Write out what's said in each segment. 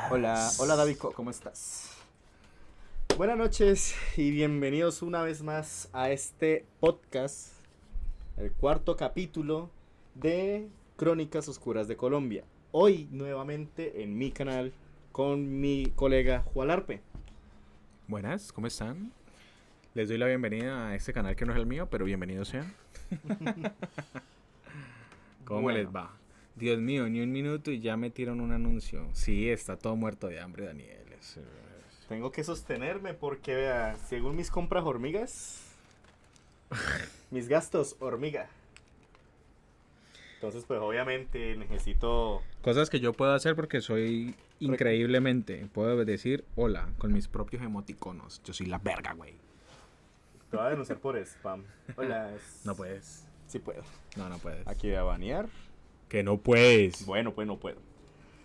Hola, hola Davico, ¿cómo estás? Buenas noches y bienvenidos una vez más a este podcast, el cuarto capítulo de Crónicas Oscuras de Colombia. Hoy nuevamente en mi canal con mi colega Juan Arpe. Buenas, ¿cómo están? Les doy la bienvenida a este canal que no es el mío, pero bienvenidos sean. ¿Cómo Bueno. les va? Dios mío, ni un minuto y ya metieron un anuncio. Sí, está todo muerto de hambre, Daniel. Tengo que sostenerme porque, vea, según mis compras hormigas, mis gastos hormiga. Entonces, pues obviamente necesito... Cosas que yo puedo hacer porque soy increíblemente, puedo decir hola con mis propios emoticonos. Yo soy la verga, güey. Te voy a denunciar por spam. Hola. No puedes. Sí puedo. No puedes. Aquí voy a banear. Que no puedes. Bueno, pues no puedo.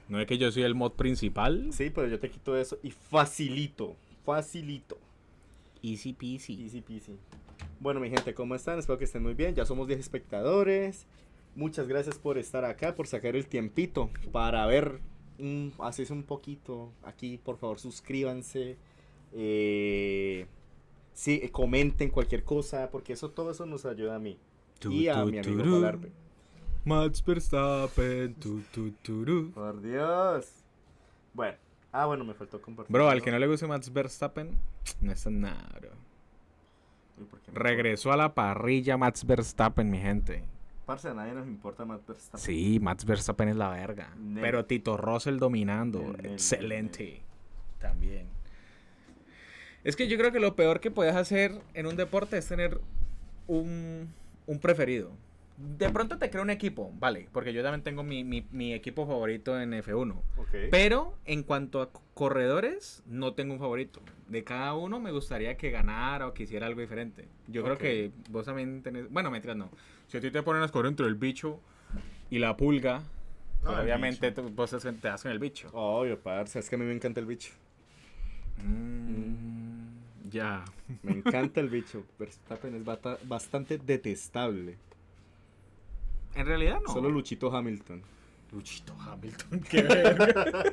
¿No es que yo soy el mod principal? Sí, pero yo te quito eso y facilito. Easy peasy. Easy peasy. Bueno, mi gente, ¿cómo están? Espero que estén muy bien. Ya somos 10 espectadores. Muchas gracias por estar acá, por sacar el tiempito para ver, así es un poquito. Aquí, por favor, suscríbanse. Sí, comenten cualquier cosa, porque todo eso nos ayuda a mí. Y a mi amigo Palarpe. Max Verstappen, Por Dios. Bueno. Bueno, me faltó compartir. Bro, al que no le guste Max Verstappen, no está nada, bro. Regresó a la parrilla Max Verstappen, mi gente. Parce, a nadie nos importa Max Verstappen. Sí, Max Verstappen es la verga. Pero Tito Russell dominando. Nel. Excelente. También. Es que yo creo que lo peor que puedes hacer en un deporte es tener un preferido. De pronto te creo un equipo, vale, porque yo también tengo mi equipo favorito en F1. Okay. Pero en cuanto a corredores, no tengo un favorito. De cada uno me gustaría que ganara o que hiciera algo diferente. Yo creo que vos también tenés... Bueno, mentiras, no. Si a ti te ponen a escoger entre el bicho y la pulga, pues obviamente vos te das con el bicho. Obvio, parce, es que a mí me encanta el bicho. Ya. Me encanta el bicho. Verstappen es bastante detestable. En realidad no. Solo Luchito Hamilton. Luchito Hamilton, qué verga.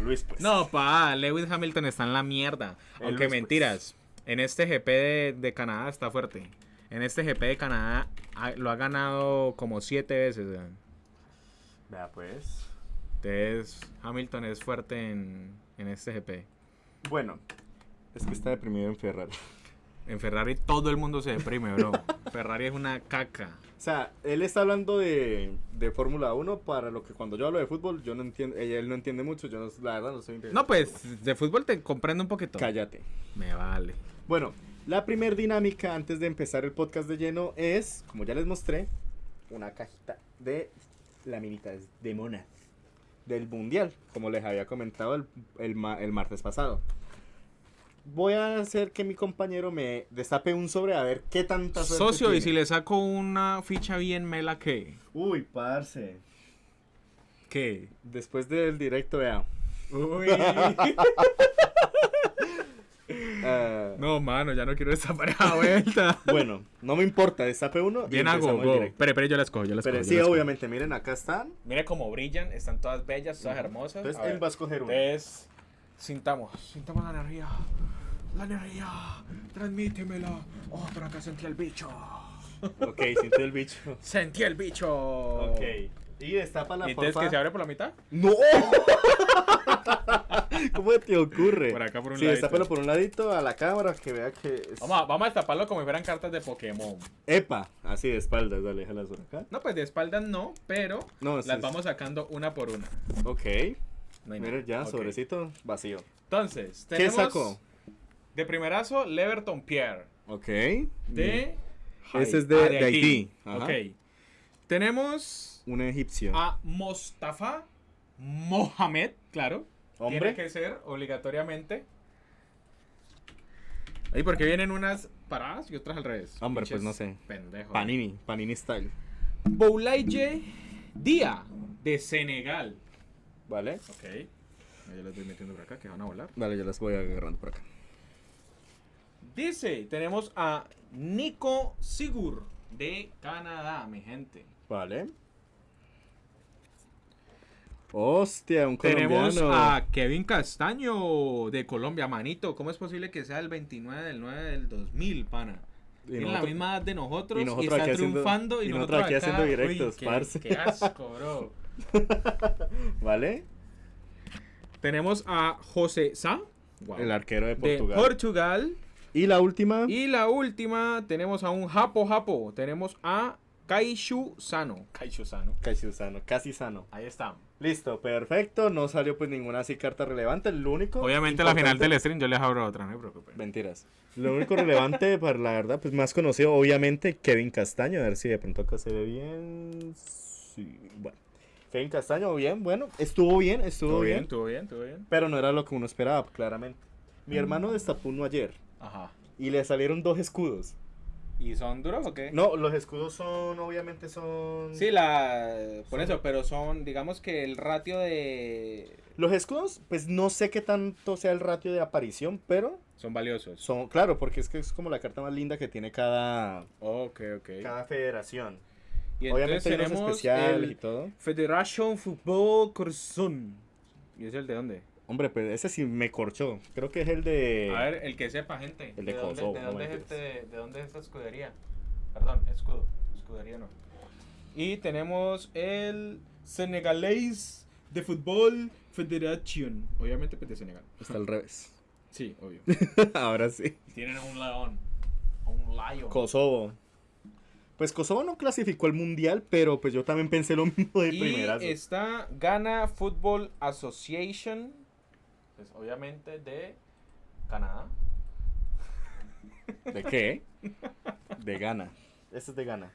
Luis, pues. No, Lewis Hamilton está en la mierda. Aunque Luis, mentiras. Pues. En este GP de Canadá está fuerte. En este GP de Canadá lo ha ganado como 7 veces. Vea, pues. Entonces, Hamilton es fuerte en este GP. Bueno, es que está deprimido en Ferrari. En Ferrari todo el mundo se deprime, bro. Ferrari es una caca. O sea, él está hablando de Fórmula 1 para lo que cuando yo hablo de fútbol, yo no entiendo, él no entiende mucho, yo no, la verdad no soy interesado. No, pues, de fútbol te comprendo un poquito. Cállate. Me vale. Bueno, la primer dinámica antes de empezar el podcast de lleno es, como ya les mostré, una cajita de laminitas de mona del mundial, como les había comentado el martes pasado. Voy a hacer que mi compañero me destape un sobre a ver qué tanta suerte Socio, tiene. y si le saco una ficha bien mela, ¿qué? Uy, parce. ¿Qué? Después del directo, vea. Uy. No, mano, ya no quiero destapar esa vuelta. Bueno, no me importa, destape uno. Bien a go. Espere, yo la escojo, Sí, obviamente, miren, acá están. Mire cómo brillan, están todas bellas, todas hermosas. Entonces él va a escoger uno. Entonces, sintamos la energía. La energía, transmítemela. Oh, pero acá sentí el bicho. Ok, siente el bicho. Sentí el bicho. Ok. Y destapa la ¿Entonces que se abre por la mitad? ¡No! ¿Cómo te ocurre? Por acá por un sí, ladito. destápalo por un ladito a la cámara que vea que es... Vamos a destaparlo como si fueran cartas de Pokémon. ¡Epa! Así de espaldas, dale, déjalas por acá. No, pues de espaldas no, pero las vamos sacando una por una. Ok. No hay Mira, nada. ya, Ok. sobrecito, vacío. Entonces, ¿Qué tenemos... sacó? De primerazo, Leverton Pierre. Ok. De... Ese es de Haití. Ajá. Ok. Tenemos Un egipcio. a Mostafa Mohamed, claro. ¿Hombre? Tiene que ser obligatoriamente. ¿Y por qué vienen unas paradas y otras al revés? Hombre, Pinches pues no sé. Pendejo. Panini style. Boulaye Dia, de Senegal. ¿Vale? Ok. Yo las voy metiendo por acá, que van a volar. Vale, yo las voy agarrando por acá. Dice, tenemos a Nico Sigur, de Canadá, mi gente. Vale. Hostia, un Tenemos colombiano. a Kevin Castaño de Colombia, manito. ¿Cómo es posible que sea el 29 del 9 del 2000, pana? Y Tiene la nosotros- misma edad de nosotros y y, nosotros está aquí haciendo- triunfando y y nosotros nosotros aquí acá. haciendo directos, Uy, parce. qué asco, bro. ¿Vale? Tenemos a José Sá, wow, El arquero de de Portugal. Portugal. Y la última. Y la última, tenemos a un japo. Tenemos a Kaishu Sano. Casi sano, casi sano. Ahí está. Listo, perfecto. No salió pues ninguna así carta relevante. Lo único. Obviamente la final importante- del stream yo les abro otra, no me preocupen. Mentiras. Lo único relevante, para la verdad, pues más conocido, obviamente, Kevin Castaño. A ver si de pronto acá se ve bien. Sí, bueno. Kevin Castaño, bien, bueno. Estuvo bien. Estuvo bien. Pero no era lo que uno esperaba, claramente. Mi hermano destapó uno ayer. Ajá. Y le salieron 2 escudos. ¿Y son duros o qué? No, los escudos son, obviamente son... Sí, por eso, pero son, digamos que el ratio de... Los escudos, pues no sé qué tanto sea el ratio de aparición, pero Son valiosos. son, claro, porque es que es como la carta más linda que tiene cada Ok. federación. Y Obviamente entonces hay unos tenemos especiales y el todo. Federation Football Corazón. ¿Y es el de dónde? Hombre, pues ese sí me corchó. Creo que es el de... A ver, el que sepa, gente. El de dónde, Kosovo, de, no dónde es mentiras. de dónde es esta escudería? Perdón, escudería no. Y tenemos el Senegalese de Fútbol Federation. Obviamente pues de Senegal. Está al revés. Sí, obvio. Ahora sí. Tienen un león. Un lion. Kosovo. Pues Kosovo no clasificó al mundial, pero pues yo también pensé lo mismo de Y primerazo. está Ghana Football Association. Pues obviamente de Canadá. ¿De qué? De Ghana. Este es de Ghana.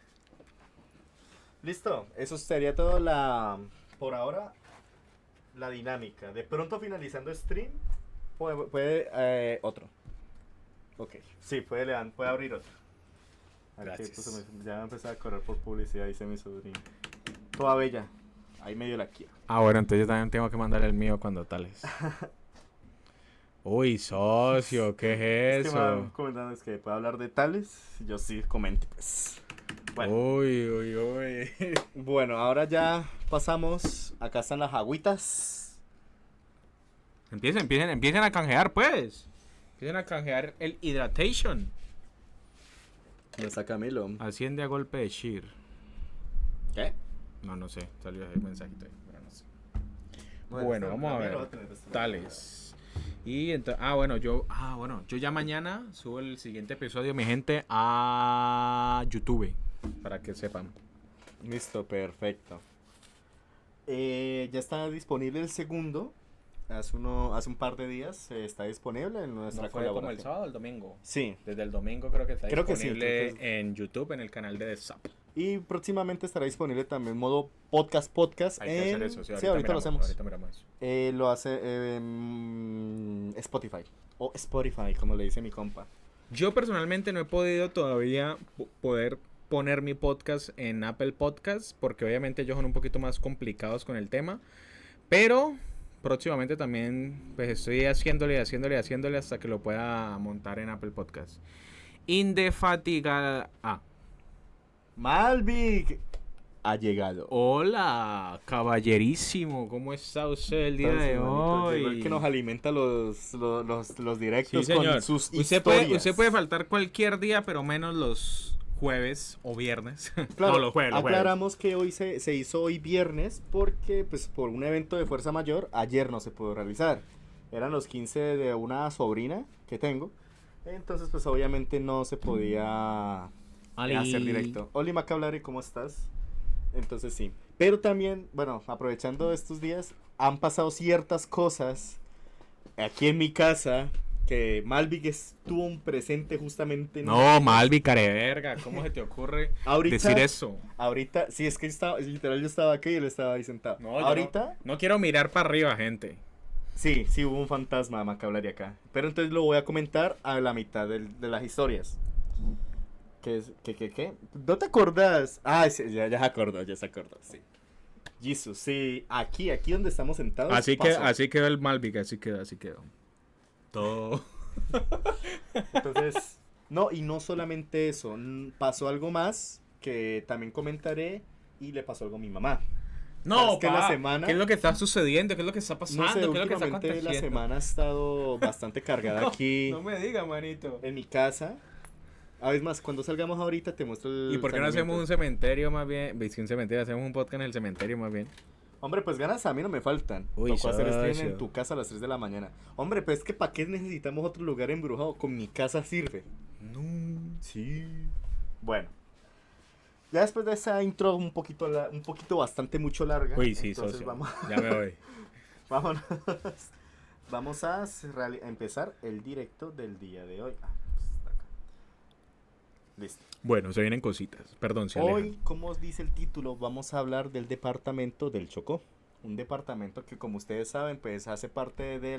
Listo. Eso sería todo por ahora, la dinámica. De pronto finalizando stream, puede otro. Ok. Sí, puede abrir otro. A ver, Gracias. que esto ya va a empezar a correr por publicidad, dice mi sobrino. Toda bella. Ahí medio la quiero. Ah, bueno, entonces yo también tengo que mandar el mío cuando tales. Uy, socio, ¿qué es Es que me van eso? comentando es que puede hablar de tales. Yo sí comento, pues. Bueno. Uy. Bueno, ahora ya pasamos. Acá están las agüitas. Empiecen a canjear, pues. Empiecen a canjear el Hydratation. ¿Dónde está Camilo? Asciende a golpe de Sheer. ¿Qué? No sé. Salió el mensajito ahí, pero no sé. Bueno, vamos a ver. Tales. Y entonces, yo ya mañana subo el siguiente episodio, mi gente, a YouTube. Para que sepan. Listo, perfecto. Ya está disponible el segundo. Hace un par de días está disponible en nuestra ¿No fue como el colaboración. sábado o el domingo? Sí, Desde el domingo creo que está Creo que sí, disponible creo que en YouTube, en el canal de The Zap. y próximamente estará disponible también modo podcast Hay que hacer eso. Sí, ahorita lo hacemos. Ahorita miramos eso. Lo hace Spotify. O Spotify, como le dice mi compa. Yo personalmente no he podido todavía poder poner mi podcast en Apple Podcasts porque obviamente ellos son un poquito más complicados con el tema. Pero próximamente también pues estoy haciéndole hasta que lo pueda montar en Apple Podcasts. Indefatigada. Malvic ha llegado. Hola, caballerísimo. ¿Cómo está usted el día Entonces, de manito, llegó hoy? el que nos alimenta los directos Sí, señor. con sus Usted historias. puede faltar cualquier día, pero menos los jueves o viernes. Claro, No, los jueves. aclaramos que hoy se hizo hoy viernes porque pues por un evento de fuerza mayor ayer no se pudo realizar. Eran los 15 de una sobrina que tengo. Entonces pues obviamente no se podía hacer directo. Oli Macablari, ¿cómo estás? Entonces sí. Pero también, bueno, aprovechando estos días, han pasado ciertas cosas aquí en mi casa que Malvic estuvo un presente justamente en No, Malvi, careverga. ¿Cómo se te ocurre ahorita, decir eso? Ahorita, sí, es que literal yo estaba aquí y él estaba ahí sentado. No, yo ahorita, no quiero mirar para arriba, gente. sí hubo un fantasma Macablari acá. Pero entonces lo voy a comentar a la mitad de las historias. ¿Qué? ¿No te acordás? Ah, sí, ya se acordó, sí. Jesus, sí, aquí donde estamos sentados. Así pasó. quedó el Malvi, así quedó. Todo. Entonces, no, y no solamente eso, pasó algo más que también comentaré y le pasó algo a mi mamá. No, es que la semana, ¿qué es lo que está sucediendo? ¿Qué es lo que está pasando? no sé, ¿Qué es lo que está últimamente la aconteciendo? semana ha estado bastante cargada aquí No me diga, manito. en mi casa. A ver, más, cuando salgamos ahorita te muestro ¿Y el por qué no hacemos saneamiento. un cementerio más bien? ¿Veis que un cementerio? Hacemos un podcast en el cementerio más bien. Hombre, pues ganas a mí no me faltan. Uy, Tocó hacer stream socio. en tu casa a las 3 de la mañana. Hombre, pues es que ¿para qué necesitamos otro lugar embrujado? Con mi casa sirve. No. Sí. Bueno, ya después de esa intro un poquito bastante mucho larga. Uy, sí, entonces socio. vamos, Ya me voy. vámonos. Vamos a empezar el directo del día de hoy. Ah, pues está acá. Listo. Bueno, se vienen cositas. Perdón, se alejan. Hoy, como os dice el título, vamos a hablar del departamento del Chocó. Un departamento que, como ustedes saben, pues hace parte de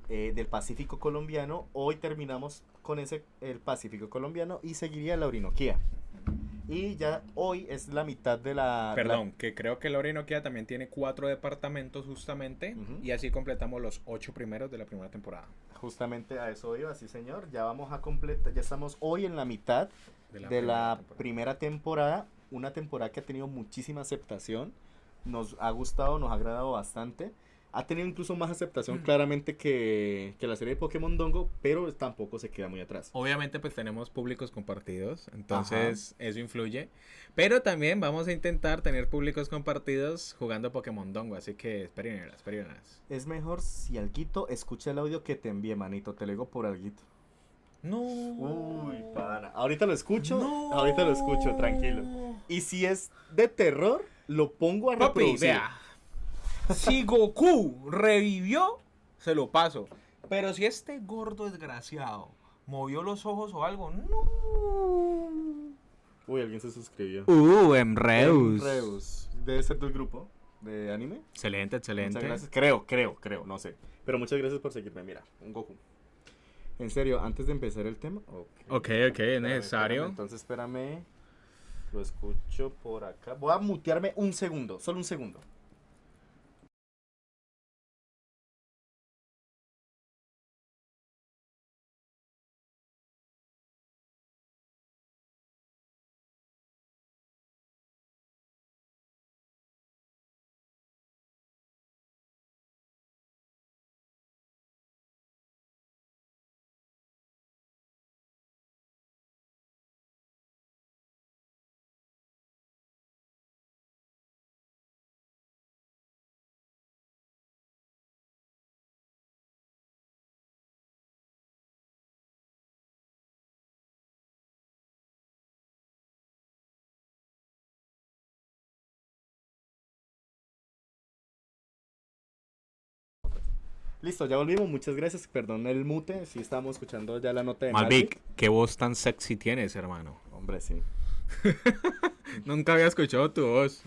del Pacífico colombiano. Hoy terminamos con el Pacífico colombiano y seguiría la Orinoquía. Y ya hoy es la mitad de Perdón, que creo que la Orinoquía también tiene 4 departamentos justamente. Ujú. Y así completamos los 8 primeros de la primera temporada. Justamente a eso iba, sí señor. Ya vamos a completar, ya estamos hoy en la mitad de la primera temporada. Una temporada que ha tenido muchísima aceptación. Nos ha gustado, nos ha agradado bastante. Ha tenido incluso más aceptación claramente que la serie de Pokémon Dongo, pero tampoco se queda muy atrás. Obviamente pues tenemos públicos compartidos, entonces eso influye. Pero también vamos a intentar tener públicos compartidos jugando Pokémon Dongo, así que espérenlas. Es mejor si alguito escucha el audio que te envíe, manito. Te lo digo por alguito. No. Uy, pana. Ahorita lo escucho, No. tranquilo. Y si es de terror, lo pongo a Papi, reproducir. vea. Si Goku revivió, se lo paso. Pero si este gordo desgraciado movió los ojos o algo, no. Uy, alguien se suscribió. Emreus. Reus. Debe ser del grupo de anime. Excelente. Muchas gracias. Creo, no sé. Pero muchas gracias por seguirme. Mira, un Goku. En serio, antes de empezar el tema. Ok, es necesario. Entonces, espérame. Lo escucho por acá. Voy a mutearme un segundo, solo un segundo. Listo, ya volvimos. Muchas gracias. Perdón el mute. Sí, estábamos escuchando ya la nota de Malvic, ¿qué voz tan sexy tienes, hermano? Hombre, sí. Nunca había escuchado tu voz.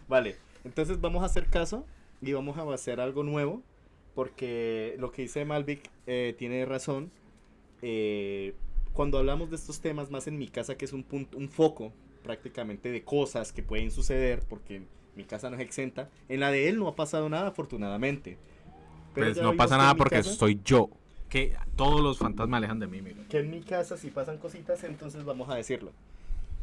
Vale, entonces vamos a hacer caso y vamos a hacer algo nuevo. Porque lo que dice Malvic tiene razón. Cuando hablamos de estos temas, más en mi casa, que es un foco prácticamente de cosas que pueden suceder, porque mi casa no es exenta, en la de él no ha pasado nada, afortunadamente. Pero Pues ya no vimos pasa que nada en mi porque casa- soy yo. Que todos los fantasmas alejan de mí, mira. Que en mi casa sí pasan cositas, entonces vamos a decirlo.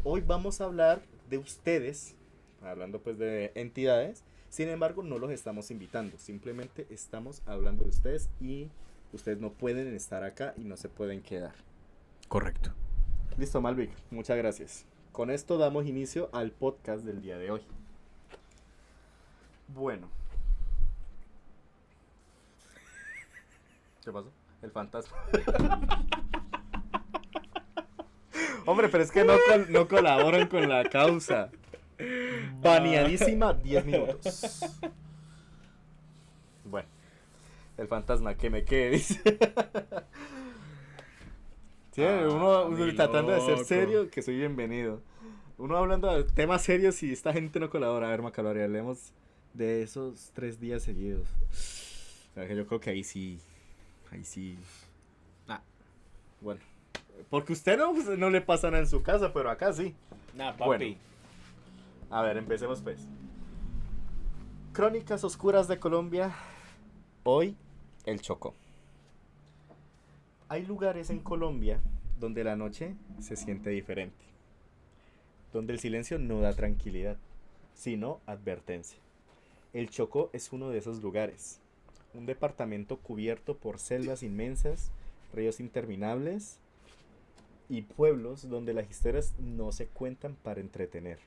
Hoy vamos a hablar de ustedes, hablando pues de entidades, sin embargo no los estamos invitando, simplemente estamos hablando de ustedes y ustedes no pueden estar acá y no se pueden quedar. Correcto. Listo, Malvic, muchas gracias. Con esto damos inicio al podcast del día de hoy. Bueno. ¿Qué pasó? El fantasma. Hombre, pero es que no colaboran con la causa. Baneadísima 10 minutos. Bueno, el fantasma que me quede, dice. Sí, uno mi tratando de ser loco. serio, que soy bienvenido. Uno hablando de temas serios y esta gente no colabora. A ver, Macalori, hablemos de esos 3 días seguidos. Yo creo que ahí sí. Ah. Bueno, porque usted no le pasa nada en su casa, pero acá sí. Nah, papi. Bueno. A ver, empecemos pues. Crónicas oscuras de Colombia. Hoy, el Chocó. Hay lugares en Colombia donde la noche se siente diferente. Donde el silencio no da tranquilidad. sino advertencia. El Chocó es uno de esos lugares, un departamento cubierto por selvas inmensas, ríos interminables y pueblos donde las historias no se cuentan para entretener,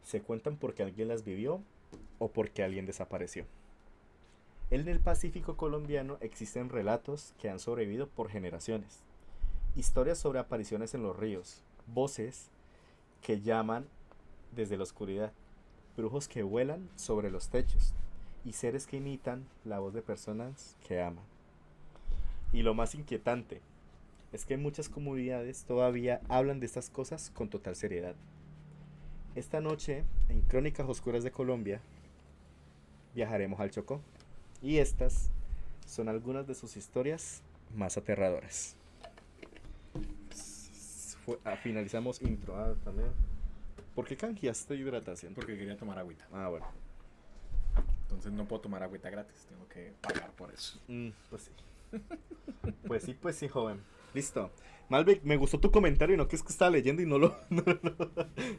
se cuentan porque alguien las vivió o porque alguien desapareció. En el Pacífico colombiano existen relatos que han sobrevivido por generaciones, historias sobre apariciones en los ríos, voces que llaman desde la oscuridad, brujos que vuelan sobre los techos y seres que imitan la voz de personas que aman. Y lo más inquietante es que muchas comunidades todavía hablan de estas cosas con total seriedad. Esta noche, en Crónicas Oscuras de Colombia, viajaremos al Chocó y estas son algunas de sus historias más aterradoras. Finalizamos intro también. ¿Por qué canjeaste hidratación? Porque quería tomar agüita. Ah, bueno. Entonces no puedo tomar agüita gratis, tengo que pagar por eso. Pues sí. Pues sí, joven. Listo. Malbec, me gustó tu comentario, no que es que estaba leyendo y no lo...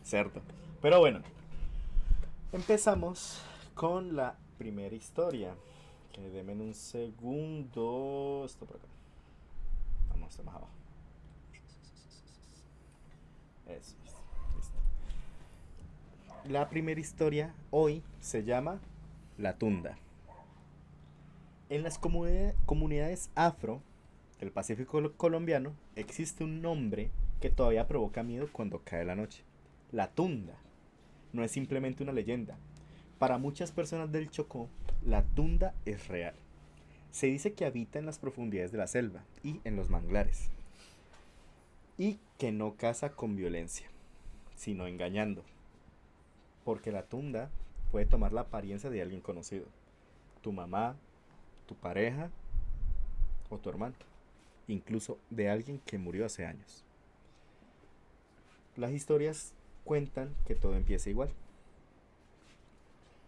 Cierto. Pero bueno. Empezamos con la primera historia. Que denme un segundo. Esto por acá. Vamos, está más abajo. Eso es. Listo. La primera historia hoy se llama La Tunda. En las comunidades afro del Pacífico colombiano existe un nombre que todavía provoca miedo cuando cae la noche. La Tunda. No es simplemente una leyenda. Para muchas personas del Chocó, la Tunda es real. Se dice que habita en las profundidades de la selva y en los manglares. Y que no caza con violencia, sino engañando. Porque la Tunda puede tomar la apariencia de alguien conocido. Tu mamá, tu pareja o tu hermano. Incluso de alguien que murió hace años. Las historias cuentan que todo empieza igual.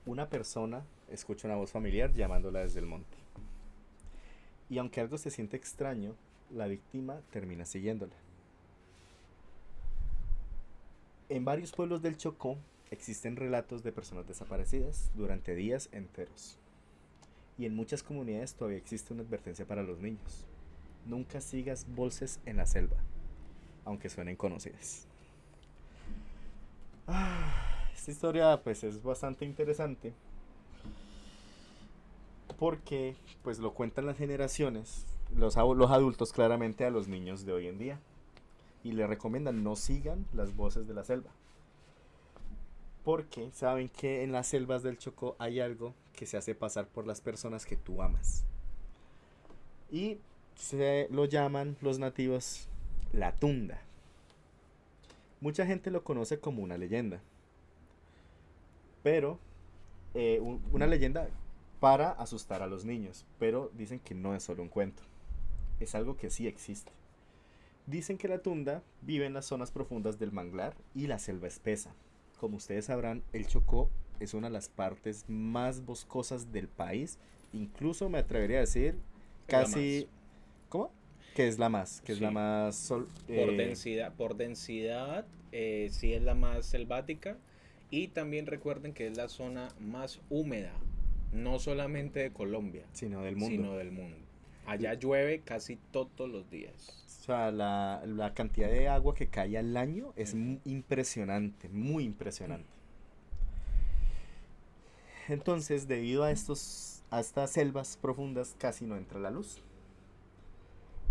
Una persona escucha una voz familiar llamándola desde el monte. Y aunque algo se siente extraño, la víctima termina siguiéndola. En varios pueblos del Chocó existen relatos de personas desaparecidas durante días enteros. Y en muchas comunidades todavía existe una advertencia para los niños. Nunca sigas bolses en la selva, aunque suenen conocidas. Esta historia pues es bastante interesante porque pues lo cuentan las generaciones, los adultos claramente a los niños de hoy en día. Y le recomiendan no sigan las voces de la selva. Porque saben que en las selvas del Chocó hay algo que se hace pasar por las personas que tú amas. Y se lo llaman los nativos la Tunda. Mucha gente lo conoce como una leyenda. Pero una leyenda para asustar a los niños. Pero dicen que no es solo un cuento. Es algo que sí existe. Dicen que la Tunda vive en las zonas profundas del manglar y la selva espesa. Como ustedes sabrán, el Chocó es una de las partes más boscosas del país. Incluso me atrevería a decir casi... ¿Cómo? Que es la más, que sí. Es la más... Por densidad, sí es la más selvática. Y también recuerden que es la zona más húmeda, no solamente de Colombia, sino del mundo. Allá llueve casi todos los días. O sea, la cantidad de agua que cae al año es impresionante, muy impresionante. Entonces, debido a estas selvas profundas, casi no entra la luz.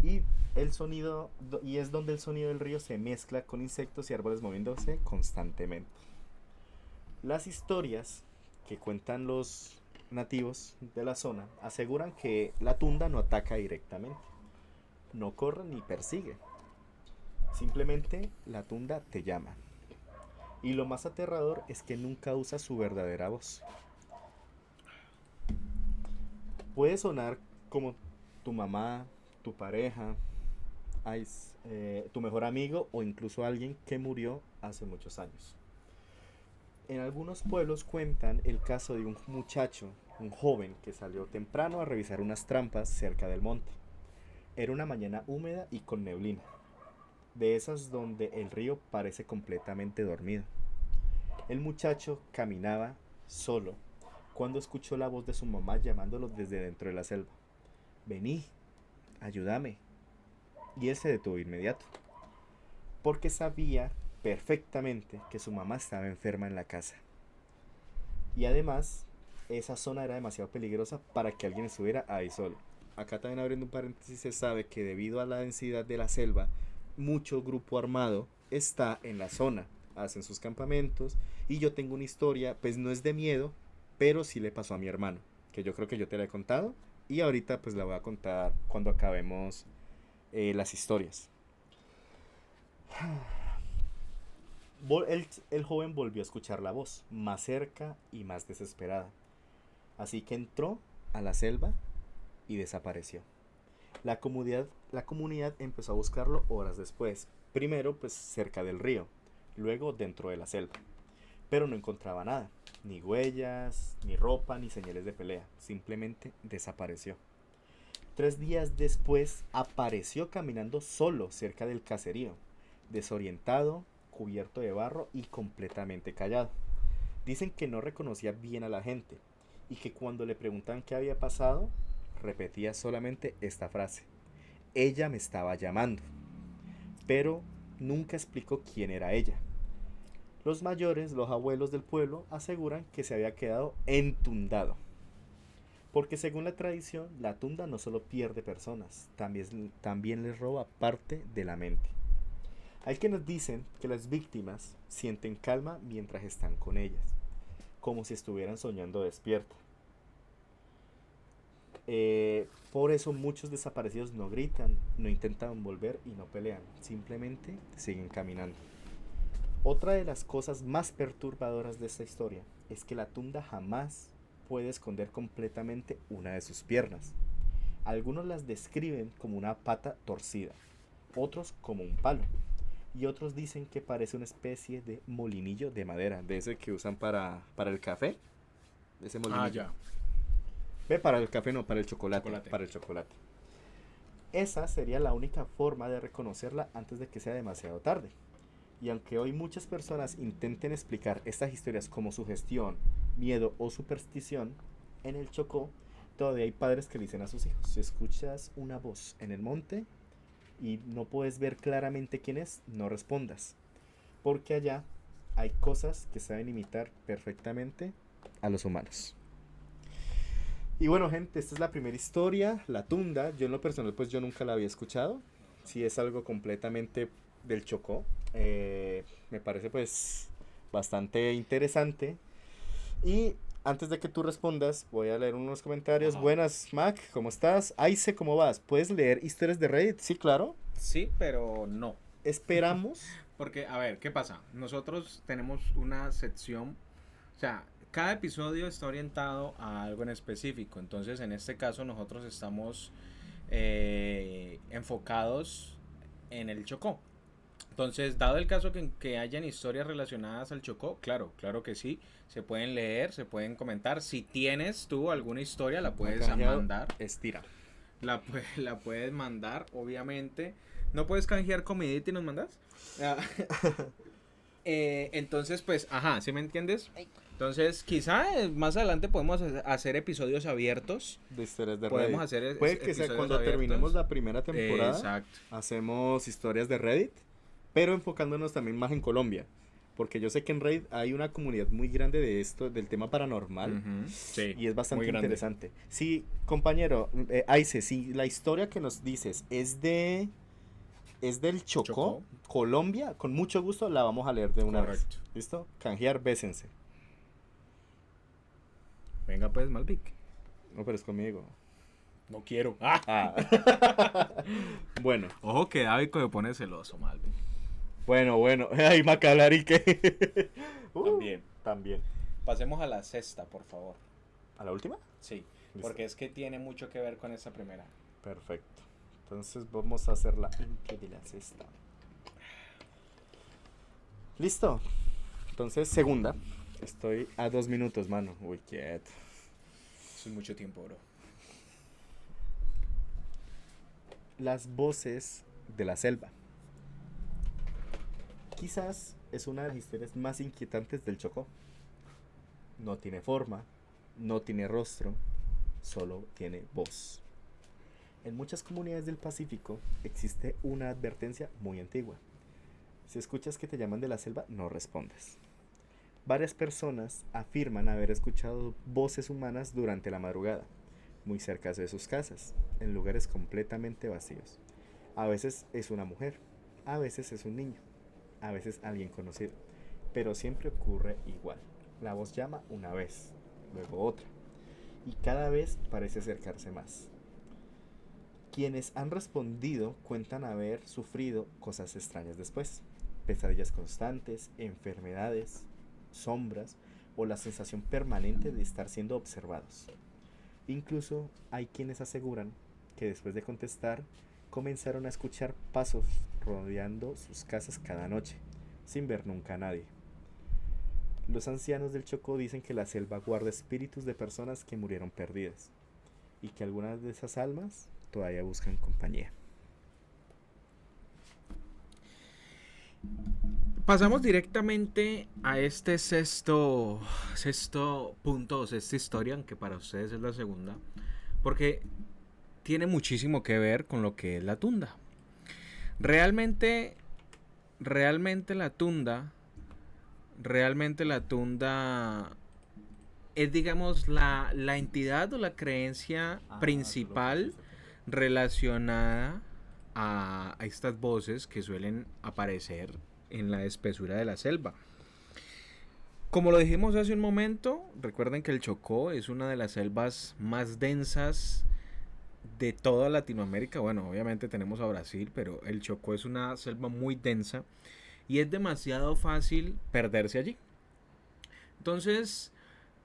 Y es donde el sonido del río se mezcla con insectos y árboles moviéndose constantemente. Las historias que cuentan los nativos de la zona aseguran que la Tunda no ataca directamente. No corre ni persigue. Simplemente la Tunda te llama. Y lo más aterrador es que nunca usa su verdadera voz. Puede sonar como tu mamá, tu pareja, tu mejor amigo o incluso alguien que murió hace muchos años. En algunos pueblos cuentan el caso de un muchacho, un joven que salió temprano a revisar unas trampas cerca del monte. Era una mañana húmeda y con neblina, de esas donde el río parece completamente dormido. El muchacho caminaba solo cuando escuchó la voz de su mamá llamándolo desde dentro de la selva. Vení, ayúdame. Y él se detuvo de inmediato, porque sabía perfectamente que su mamá estaba enferma en la casa. Y además, esa zona era demasiado peligrosa para que alguien estuviera ahí solo. Acá también abriendo un paréntesis, se sabe que debido a la densidad de la selva, mucho grupo armado está en la zona, hacen sus campamentos, y yo tengo una historia, pues no es de miedo, pero sí le pasó a mi hermano, que yo creo que yo te la he contado, y ahorita pues la voy a contar cuando acabemos las historias. El joven volvió a escuchar la voz, más cerca y más desesperada. Así que entró a la selva y desapareció. La comunidad empezó a buscarlo horas después. Primero, pues cerca del río, luego dentro de la selva. Pero no encontraba nada, ni huellas, ni ropa, ni señales de pelea. Simplemente desapareció. 3 días después apareció caminando solo cerca del caserío, desorientado, cubierto de barro y completamente callado. Dicen que no reconocía bien a la gente y que cuando le preguntaban qué había pasado, repetía solamente esta frase: ella me estaba llamando, pero nunca explicó quién era ella. Los mayores, los abuelos del pueblo, aseguran que se había quedado entundado. Porque según la tradición, la tunda no solo pierde personas, también les roba parte de la mente. Hay quienes dicen que las víctimas sienten calma mientras están con ellas, como si estuvieran soñando despierta. Por eso muchos desaparecidos no gritan, no intentan volver y no pelean, simplemente siguen caminando. Otra de las cosas más perturbadoras de esta historia es que la tunda jamás puede esconder completamente una de sus piernas. Algunos las describen como una pata torcida, otros como un palo, y otros dicen que parece una especie de molinillo de madera, de ese que usan para el café, ese molinillo. Ya. Ve, para el café no, para el chocolate. Chocolate. Para el chocolate. Esa sería la única forma de reconocerla antes de que sea demasiado tarde. Y aunque hoy muchas personas intenten explicar estas historias como sugestión, miedo o superstición, en el Chocó todavía hay padres que le dicen a sus hijos: si escuchas una voz en el monte y no puedes ver claramente quién es, no respondas, porque allá hay cosas que saben imitar perfectamente a los humanos. Y bueno, gente, esta es la primera historia, la tunda. Yo en lo personal pues yo nunca la había escuchado. Sí, es algo completamente del Chocó. Me parece pues bastante interesante. Y antes de que tú respondas, voy a leer unos comentarios. Ajá. Buenas, Mac, ¿cómo estás? Aice, ¿cómo vas? ¿Puedes leer historias de Reddit? Sí, claro. Sí, pero no. Esperamos. Porque, a ver, ¿qué pasa? Nosotros tenemos una sección, o sea, cada episodio está orientado a algo en específico. Entonces, en este caso, nosotros estamos enfocados en el Chocó. Entonces, dado el caso que hayan historias relacionadas al Chocó, claro, claro que sí, se pueden leer, se pueden comentar. Si tienes tú alguna historia, la puedes mandar. Estira. La puedes mandar, obviamente. ¿No puedes canjear comidita y nos mandas? Ah, entonces, pues, ajá, ¿sí me entiendes? Entonces, quizá más adelante podemos hacer episodios abiertos. De historias de Podemos Reddit. hacer Puede que sea episodios cuando abiertos. terminemos la primera temporada. Exacto. Hacemos historias de Reddit, pero enfocándonos también más en Colombia. Porque yo sé que en Reddit hay una comunidad muy grande de esto, del tema paranormal. Ujú, sí, Y es bastante muy grande. interesante. Sí, compañero, Aice, si la historia que nos dices es del Chocó, Chocó. Colombia, con mucho gusto la vamos a leer de una vez. Correcto. ¿Listo? Canjear, bésense. Venga, pues, Malvic. No, pero es conmigo. No quiero. ¡Ah! Ah. Bueno, Ojo que David se pone celoso, Malvic. bueno. Ay, Macalari, que. También. También. Pasemos a la sexta, por favor. ¿A la última? Sí, Listo. porque es que tiene mucho que ver con esa primera. Perfecto. Entonces vamos a hacer la intro de la sexta. ¿Listo? Entonces, segunda. Estoy a 2 minutos, mano. Uy, quieto. Eso es mucho tiempo, bro. Las voces de la selva. Quizás es una de las historias más inquietantes del Chocó. No tiene forma, no tiene rostro, solo tiene voz. En muchas comunidades del Pacífico existe una advertencia muy antigua. Si escuchas que te llaman de la selva, no respondas. Varias personas afirman haber escuchado voces humanas durante la madrugada, muy cerca de sus casas, en lugares completamente vacíos. A veces es una mujer, a veces es un niño, a veces alguien conocido, pero siempre ocurre igual. La voz llama una vez, luego otra, y cada vez parece acercarse más. Quienes han respondido cuentan haber sufrido cosas extrañas después, pesadillas constantes, enfermedades, sombras o la sensación permanente de estar siendo observados. Incluso hay quienes aseguran que después de contestar comenzaron a escuchar pasos rodeando sus casas cada noche, sin ver nunca a nadie. Los ancianos del Chocó dicen que la selva guarda espíritus de personas que murieron perdidas y que algunas de esas almas todavía buscan compañía. Pasamos directamente a este sexto punto o sexta historia, aunque para ustedes es la segunda, porque tiene muchísimo que ver con lo que es la tunda. Realmente la tunda es, digamos, la entidad o la creencia principal relacionada a estas voces que suelen aparecer en la espesura de la selva. Como lo dijimos hace un momento, recuerden que el Chocó es una de las selvas más densas de toda Latinoamérica. Bueno, obviamente tenemos a Brasil, pero el Chocó es una selva muy densa y es demasiado fácil perderse allí. Entonces,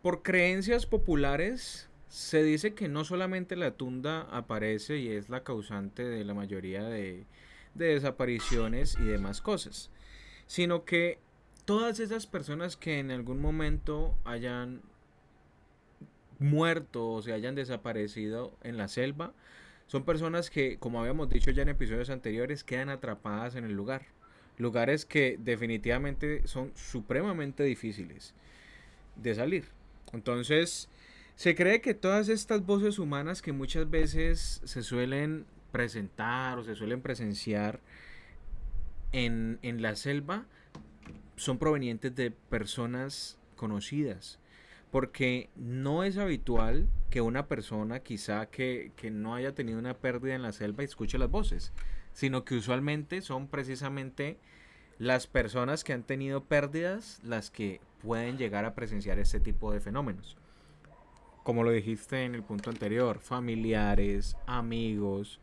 por creencias populares, se dice que no solamente la tunda aparece y es la causante de la mayoría de desapariciones y demás cosas, sino que todas esas personas que en algún momento hayan muerto o se hayan desaparecido en la selva, son personas que, como habíamos dicho ya en episodios anteriores, quedan atrapadas en el lugar. Lugares que definitivamente son supremamente difíciles de salir. Entonces, se cree que todas estas voces humanas que muchas veces se suelen presentar o se suelen presenciar en la selva son provenientes de personas conocidas, porque no es habitual que una persona quizá que no haya tenido una pérdida en la selva escuche las voces, sino que usualmente son precisamente las personas que han tenido pérdidas las que pueden llegar a presenciar este tipo de fenómenos. Como lo dijiste en el punto anterior, familiares, amigos,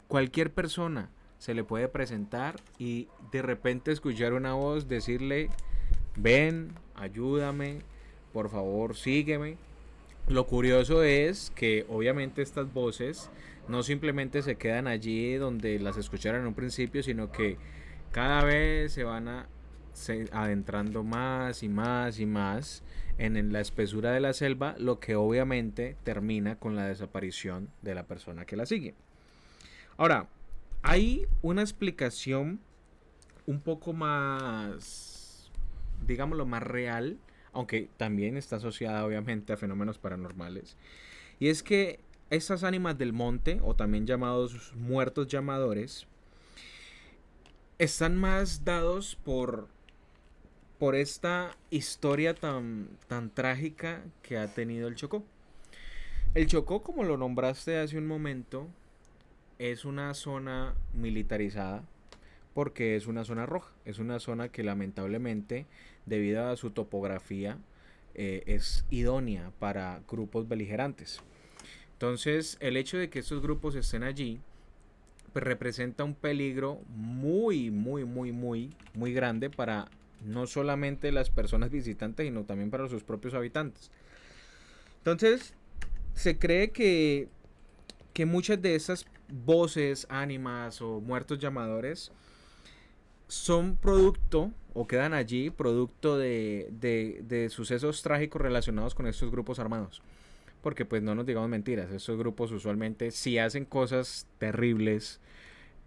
cualquier persona se le puede presentar y de repente escuchar una voz decirle: ven, ayúdame, por favor sígueme. Lo curioso es que obviamente estas voces no simplemente se quedan allí donde las escucharon en un principio, sino que cada vez se van adentrando más y más y más en la espesura de la selva, lo que obviamente termina con la desaparición de la persona que la sigue. Ahora, hay una explicación un poco más, digámoslo, más real, aunque también está asociada obviamente a fenómenos paranormales. Y es que estas ánimas del monte, o también llamados muertos llamadores, están más dados por esta historia tan trágica que ha tenido el Chocó. El Chocó, como lo nombraste hace un momento, es una zona militarizada porque es una zona roja. Es una zona que lamentablemente, debido a su topografía, es idónea para grupos beligerantes. Entonces, el hecho de que estos grupos estén allí pues representa un peligro muy grande para no solamente las personas visitantes, sino también para sus propios habitantes. Entonces, se cree que muchas de esas voces, ánimas o muertos llamadores son producto o quedan allí producto de sucesos trágicos relacionados con estos grupos armados. Porque pues no nos digamos mentiras, estos grupos usualmente sí hacen cosas terribles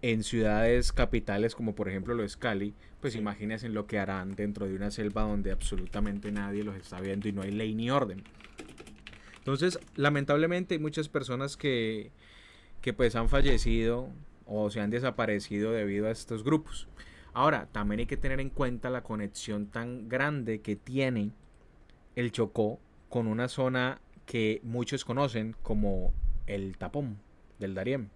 en ciudades capitales como por ejemplo lo es Cali, pues imagínense lo que harán dentro de una selva donde absolutamente nadie los está viendo y no hay ley ni orden. Entonces, lamentablemente hay muchas personas que pues han fallecido o se han desaparecido debido a estos grupos. Ahora, también hay que tener en cuenta la conexión tan grande que tiene el Chocó con una zona que muchos conocen como el Tapón del Darién,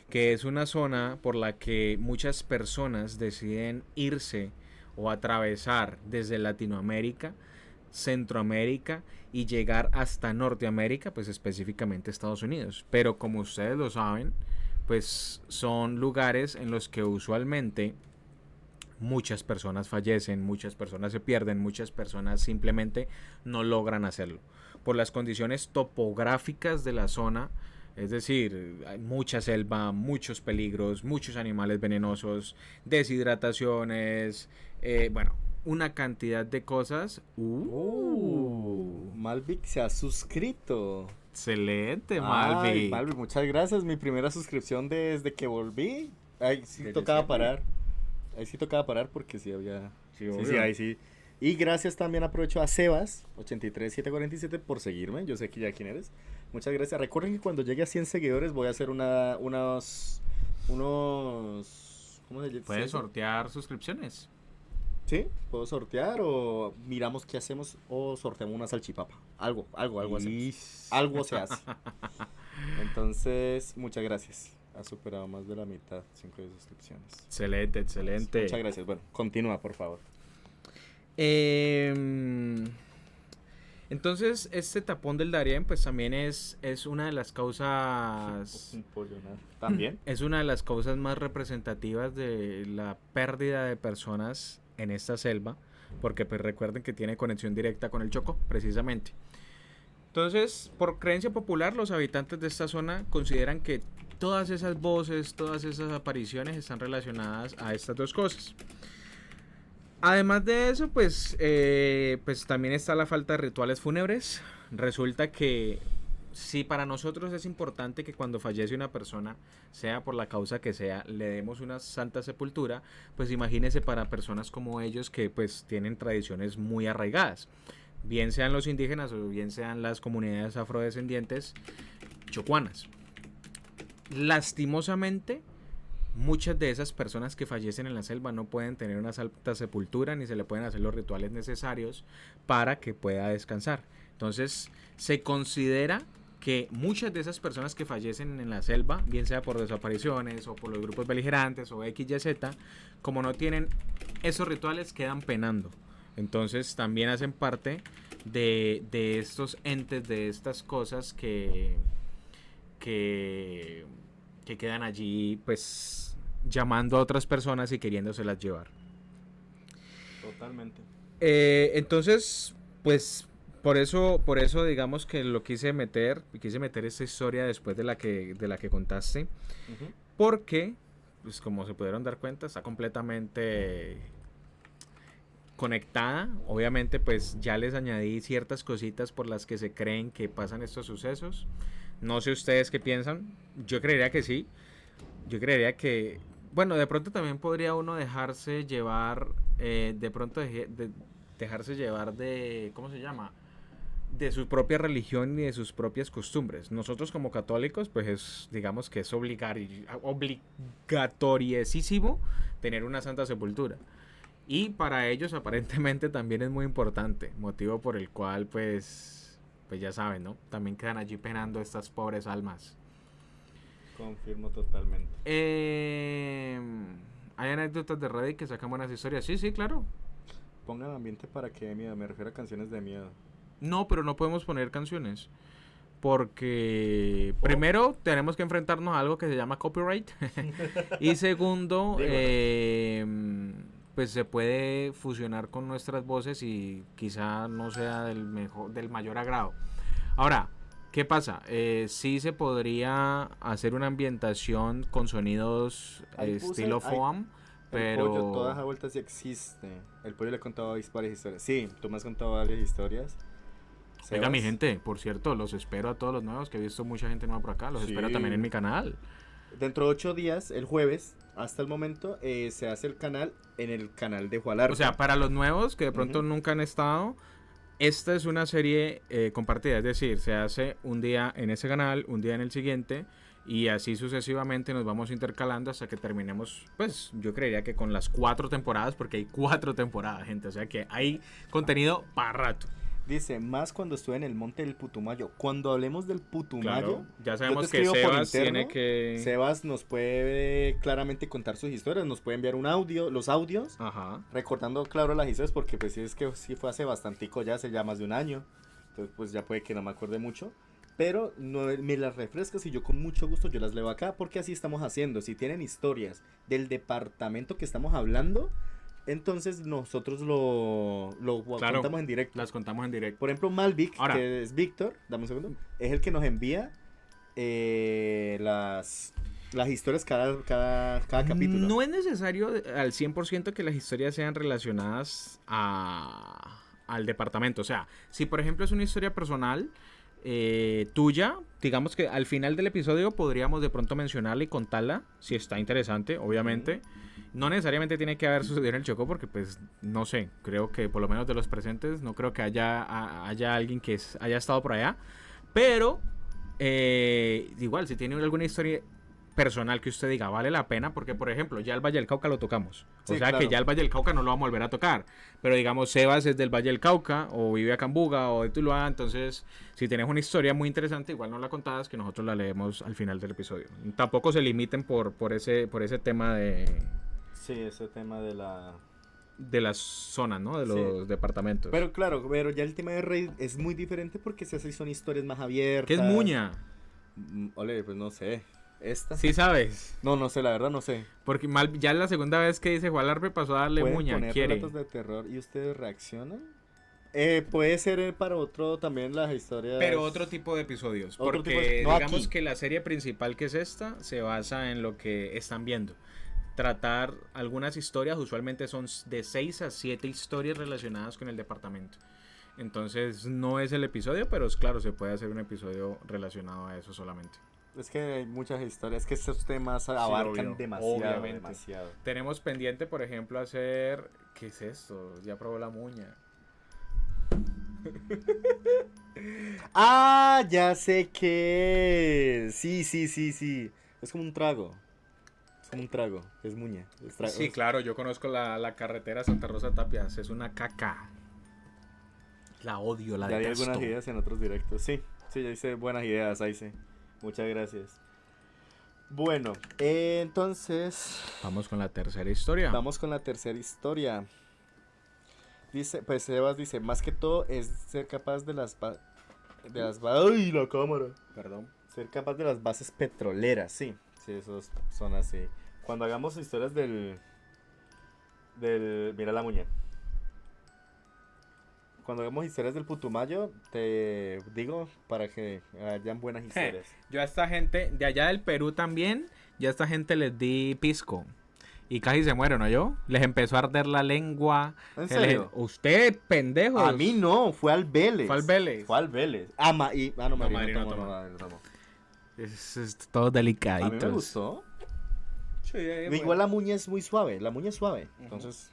que es una zona por la que muchas personas deciden irse o atravesar desde Latinoamérica, Centroamérica y llegar hasta Norteamérica, pues específicamente Estados Unidos. Pero como ustedes lo saben, pues son lugares en los que usualmente muchas personas fallecen, muchas personas se pierden, muchas personas simplemente no logran hacerlo. Por las condiciones topográficas de la zona, es decir, hay mucha selva, muchos peligros, muchos animales venenosos, deshidrataciones, bueno, una cantidad de cosas. Malvic se ha suscrito. Excelente, Ay, Malvi. Malvic, muchas gracias. Mi primera suscripción desde que volví. Ahí sí Desde tocaba siempre. parar. Ahí sí tocaba parar porque sí había. Sí, Sí, obvio. sí, ahí sí. Y gracias también aprovecho a Sebas, 83747, por seguirme. Yo sé que ya quién eres. Muchas gracias. Recuerden que cuando llegue a 100 seguidores voy a hacer unos. ¿Cómo se llama? Puedes sortear suscripciones. ¿Sí? ¿Puedo sortear o miramos qué hacemos o sorteamos una salchipapa? Algo hacemos. Algo se hace. Entonces, muchas gracias. Ha superado más de la mitad, 5 de suscripciones. Excelente, excelente. Muchas gracias. Bueno, continúa, por favor. Entonces, este tapón del Darién, pues también es una de las causas. Un pollo, nada. ¿También? Es una de las causas más representativas de la pérdida de personas en esta selva, porque pues recuerden que tiene conexión directa con el Chocó, precisamente. Entonces, por creencia popular, los habitantes de esta zona consideran que todas esas voces, todas esas apariciones están relacionadas a estas dos cosas. Además de eso, pues también está la falta de rituales fúnebres. Resulta que si para nosotros es importante que cuando fallece una persona, sea por la causa que sea, le demos una santa sepultura, pues imagínense para personas como ellos que pues tienen tradiciones muy arraigadas, bien sean los indígenas o bien sean las comunidades afrodescendientes chocuanas. Lastimosamente, muchas de esas personas que fallecen en la selva no pueden tener una santa sepultura ni se le pueden hacer los rituales necesarios para que pueda descansar. Entonces, se considera que muchas de esas personas que fallecen en la selva, bien sea por desapariciones o por los grupos beligerantes o X, Y, Z, como no tienen esos rituales, quedan penando. Entonces, también hacen parte de estos entes, de estas cosas que quedan allí, pues, llamando a otras personas y queriéndoselas llevar. Totalmente. Entonces, pues, por eso digamos que lo quise meter esta historia después de la que contaste, porque, pues, como se pudieron dar cuenta, está completamente conectada. Obviamente, pues, ya les añadí ciertas cositas por las que se creen que pasan estos sucesos. No sé ustedes qué piensan. Yo creería que sí. Yo creería que, bueno, de pronto también podría uno dejarse llevar, dejarse llevar de, ¿cómo se llama? De su propia religión y de sus propias costumbres. Nosotros como católicos, pues digamos que es obligatoriesísimo tener una santa sepultura. Y para ellos aparentemente también es muy importante, motivo por el cual pues ya saben, ¿no? También quedan allí penando estas pobres almas. Confirmo totalmente. Hay anécdotas de Reddit que sacan buenas historias. Sí, sí, claro. Pongan ambiente para que dé miedo, me refiero a canciones de miedo. No, pero no podemos poner canciones. Porque primero tenemos que enfrentarnos a algo que se llama copyright. Y segundo, pues se puede fusionar con nuestras voces y quizá no sea del mayor agrado. Ahora, ¿qué pasa? Sí se podría hacer una ambientación con sonidos estilo foam, pero... El pollo, todas las vueltas sí existe. El pollo le he contado varias historias. Sí, tú me has contado varias historias. Oiga, Sebas. mi gente, por cierto, los espero a todos los nuevos, que he visto mucha gente nueva por acá. Los Sí. espero también en mi canal. Dentro de 8 días, el jueves, hasta el momento, se hace el canal en el canal de Juan Arco. O sea, para los nuevos que de pronto nunca han estado, esta es una serie compartida, es decir, se hace un día en ese canal, un día en el siguiente, y así sucesivamente nos vamos intercalando hasta que terminemos, pues yo creería que con las 4 temporadas, porque hay 4 temporadas, gente, o sea que hay contenido para rato. Dice, más cuando estuve en el monte del Putumayo. Cuando hablemos del Putumayo, Claro, ya yo sabemos te que escribo por Sebas interno. tiene que... Sebas nos puede claramente contar sus historias, nos puede enviar un audio, los audios, Ajá. recordando claro las historias, porque pues sí es que sí fue hace bastantico ya, hace ya más de un año, entonces pues ya puede que no me acuerde mucho, pero no, me las refrescas y yo con mucho gusto yo las leo acá, porque así estamos haciendo. Si tienen historias del departamento que estamos hablando, entonces nosotros lo Claro, contamos en directo. las contamos en directo. Por ejemplo, Malvic, Ahora, que es Víctor, dame un segundo, es el que nos envía las historias cada capítulo. no es necesario al 100% que las historias sean relacionadas al departamento. O sea, si por ejemplo es una historia personal tuya, digamos que al final del episodio podríamos de pronto mencionarla y contarla, si está interesante, obviamente. No necesariamente tiene que haber sucedido en el Chocó, porque pues no sé, creo que por lo menos de los presentes no creo que haya alguien que haya estado por allá. Pero igual, si tiene alguna historia personal que usted diga vale la pena, porque por ejemplo ya el Valle del Cauca lo tocamos, Sí, o sea claro. que ya el Valle del Cauca no lo vamos a volver a tocar, pero digamos Sebas es del Valle del Cauca o vive acá en Buga o de Tuluá, entonces si tienes una historia muy interesante igual no la contabas, que nosotros la leemos al final del episodio. Tampoco se limiten por ese tema Sí, ese tema de la... de las zonas, ¿no? De los departamentos. Pero claro, pero ya el tema de Raid es muy diferente porque si así son historias más abiertas. ¿Qué es Muña? Ole, pues no sé. ¿Esta? Sí sabes. No sé, la verdad no sé. Porque ya la segunda vez que dice Juan Arpe pasó a darle ¿Pueden Muña, poner quiere. relatos de terror y ustedes reaccionan? Puede ser para otro también las historias. Pero otro tipo de episodios. Otro Porque tipo de- no digamos aquí. que la serie principal que es esta se basa en lo que están viendo. Tratar algunas historias, usualmente son de 6 a 7 historias relacionadas con el departamento. Entonces no es el episodio, pero es claro, se puede hacer un episodio relacionado a eso solamente. Es que hay muchas historias, es que estos temas abarcan obvio, demasiado, obviamente. demasiado. Tenemos pendiente, por ejemplo, hacer... ¿Qué es esto? Ya probó la Muña. Ah, ya sé qué. Sí. Es como un trago. Es como un trago. Es muña. Sí, claro, yo conozco la carretera Santa Rosa Tapias. Es una caca. La odio, la Ya di detesto. algunas ideas en otros directos. Sí, ya hice buenas ideas, ahí sí. Muchas gracias. Bueno, entonces Vamos con la tercera historia. vamos con la tercera historia. Dice, pues Sebas dice, más que todo es ser capaz de ¡ay, la cámara! Perdón. Ser capaz de las bases petroleras, sí. Sí, esos son así. Cuando hagamos historias del mira la muñeca. Cuando hagamos historias del Putumayo, te digo para que hayan buenas historias. Yo a esta gente, de allá del Perú también, ya a esta gente les di pisco. Y casi se mueren, ¿no? Yo les empezó a arder la lengua. ¿En serio? Usted, pendejo. A mí no, fue al Vélez. Fue al Vélez. Fue al Vélez. No, Marino no tomó, toma. no tomó. Es todo delicadito. A mí me gustó. Sí, Igual la muña es muy suave, la muña es suave. Entonces,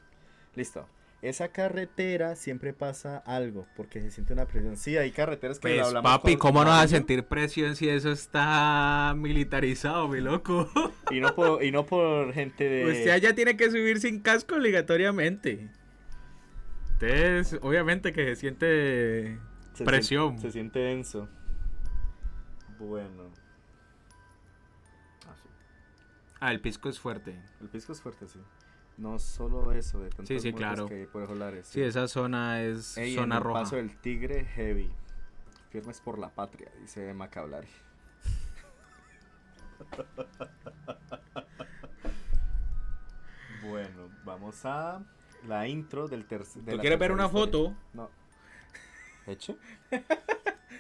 listo. Esa carretera siempre pasa algo, porque se siente una presión. Sí, hay carreteras que Pues hablamos papi, con ¿cómo no vas a Mario, sentir presión si eso está militarizado, mi loco? y no por gente de... Usted allá tiene que subir sin casco obligatoriamente. Entonces, obviamente que se siente presión. Se siente denso. Bueno. Así. El pisco es fuerte. El pisco es fuerte, sí. No solo eso, de tantos Sí, muertos claro. que hay por esos lares. Sí, esa zona es Ey, zona en el roja. Paso del Tigre, heavy. Firmes por la patria, dice Macablari. Bueno, vamos a la intro del tercer. ¿Tú quieres ver una foto? No. ¿Hecho?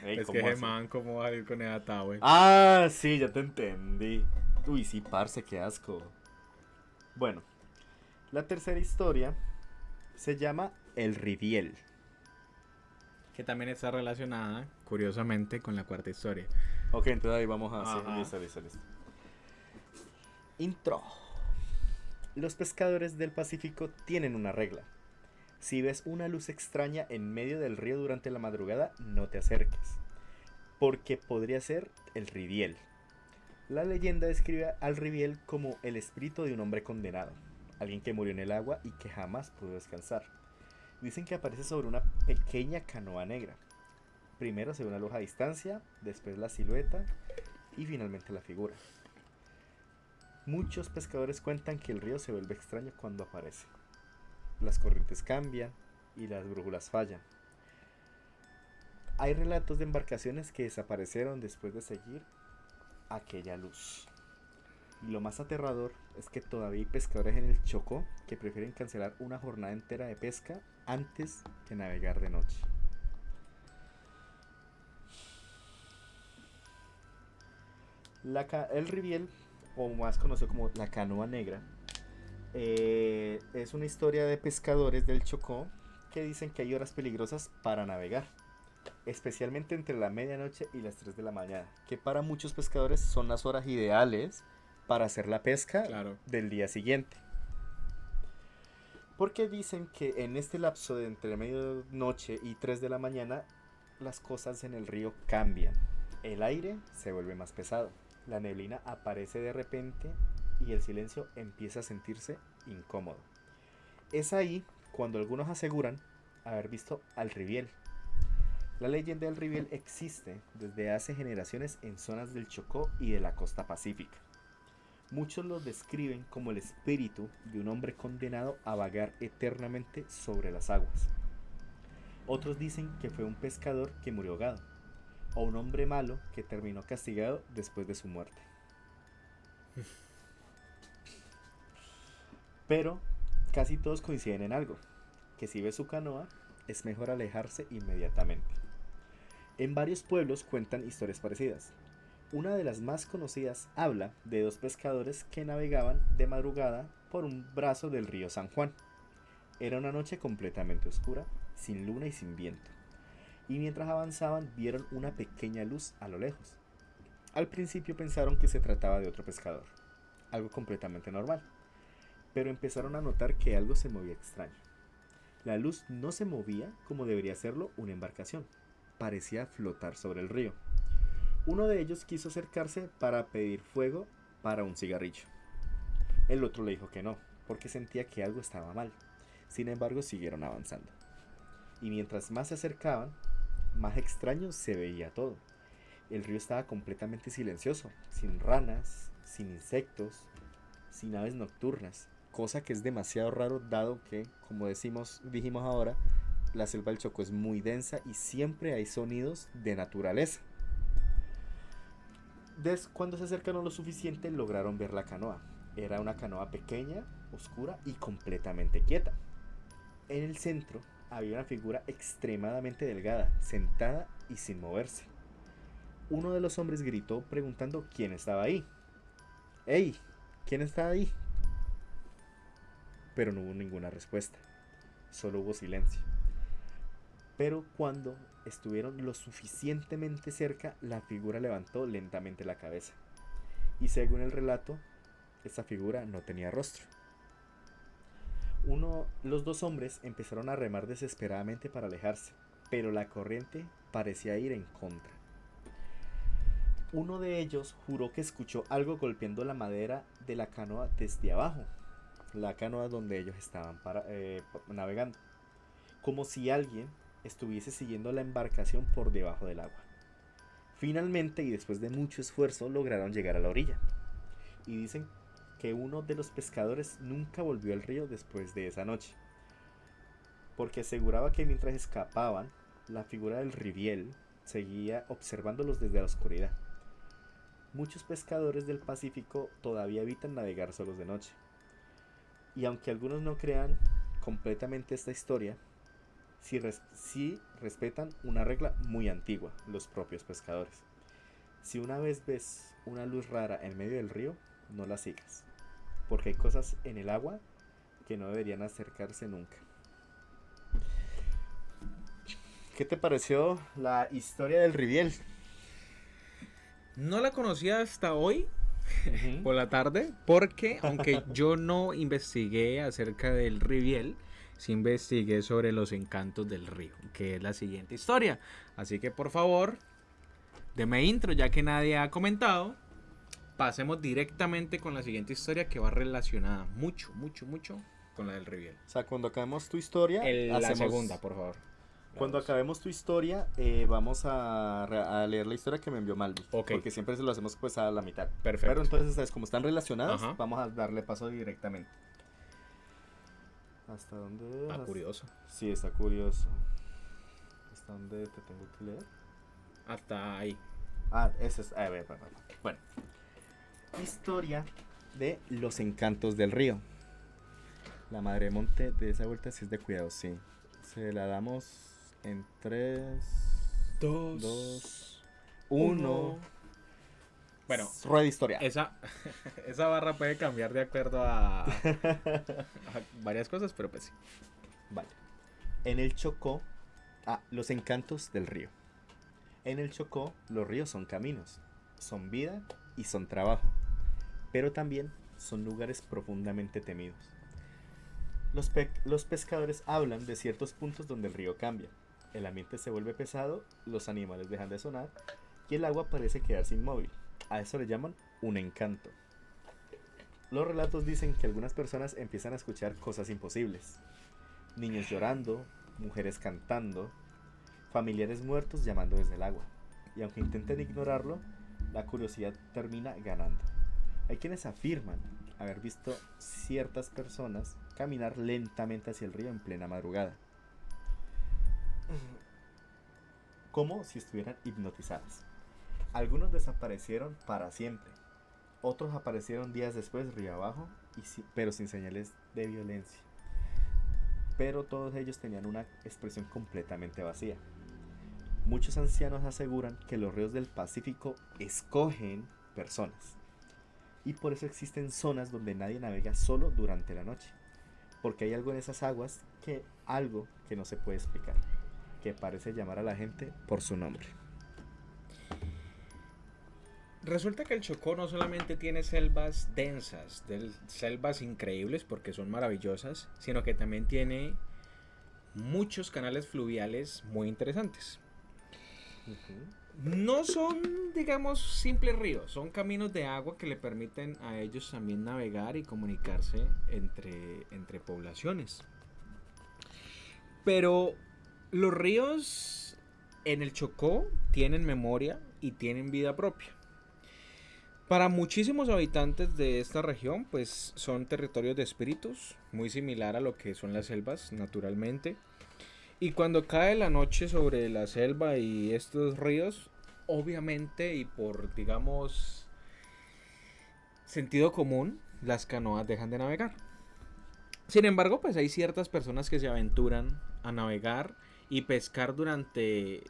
Ey, Es ¿cómo que así? man, ¿cómo va a ir con esa tabue? Ah, sí, ya te entendí. Uy, sí, parce, qué asco. Bueno, la tercera historia se llama El Riviel. Que también está relacionada, curiosamente, con la cuarta historia. Ok, entonces ahí vamos a... Sí, Ajá. listo. Intro. Los pescadores del Pacífico tienen una regla. Si ves una luz extraña en medio del río durante la madrugada, no te acerques, porque podría ser el Riviel. La leyenda describe al Riviel como el espíritu de un hombre condenado, alguien que murió en el agua y que jamás pudo descansar. Dicen que aparece sobre una pequeña canoa negra. Primero se ve una luz a distancia, después la silueta y finalmente la figura. Muchos pescadores cuentan que el río se vuelve extraño cuando aparece. Las corrientes cambian y las brújulas fallan. Hay relatos de embarcaciones que desaparecieron después de seguir aquella luz. Y lo más aterrador es que todavía hay pescadores en el Chocó que prefieren cancelar una jornada entera de pesca antes que navegar de noche. El Riviel, o más conocido como la Canoa Negra, es una historia de pescadores del Chocó que dicen que hay horas peligrosas para navegar, especialmente entre la medianoche y las 3 de la mañana, que para muchos pescadores son las horas ideales para hacer la pesca Claro. del día siguiente. Porque dicen que en este lapso de entre medianoche y 3 de la mañana las cosas en el río cambian. El aire se vuelve más pesado, la neblina aparece de repente y el silencio empieza a sentirse incómodo. Es ahí cuando algunos aseguran haber visto al Riviel. La leyenda del Riviel existe desde hace generaciones en zonas del Chocó y de la costa pacífica. Muchos lo describen como el espíritu de un hombre condenado a vagar eternamente sobre las aguas. Otros dicen que fue un pescador que murió ahogado, o un hombre malo que terminó castigado después de su muerte. Pero casi todos coinciden en algo, que si ves su canoa es mejor alejarse inmediatamente. En varios pueblos cuentan historias parecidas. Una de las más conocidas habla de dos pescadores que navegaban de madrugada por un brazo del río San Juan. Era una noche completamente oscura, sin luna y sin viento, y mientras avanzaban vieron una pequeña luz a lo lejos. Al principio pensaron que se trataba de otro pescador, algo completamente normal, pero empezaron a notar que algo se movía extraño. La luz no se movía como debería hacerlo una embarcación, parecía flotar sobre el río. Uno de ellos quiso acercarse para pedir fuego para un cigarrillo. El otro le dijo que no, porque sentía que algo estaba mal. Sin embargo, siguieron avanzando. Y mientras más se acercaban, más extraño se veía todo. El río estaba completamente silencioso, sin ranas, sin insectos, sin aves nocturnas, cosa que es demasiado raro dado que, como dijimos ahora, la selva del Chocó es muy densa y siempre hay sonidos de naturaleza. Cuando se acercaron lo suficiente lograron ver la canoa. Era una canoa pequeña, oscura y completamente quieta. En el centro había una figura extremadamente delgada, sentada y sin moverse. Uno de los hombres gritó preguntando quién estaba ahí. ¡Ey! ¿Quién está ahí? Pero no hubo ninguna respuesta. Solo hubo silencio. Pero cuando estuvieron lo suficientemente cerca, la figura levantó lentamente la cabeza. Y según el relato, esa figura no tenía rostro. Los dos hombres empezaron a remar desesperadamente para alejarse, pero la corriente parecía ir en contra. Uno de ellos juró que escuchó algo golpeando la madera de la canoa desde abajo, la canoa donde ellos estaban navegando, como si alguien estuviese siguiendo la embarcación por debajo del agua. Finalmente, y después de mucho esfuerzo, lograron llegar a la orilla. Y dicen que uno de los pescadores nunca volvió al río después de esa noche, porque aseguraba que mientras escapaban, la figura del Riviel seguía observándolos desde la oscuridad. Muchos pescadores del Pacífico todavía evitan navegar solos de noche. Y aunque algunos no crean completamente esta historia, sí respetan una regla muy antigua, los propios pescadores. Si una vez ves una luz rara en medio del río, no la sigas, porque hay cosas en el agua que no deberían acercarse nunca. ¿Qué te pareció la historia del Riviel? No la conocía hasta hoy, por la tarde, porque aunque yo no investigué acerca del Riviel, sí investigué sobre los encantos del río, que es la siguiente historia. Así que por favor, deme intro, ya que nadie ha comentado. Pasemos directamente con la siguiente historia, que va relacionada mucho con la del Riviel. O sea, cuando acabemos tu historia, La segunda, por favor. Cuando acabemos tu historia, vamos a leer la historia que me envió Malvi. Ok. Porque siempre se lo hacemos pues a la mitad. Perfecto. Pero entonces, ¿sabes? Como están relacionadas, Ajá. vamos a darle paso directamente. ¿Hasta dónde? Curioso. Sí, está curioso. ¿Hasta dónde te tengo que leer? Hasta ahí. Ese es... A ver. Bueno. Historia de los encantos del río. La madre monte de esa vuelta sí es de cuidado, sí. Se la damos en 3, 2, 1. Bueno, rueda historia. Esa barra puede cambiar de acuerdo a varias cosas, pero pues sí. Vale. En el Chocó, los encantos del río. En el Chocó, los ríos son caminos, son vida y son trabajo, pero también son lugares profundamente temidos. Los pescadores hablan de ciertos puntos donde el río cambia, el ambiente se vuelve pesado, los animales dejan de sonar y el agua parece quedarse inmóvil. A eso le llaman un encanto. Los relatos dicen que algunas personas empiezan a escuchar cosas imposibles. Niños llorando, mujeres cantando, familiares muertos llamando desde el agua. Y aunque intenten ignorarlo, la curiosidad termina ganando. Hay quienes afirman haber visto ciertas personas caminar lentamente hacia el río en plena madrugada, como si estuvieran hipnotizadas. Algunos desaparecieron para siempre, otros aparecieron días después río abajo, pero sin señales de violencia. Pero todos ellos tenían una expresión completamente vacía. Muchos ancianos aseguran que los ríos del Pacífico escogen personas. Y por eso existen zonas donde nadie navega solo durante la noche. Porque hay algo en esas aguas algo que no se puede explicar, que parece llamar a la gente por su nombre. Resulta que el Chocó no solamente tiene selvas densas, selvas increíbles porque son maravillosas, sino que también tiene muchos canales fluviales muy interesantes. No son, digamos, simples ríos, son caminos de agua que le permiten a ellos también navegar y comunicarse entre poblaciones. Pero los ríos en el Chocó tienen memoria y tienen vida propia. Para muchísimos habitantes de esta región, pues son territorios de espíritus, muy similar a lo que son las selvas, naturalmente. Y cuando cae la noche sobre la selva y estos ríos, obviamente y por, digamos, sentido común, las canoas dejan de navegar. Sin embargo, pues hay ciertas personas que se aventuran a navegar y pescar durante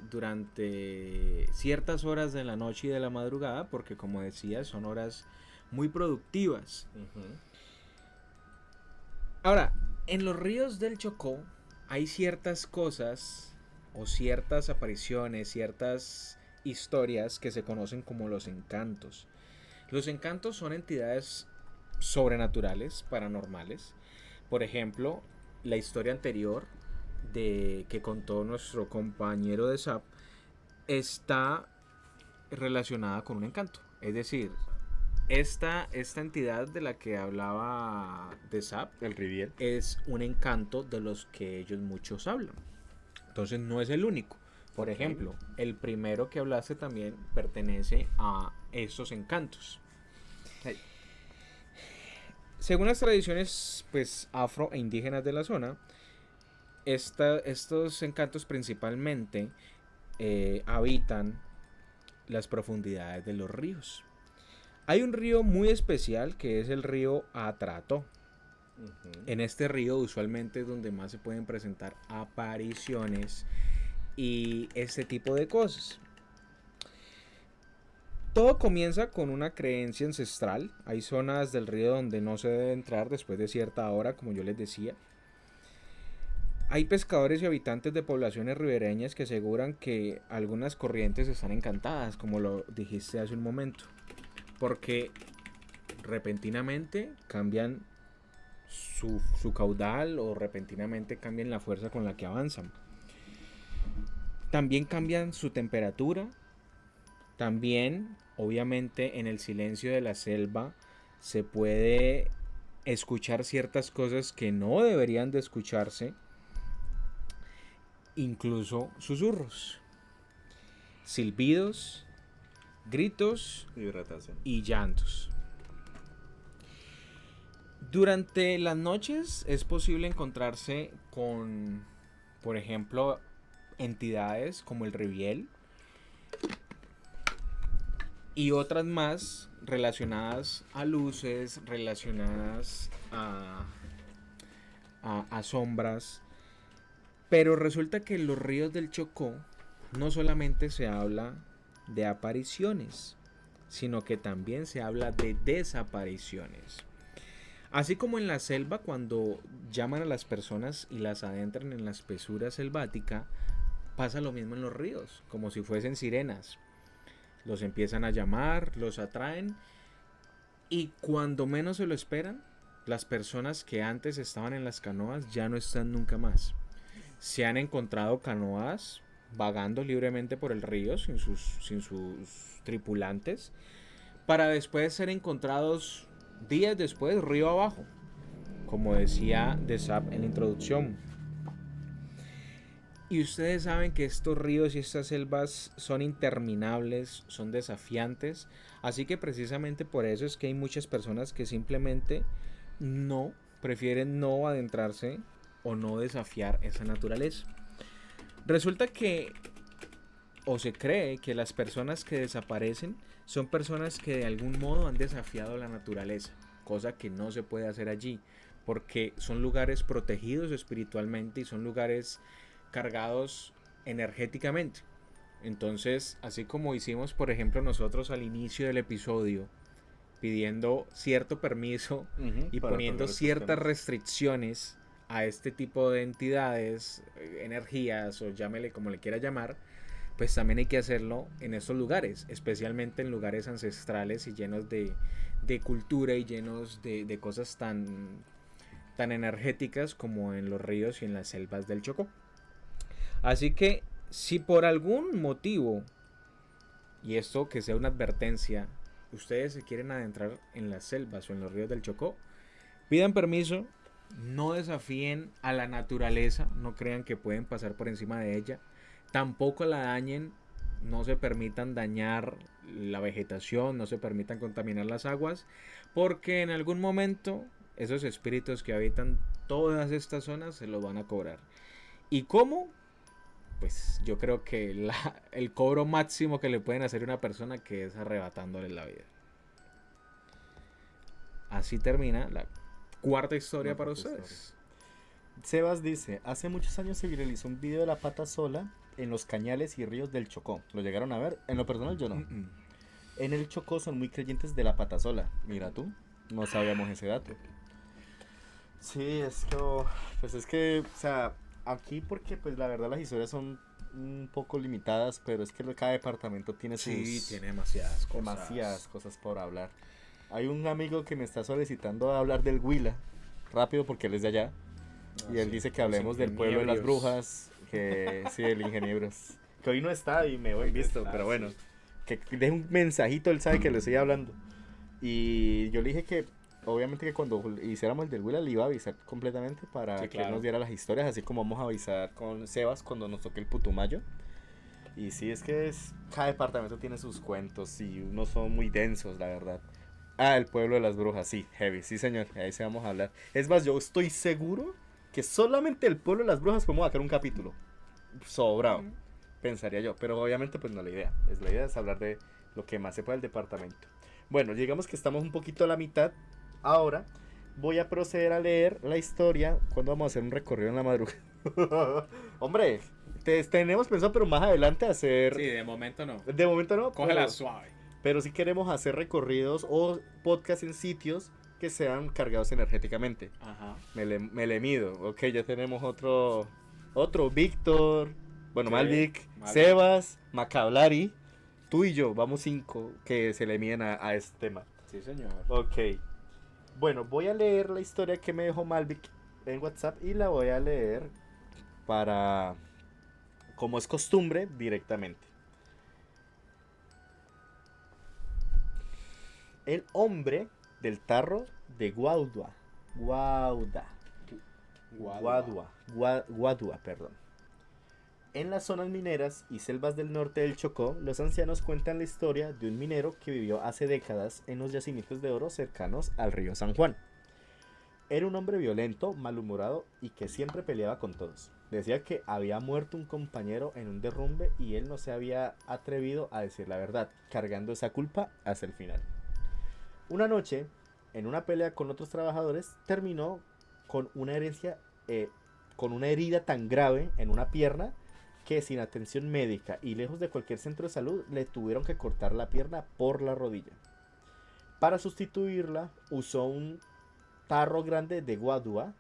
ciertas horas de la noche y de la madrugada, porque como decía, son horas muy productivas. Ahora, en los ríos del Chocó hay ciertas cosas o ciertas apariciones, ciertas historias que se conocen como los encantos. Los encantos son entidades sobrenaturales, paranormales. Por ejemplo, la historia anterior que contó nuestro compañero de SAP está relacionada con un encanto. Es decir, esta entidad de la que hablaba de SAP, el Riviel, es un encanto de los que ellos muchos hablan. Entonces no es el único. Por ejemplo, el primero que hablaste también pertenece a estos encantos. Hey. Según las tradiciones pues afro e indígenas de la zona, estos encantos principalmente habitan las profundidades de los ríos. Hay un río muy especial que es el río Atrato. En este río usualmente es donde más se pueden presentar apariciones y este tipo de cosas. Todo comienza con una creencia ancestral. Hay zonas del río donde no se debe entrar después de cierta hora, como yo les decía. Hay pescadores y habitantes de poblaciones ribereñas que aseguran que algunas corrientes están encantadas, como lo dijiste hace un momento. Porque repentinamente cambian su caudal o repentinamente cambian la fuerza con la que avanzan. También cambian su temperatura. También, obviamente, en el silencio de la selva se puede escuchar ciertas cosas que no deberían de escucharse, incluso susurros, silbidos, gritos Hidratación. y llantos. Durante las noches es posible encontrarse con, por ejemplo, entidades como el Riviel y otras más relacionadas a luces, relacionadas a sombras. Pero resulta que en los ríos del Chocó no solamente se habla de apariciones, sino que también se habla de desapariciones. Así como en la selva, cuando llaman a las personas y las adentran en la espesura selvática, pasa lo mismo en los ríos, como si fuesen sirenas. Los empiezan a llamar, los atraen, y cuando menos se lo esperan, las personas que antes estaban en las canoas ya no están nunca más. Se han encontrado canoas vagando libremente por el río sin sus tripulantes, para después ser encontrados días después río abajo, como decía The Zap en la introducción. Y ustedes saben que estos ríos y estas selvas son interminables, son desafiantes, así que precisamente por eso es que hay muchas personas que simplemente prefieren no adentrarse o no desafiar esa naturaleza. Resulta que, o se cree que las personas que desaparecen son personas que de algún modo han desafiado la naturaleza, cosa que no se puede hacer allí, porque son lugares protegidos espiritualmente y son lugares cargados energéticamente. Entonces, así como hicimos, por ejemplo, nosotros al inicio del episodio, pidiendo cierto permiso y poniendo ciertas restricciones a este tipo de entidades, energías o llámele como le quiera llamar, pues también hay que hacerlo en estos lugares, especialmente en lugares ancestrales y llenos de cultura y llenos de cosas tan energéticas como en los ríos y en las selvas del Chocó. Así que si por algún motivo, y esto que sea una advertencia, ustedes se quieren adentrar en las selvas o en los ríos del Chocó, pidan permiso, no desafíen a la naturaleza, no crean que pueden pasar por encima de ella, tampoco la dañen, no se permitan dañar la vegetación, no se permitan contaminar las aguas, porque en algún momento esos espíritus que habitan todas estas zonas se los van a cobrar. ¿Y cómo? Pues yo creo que el cobro máximo que le pueden hacer a una persona, que es arrebatándole la vida. Así termina la cuarta historia para ustedes. Sebas dice, hace muchos años se viralizó un video de la pata sola en los cañales y ríos del Chocó. ¿Lo llegaron a ver? En lo personal yo no. En el Chocó son muy creyentes de la pata sola. Mira tú, no sabíamos ese dato. Sí, o sea, aquí porque pues la verdad las historias son un poco limitadas, pero es que cada departamento tiene tiene demasiadas cosas por hablar. Hay un amigo que me está solicitando hablar del Huila, rápido porque él es de allá, y él dice que hablemos del pueblo de las brujas, que sí, el Ingenieros, que hoy no está y me voy visto, pero bueno, que deje un mensajito, él sabe que le estoy hablando. Y yo le dije que obviamente que cuando hiciéramos el del Huila le iba a avisar completamente para que él nos diera las historias, así como vamos a avisar con Sebas cuando nos toque el Putumayo. Y sí, es que cada departamento tiene sus cuentos y unos son muy densos, la verdad. Ah, el pueblo de las brujas, sí, heavy, sí señor, ahí sí vamos a hablar. Es más, yo estoy seguro que solamente el pueblo de las brujas podemos sacar un capítulo. Sobrado, pensaría yo, pero obviamente pues no la idea es hablar de lo que más se puede del departamento. Bueno, digamos que estamos un poquito a la mitad. Ahora voy a proceder a leer la historia cuando vamos a hacer un recorrido en la madrugada. Hombre, tenemos pensado, pero más adelante hacer... Sí, de momento no. De momento no. Cógela suave. Pero sí queremos hacer recorridos o podcast en sitios que sean cargados energéticamente. Ajá. Me le mido. Ok, ya tenemos otro Víctor, bueno, Malvic, Sebas, Macablari, tú y yo, vamos 5 que se le miden a este tema. Sí, Sí, señor. Ok. Bueno, voy a leer la historia que me dejó Malvic en WhatsApp y la voy a leer para, como es costumbre, directamente. El hombre del tarro de Guadua. Guadua, perdón. En las zonas mineras y selvas del norte del Chocó, los ancianos cuentan la historia de un minero que vivió hace décadas en los yacimientos de oro cercanos al río San Juan. Era un hombre violento, malhumorado y que siempre peleaba con todos. Decía que había muerto un compañero en un derrumbe y él no se había atrevido a decir la verdad, cargando esa culpa hasta el final. Una noche, en una pelea con otros trabajadores, terminó con una con una herida tan grave en una pierna que sin atención médica y lejos de cualquier centro de salud le tuvieron que cortar la pierna por la rodilla. Para sustituirla usó un tarro grande de guadua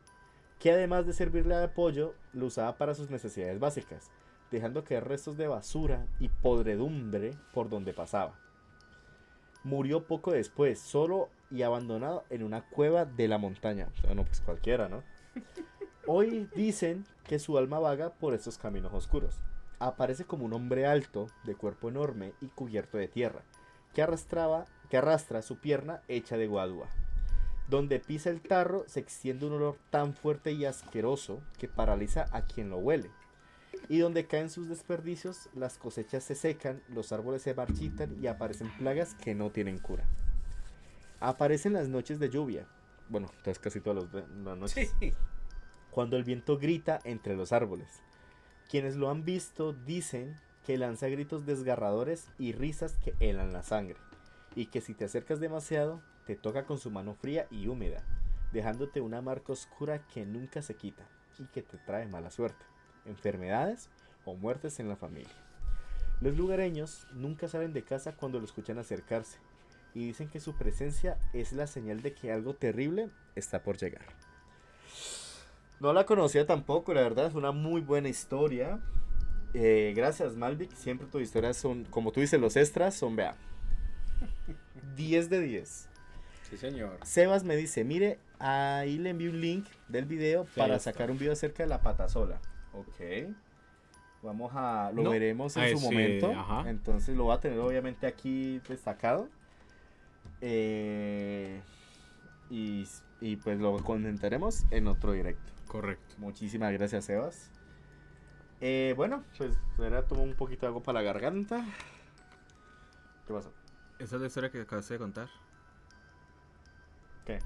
que además de servirle de apoyo lo usaba para sus necesidades básicas, dejando caer restos de basura y podredumbre por donde pasaba. Murió poco después, solo y abandonado en una cueva de la montaña. Bueno, pues cualquiera, ¿no? Hoy dicen que su alma vaga por estos caminos oscuros. Aparece como un hombre alto, de cuerpo enorme y cubierto de tierra, que arrastra su pierna hecha de guadua. Donde pisa el tarro se extiende un olor tan fuerte y asqueroso que paraliza a quien lo huele. Y donde caen sus desperdicios, las cosechas se secan, los árboles se marchitan y aparecen plagas que no tienen cura. Aparecen las noches de lluvia. Bueno, entonces casi todas las noches. Sí. Cuando el viento grita entre los árboles. Quienes lo han visto dicen que lanza gritos desgarradores y risas que helan la sangre. Y que si te acercas demasiado, te toca con su mano fría y húmeda, dejándote una marca oscura que nunca se quita y que te trae mala suerte, enfermedades o muertes en la familia. Los lugareños nunca salen de casa cuando lo escuchan acercarse y dicen que su presencia es la señal de que algo terrible está por llegar. No la conocía tampoco, la verdad, es una muy buena historia. Gracias, Malvic, siempre tus historias son, como tú dices, los extras son, vea, 10 de 10. Sí, señor. Sebas me dice, mire, ahí le envío un link del video para sacar un video acerca de la patasola. Ok. Lo veremos en su momento. Ajá. Entonces lo va a tener obviamente aquí destacado. Y pues lo comentaremos en otro directo. Correcto. Muchísimas gracias, Sebas. Bueno, pues ahora tomo un poquito de agua para la garganta. ¿Qué pasó? Esa es la historia que acabaste de contar. ¿Qué?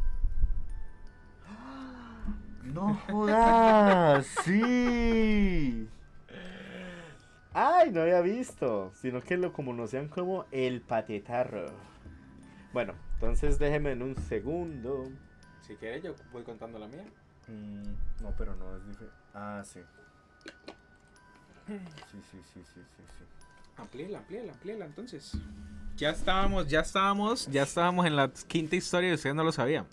¡No jodas! ¡Sí! ¡Ay! No había visto. Sino que lo conocían como el patetarro. Bueno, entonces déjeme en un segundo. Si quieres, yo voy contando la mía. No, pero no es diferente. Ah, sí. Sí. Amplíela, entonces. Ya estábamos en la quinta historia y ustedes no lo sabían.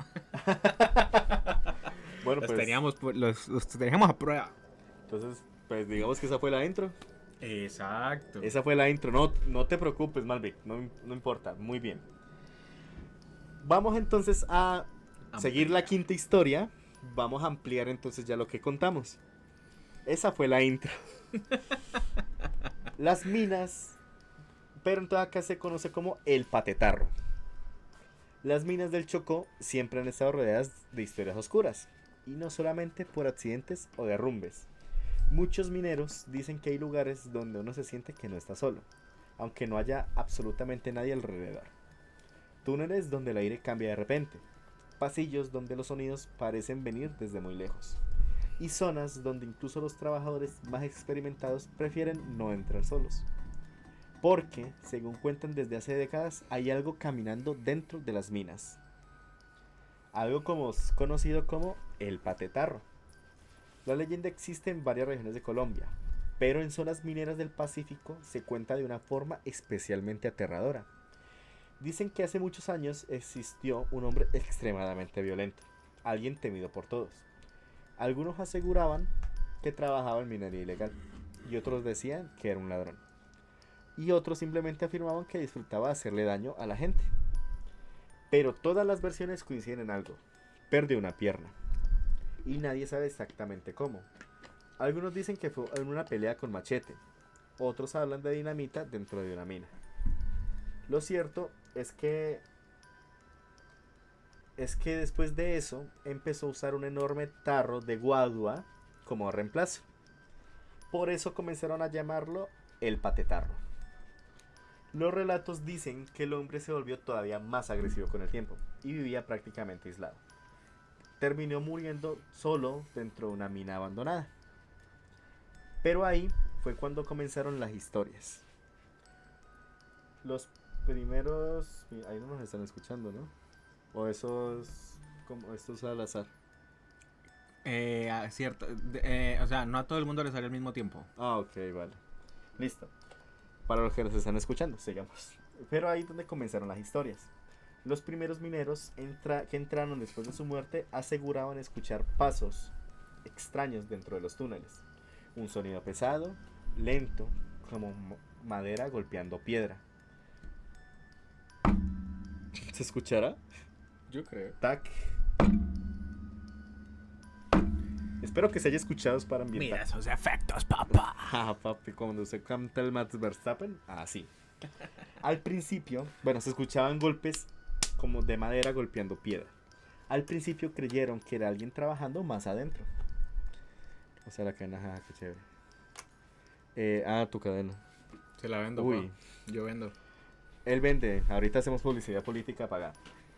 Bueno, los teníamos a prueba. Entonces, pues digamos que esa fue la intro. Exacto. Esa fue la intro. No te preocupes, Malvic. No importa. Muy bien. Vamos entonces a seguir la quinta historia. Vamos a ampliar entonces ya lo que contamos. Esa fue la intro. Las minas, pero en toda acá se conoce como el patetarro. Las minas del Chocó siempre han estado rodeadas de historias oscuras, y no solamente por accidentes o derrumbes. Muchos mineros dicen que hay lugares donde uno se siente que no está solo, aunque no haya absolutamente nadie alrededor. Túneles donde el aire cambia de repente, pasillos donde los sonidos parecen venir desde muy lejos, y zonas donde incluso los trabajadores más experimentados prefieren no entrar solos. Porque, según cuentan desde hace décadas, hay algo caminando dentro de las minas. Algo conocido como el patetarro. La leyenda existe en varias regiones de Colombia, pero en zonas mineras del Pacífico se cuenta de una forma especialmente aterradora. Dicen que hace muchos años existió un hombre extremadamente violento, alguien temido por todos. Algunos aseguraban que trabajaba en minería ilegal, y otros decían que era un ladrón. Y otros simplemente afirmaban que disfrutaba de hacerle daño a la gente. Pero todas las versiones coinciden en algo. Perdió una pierna. Y nadie sabe exactamente cómo. Algunos dicen que fue en una pelea con machete. Otros hablan de dinamita dentro de una mina. Lo cierto es que después de eso empezó a usar un enorme tarro de guadua como reemplazo. Por eso comenzaron a llamarlo el patetarro. Los relatos dicen que el hombre se volvió todavía más agresivo con el tiempo y vivía prácticamente aislado. Terminó muriendo solo dentro de una mina abandonada. Pero ahí fue cuando comenzaron las historias. Los primeros... Ahí no nos están escuchando, ¿no? O esos... Como estos al azar. Cierto. O sea, no a todo el mundo le sale al mismo tiempo. Ah, ok, vale. Listo. Para los que nos están escuchando, sigamos. Pero ahí es donde comenzaron las historias. Los primeros mineros que entraron después de su muerte aseguraban escuchar pasos extraños dentro de los túneles. Un sonido pesado, lento, como madera golpeando piedra. ¿Se escuchará? Yo creo. Tac. Espero que se haya escuchado para ambientar. Mira esos efectos, papá. Ah, papi, cuando se canta el Max Verstappen, así. Al principio, bueno, se escuchaban golpes como de madera golpeando piedra. Al principio creyeron que era alguien trabajando más adentro. O sea, la cadena, qué chévere. Tu cadena. Se la vendo, Uy. pa. Yo vendo. Él vende, ahorita hacemos publicidad política pagada.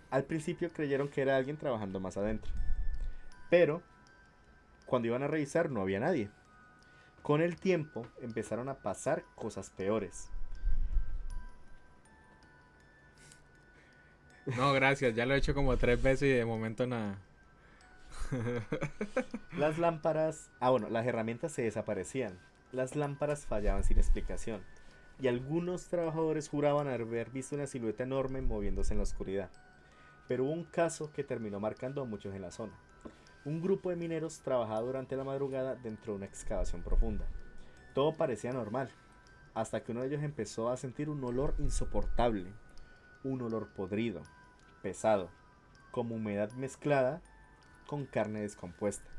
Al principio creyeron que era alguien trabajando más adentro. Pero, cuando iban a revisar no había nadie. Con el tiempo empezaron a pasar cosas peores. No, gracias. Ya lo he hecho como 3 veces y de momento nada. Las lámparas... las herramientas se desaparecían. Las lámparas fallaban sin explicación. Y algunos trabajadores juraban haber visto una silueta enorme moviéndose en la oscuridad. Pero hubo un caso que terminó marcando a muchos en la zona. Un grupo de mineros trabajaba durante la madrugada dentro de una excavación profunda. Todo parecía normal, hasta que uno de ellos empezó a sentir un olor insoportable. Un olor podrido, pesado, como humedad mezclada con carne descompuesta.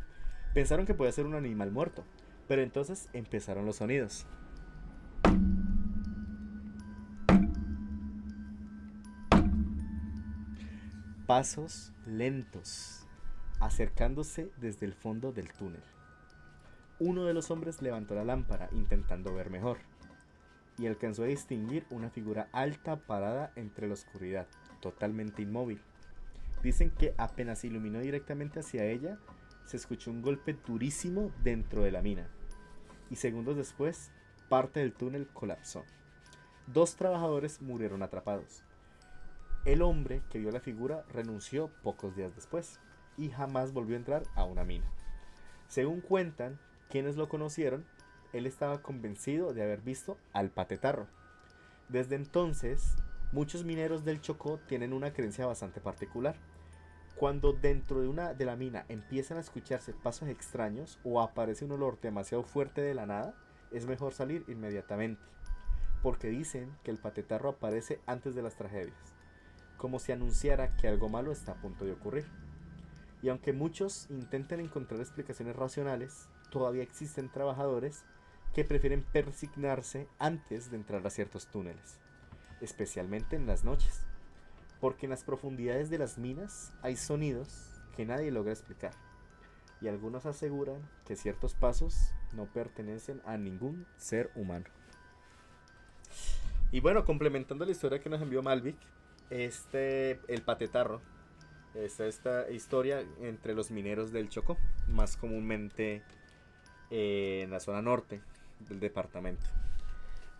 Pensaron que podía ser un animal muerto, pero entonces empezaron los sonidos. Pasos lentos, acercándose desde el fondo del túnel. Uno de los hombres levantó la lámpara intentando ver mejor y alcanzó a distinguir una figura alta parada entre la oscuridad, totalmente inmóvil. Dicen que apenas iluminó directamente hacia ella, se escuchó un golpe durísimo dentro de la mina y segundos después parte del túnel colapsó. 2 trabajadores murieron atrapados. El hombre que vio la figura renunció pocos días después y jamás volvió a entrar a una mina. Según cuentan quienes lo conocieron, él estaba convencido de haber visto al patetarro. Desde entonces, muchos mineros del Chocó tienen una creencia bastante particular. Cuando dentro de la mina empiezan a escucharse pasos extraños o aparece un olor demasiado fuerte de la nada, es mejor salir inmediatamente, porque dicen que el patetarro aparece antes de las tragedias, como si anunciara que algo malo está a punto de ocurrir. Y aunque muchos intenten encontrar explicaciones racionales, todavía existen trabajadores que prefieren persignarse antes de entrar a ciertos túneles, especialmente en las noches, porque en las profundidades de las minas hay sonidos que nadie logra explicar, y algunos aseguran que ciertos pasos no pertenecen a ningún ser humano. Y bueno, complementando la historia que nos envió Malvic, el patetarro, esta historia entre los mineros del Chocó, más comúnmente en la zona norte del departamento.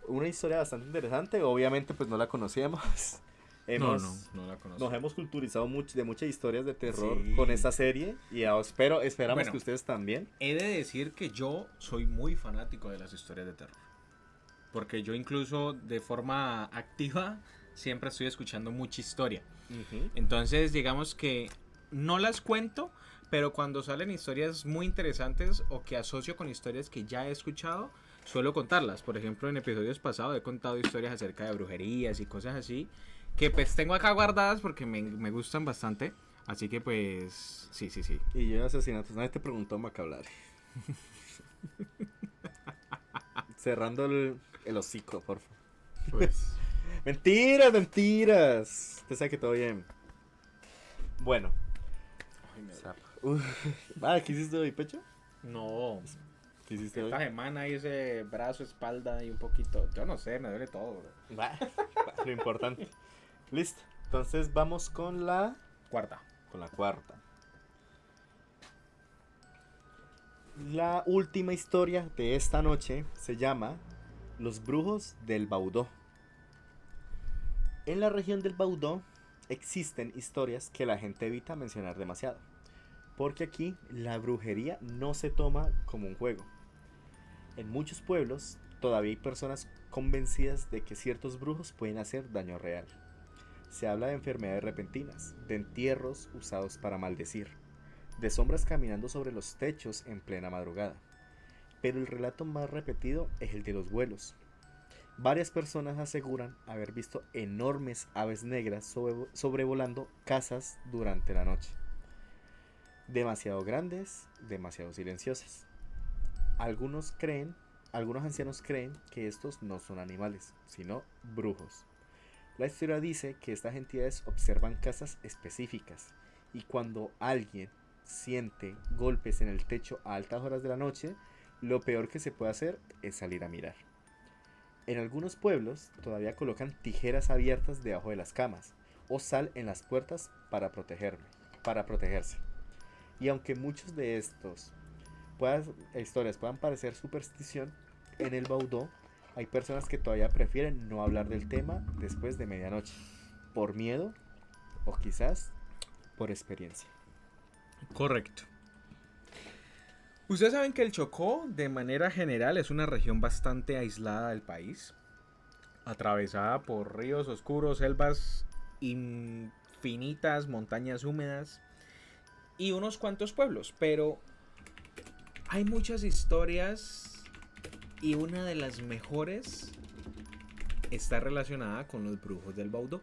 Una historia bastante interesante, obviamente pues no la conocíamos. No la conozco. Nos hemos culturizado de muchas historias de terror Sí. con esta serie y esperamos Bueno, que ustedes también. He de decir que yo soy muy fanático de las historias de terror. Porque yo incluso de forma activa siempre estoy escuchando mucha historia. Uh-huh. Entonces digamos que no las cuento, pero cuando salen historias muy interesantes o que asocio con historias que ya he escuchado, suelo contarlas. Por ejemplo, en episodios pasados he contado historias acerca de brujerías y cosas así. que pues tengo acá guardadas porque me gustan bastante. Así que pues, sí. Y yo asesinatos, nadie te preguntó, Macablare. Cerrando el hocico, por favor. Pues. Mentiras. Usted sabe que todo bien. Bueno. Ay, me duele. ¿Qué hiciste hoy, pecho? No. ¿Qué hiciste hoy? Esta semana hice brazo, espalda y un poquito. Yo no sé, me duele todo, bro. Lo importante. Listo. Entonces vamos con la Cuarta. cuarta. La última historia de esta noche se llama Los brujos del Baudó. En la región del Baudó existen historias que la gente evita mencionar demasiado, porque aquí la brujería no se toma como un juego. En muchos pueblos todavía hay personas convencidas de que ciertos brujos pueden hacer daño real. Se habla de enfermedades repentinas, de entierros usados para maldecir, de sombras caminando sobre los techos en plena madrugada. Pero el relato más repetido es el de los vuelos. Varias personas aseguran haber visto enormes aves negras sobrevolando casas durante la noche. Demasiado grandes, demasiado silenciosas. Algunos ancianos creen que estos no son animales, sino brujos. La historia dice que estas entidades observan casas específicas y cuando alguien siente golpes en el techo a altas horas de la noche, lo peor que se puede hacer es salir a mirar. En algunos pueblos todavía colocan tijeras abiertas debajo de las camas o sal en las puertas para protegerse. Y aunque muchos de estos historias puedan parecer superstición, en el Baudó hay personas que todavía prefieren no hablar del tema después de medianoche, por miedo o quizás por experiencia. Correcto. Ustedes saben que el Chocó, de manera general, es una región bastante aislada del país, atravesada por ríos oscuros, selvas infinitas, montañas húmedas y unos cuantos pueblos, pero hay muchas historias y una de las mejores está relacionada con los brujos del Baudó.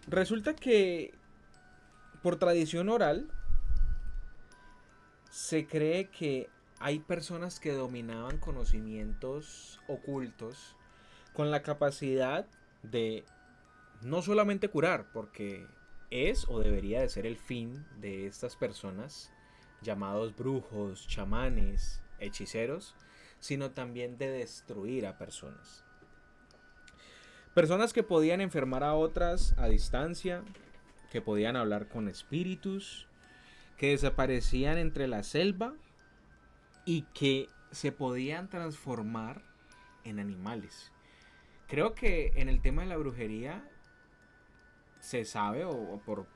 Resulta que, por tradición oral, se cree que hay personas que dominaban conocimientos ocultos con la capacidad de no solamente curar, porque es o debería de ser el fin de estas personas llamados brujos, chamanes, hechiceros, sino también de destruir a personas. Personas que podían enfermar a otras a distancia, que podían hablar con espíritus, que desaparecían entre la selva y que se podían transformar en animales. Creo que en el tema de la brujería se sabe, o por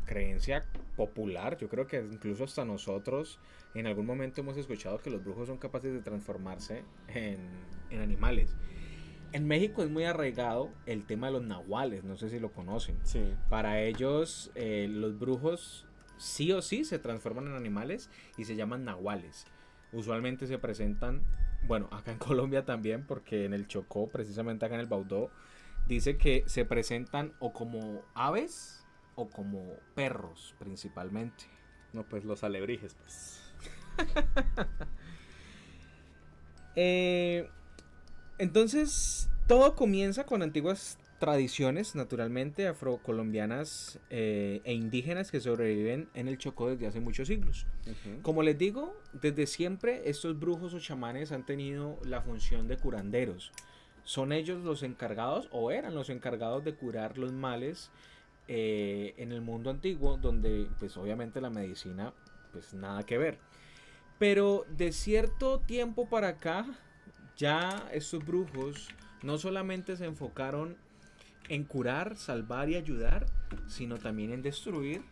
creencia popular, yo creo que incluso hasta nosotros en algún momento hemos escuchado que los brujos son capaces de transformarse en animales. En México es muy arraigado el tema de los nahuales, no sé si lo conocen. Sí. Para ellos los brujos sí o sí se transforman en animales y se llaman nahuales. Usualmente se presentan, bueno, acá en Colombia también, porque en el Chocó, precisamente acá en el Baudó, dice que se presentan o como aves o como perros principalmente. No, pues los alebrijes, pues. Entonces, todo comienza con antiguas tradiciones, naturalmente, afrocolombianas e indígenas que sobreviven en el Chocó desde hace muchos siglos. Uh-huh. Como les digo, desde siempre estos brujos o chamanes han tenido la función de curanderos. Son ellos los encargados, o eran los encargados de curar los males en el mundo antiguo, donde pues obviamente la medicina pues nada que ver. Pero de cierto tiempo para acá, ya estos brujos no solamente se enfocaron en curar, salvar y ayudar, sino también en destruir,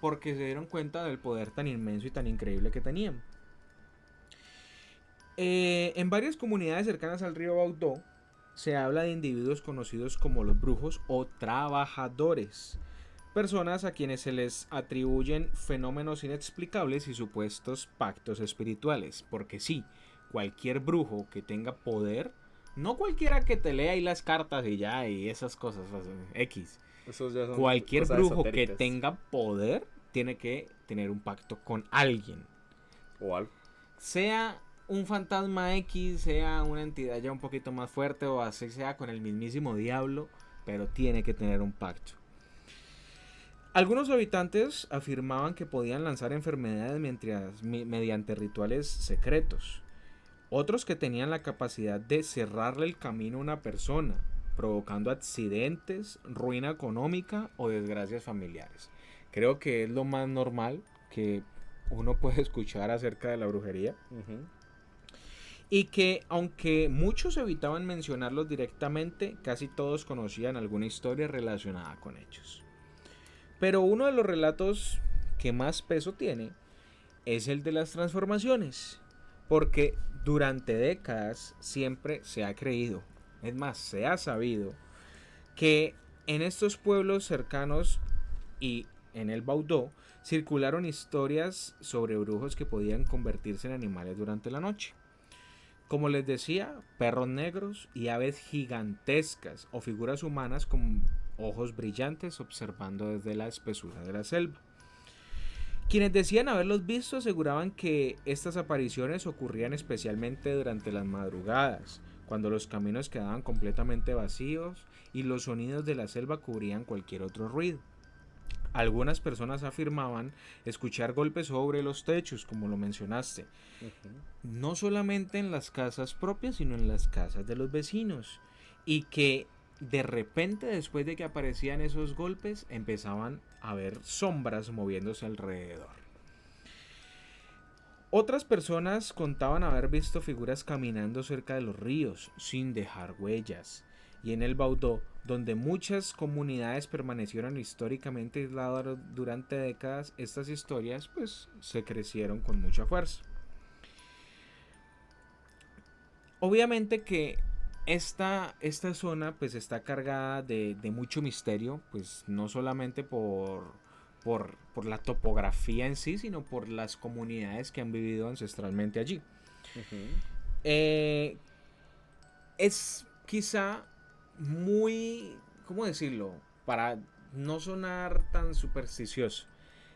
porque se dieron cuenta del poder tan inmenso y tan increíble que tenían. En varias comunidades cercanas al río Baudó se habla de individuos conocidos como los brujos o trabajadores, personas a quienes se les atribuyen fenómenos inexplicables y supuestos pactos espirituales, porque sí, cualquier brujo que tenga poder No cualquiera que te lea ahí las cartas y ya, y esas cosas, pues, X. Esos ya son Cualquier cosas brujo que esotéricas. tenga poder tiene que tener un pacto con alguien. O algo. Sea un fantasma X, sea una entidad ya un poquito más fuerte o así sea con el mismísimo diablo, pero tiene que tener un pacto. Algunos habitantes afirmaban que podían lanzar enfermedades mediante rituales secretos. Otros que tenían la capacidad de cerrarle el camino a una persona, provocando accidentes, ruina económica o desgracias familiares. Creo que es lo más normal que uno puede escuchar acerca de la brujería. Ujú. Y que aunque muchos evitaban mencionarlos directamente, casi todos conocían alguna historia relacionada con ellos. Pero uno de los relatos que más peso tiene es el de las transformaciones, porque durante décadas siempre se ha creído, es más, se ha sabido, que en estos pueblos cercanos y en el Baudó circularon historias sobre brujos que podían convertirse en animales durante la noche. Como les decía, perros negros y aves gigantescas o figuras humanas con ojos brillantes observando desde la espesura de la selva. Quienes decían haberlos visto aseguraban que estas apariciones ocurrían especialmente durante las madrugadas, cuando los caminos quedaban completamente vacíos y los sonidos de la selva cubrían cualquier otro ruido. Algunas personas afirmaban escuchar golpes sobre los techos, como lo mencionaste, Ujú. no solamente en las casas propias, sino en las casas de los vecinos, y que de repente después de que aparecían esos golpes empezaban a ver sombras moviéndose alrededor. Otras personas contaban haber visto figuras caminando cerca de los ríos sin dejar huellas, y en el Baudó, donde muchas comunidades permanecieron históricamente aisladas durante décadas, estas historias pues se crecieron con mucha fuerza. Obviamente que esta zona pues está cargada de mucho misterio, pues no solamente por la topografía en sí, sino por las comunidades que han vivido ancestralmente allí. Ujú. Eh, es quizá muy, ¿cómo decirlo? Para no sonar tan supersticioso.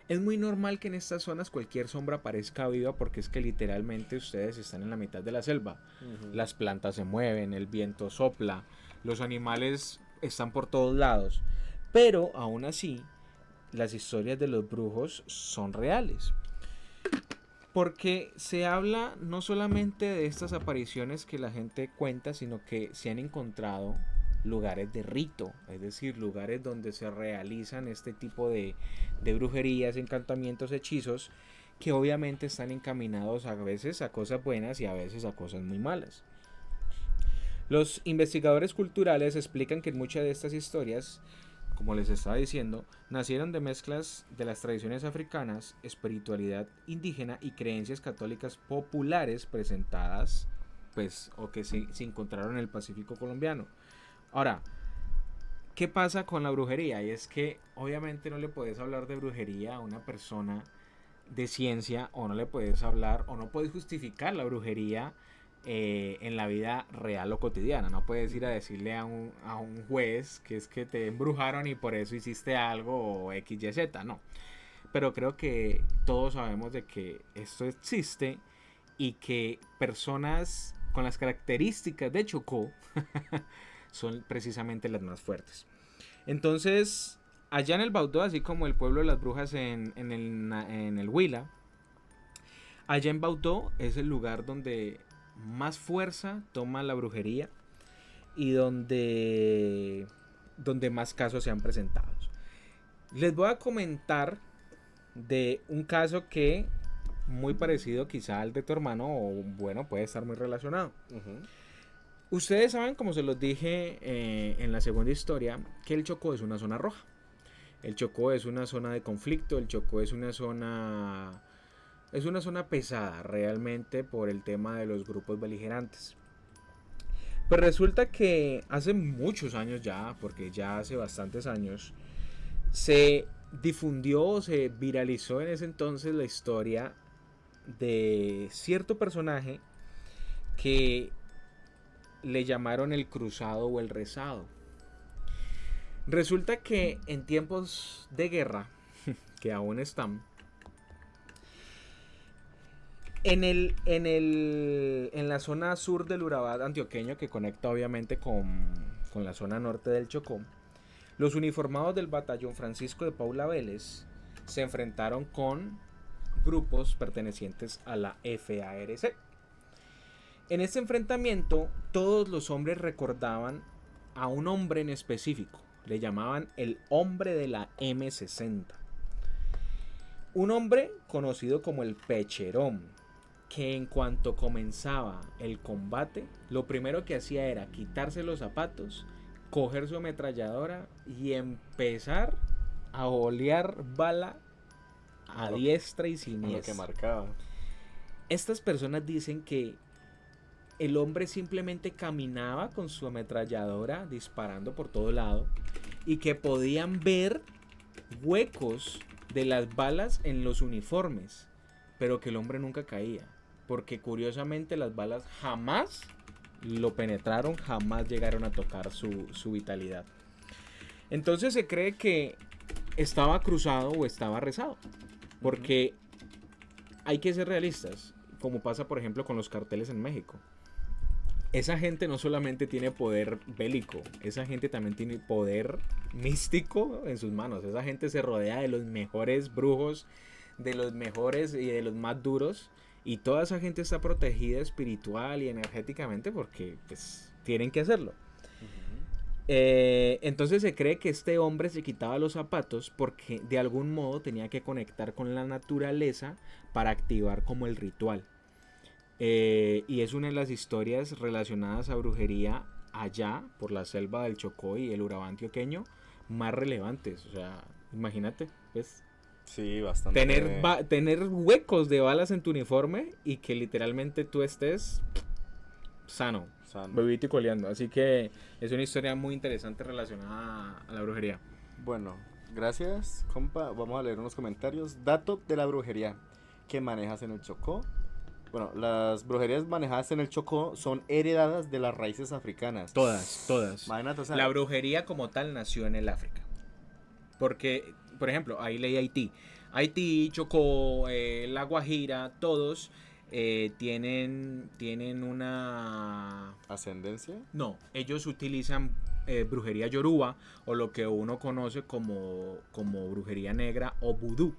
Es muy normal que en estas zonas cualquier sombra parezca viva porque es que literalmente ustedes están en la mitad de la selva. Ujú. Las plantas se mueven, el viento sopla, los animales están por todos lados. Pero aún así, las historias de los brujos son reales. Porque se habla no solamente de estas apariciones que la gente cuenta, sino que se han encontrado lugares de rito, es decir, lugares donde se realizan este tipo de brujerías, encantamientos, hechizos, que obviamente están encaminados a veces a cosas buenas y a veces a cosas muy malas. Los investigadores culturales explican que muchas de estas historias, como les estaba diciendo, nacieron de mezclas de las tradiciones africanas, espiritualidad indígena y creencias católicas populares presentadas, pues, o que se encontraron en el Pacífico colombiano. Ahora, ¿qué pasa con la brujería? Y es que obviamente no le puedes hablar de brujería a una persona de ciencia, o no le puedes hablar, o no puedes justificar la brujería en la vida real o cotidiana. No puedes ir a decirle a un juez que es que te embrujaron y por eso hiciste algo o X, Y, Z, no. Pero creo que todos sabemos de que esto existe y que personas con las características de Chocó son precisamente las más fuertes. Entonces, allá en el Baudó, así como el pueblo de las brujas en el Huila, allá en Baudó es el lugar donde más fuerza toma la brujería y donde más casos se han presentado. Les voy a comentar de un caso que muy parecido quizá al de tu hermano, o bueno, puede estar muy relacionado. Ujú. Ustedes saben, como se los dije en la segunda historia, que el Chocó es una zona roja. El Chocó es una zona de conflicto, el Chocó es una zona pesada realmente por el tema de los grupos beligerantes. Pues resulta que hace muchos años ya, porque ya hace bastantes años, se difundió, se viralizó en ese entonces la historia de cierto personaje que le llamaron el cruzado o el rezado. Resulta que en tiempos de guerra, que aún están, en la zona sur del Urabá antioqueño, que conecta obviamente con la zona norte del Chocó, los uniformados del batallón Francisco de Paula Vélez se enfrentaron con grupos pertenecientes a la FARC. En este enfrentamiento, todos los hombres recordaban a un hombre en específico. Le llamaban el hombre de la M60. Un hombre conocido como el Pecherón, que en cuanto comenzaba el combate, lo primero que hacía era quitarse los zapatos, coger su ametralladora y empezar a olear bala a diestra y Lo siniestra. que marcaba. Estas personas dicen que el hombre simplemente caminaba con su ametralladora disparando por todo lado y que podían ver huecos de las balas en los uniformes, pero que el hombre nunca caía, porque curiosamente las balas jamás lo penetraron, jamás llegaron a tocar su vitalidad. Entonces se cree que estaba cruzado o estaba rezado, porque hay que ser realistas, como pasa por ejemplo con los carteles en México. Esa gente no solamente tiene poder bélico, esa gente también tiene poder místico en sus manos. Esa gente se rodea de los mejores brujos, de los mejores y de los más duros. Y toda esa gente está protegida espiritual y energéticamente porque pues tienen que hacerlo. Entonces se cree que este hombre se quitaba los zapatos porque de algún modo tenía que conectar con la naturaleza para activar como el ritual. Y es una de las historias relacionadas a brujería allá por la selva del Chocó y el Urabá antioqueño más relevantes. O sea, imagínate, ¿ves? Sí, bastante. Tener huecos de balas en tu uniforme y que literalmente tú estés sano, bebito y coleando. Así que es una historia muy interesante relacionada a la brujería. Bueno, gracias, compa. Vamos a leer unos comentarios. Dato de la brujería que manejas en el Chocó. Bueno, las brujerías manejadas en el Chocó son heredadas de las raíces africanas. Todas. Imagínate, o sea, La brujería como tal nació en el África. Porque, por ejemplo, ahí leí Haití. Haití, Chocó, La Guajira, todos tienen una... ¿ascendencia? No, ellos utilizan brujería yoruba o lo que uno conoce como brujería negra o vudú.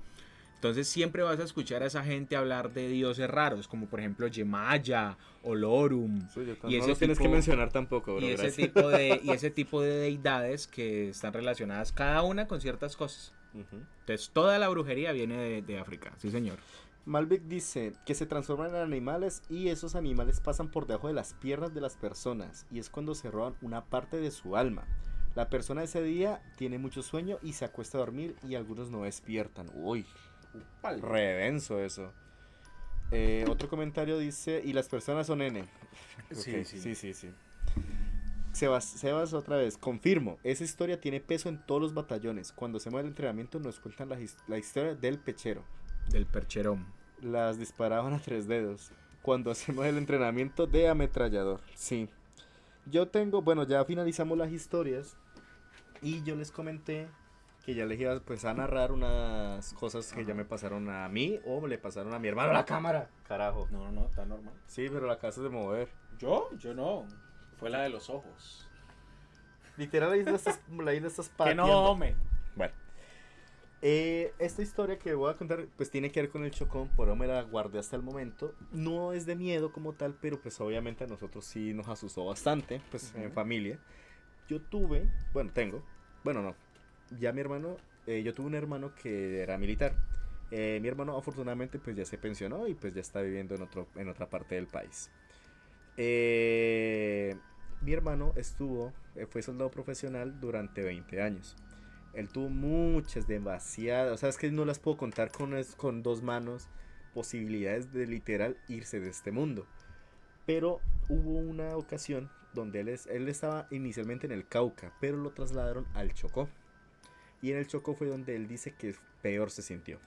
Entonces siempre vas a escuchar a esa gente hablar de dioses raros, como por ejemplo Yemaya, Olorum. Sí, Y no los tienes que mencionar tampoco, bro. Y ese tipo de deidades que están relacionadas cada una con ciertas cosas. Entonces toda la brujería viene de África, sí señor. Malvic dice que se transforman en animales y esos animales pasan por debajo de las piernas de las personas y es cuando se roban una parte de su alma. La persona ese día tiene mucho sueño y se acuesta a dormir y algunos no despiertan. Uy, re denso eso. Otro comentario dice, y las personas son N. Sí. Sí. Sebas otra vez, confirmo, esa historia tiene peso en todos los batallones. Cuando hacemos el entrenamiento nos cuentan la historia del pechero. Del percherón. Las disparaban a 3 dedos. Cuando hacemos el entrenamiento de ametrallador. Sí. Yo tengo, bueno, ya finalizamos las historias. Y yo les comenté que ya les iba pues a narrar unas cosas que ya me pasaron a mí o le pasaron a mi hermano. ¡La cámara! Carajo. No, está normal. Sí, pero la casa de mover. ¿Yo? Yo no. Fue la de los ojos. Literal, la isla estás Que no, hombre. Bueno. Esta historia que voy a contar pues tiene que ver con el Chocó, por eso me la guardé hasta el momento. No es de miedo como tal, pero pues obviamente a nosotros sí nos asustó bastante, pues en familia. Yo ya mi hermano, yo tuve un hermano que era militar. Mi hermano afortunadamente pues ya se pensionó y pues ya está viviendo en otra parte del país. Mi hermano fue soldado profesional durante 20 años. Él tuvo demasiadas, o sea, es que no las puedo contar con 2 manos, posibilidades de literal irse de este mundo. Pero hubo una ocasión donde él estaba inicialmente en el Cauca, pero lo trasladaron al Chocó. Y en el Chocó fue donde él dice que peor se sintió.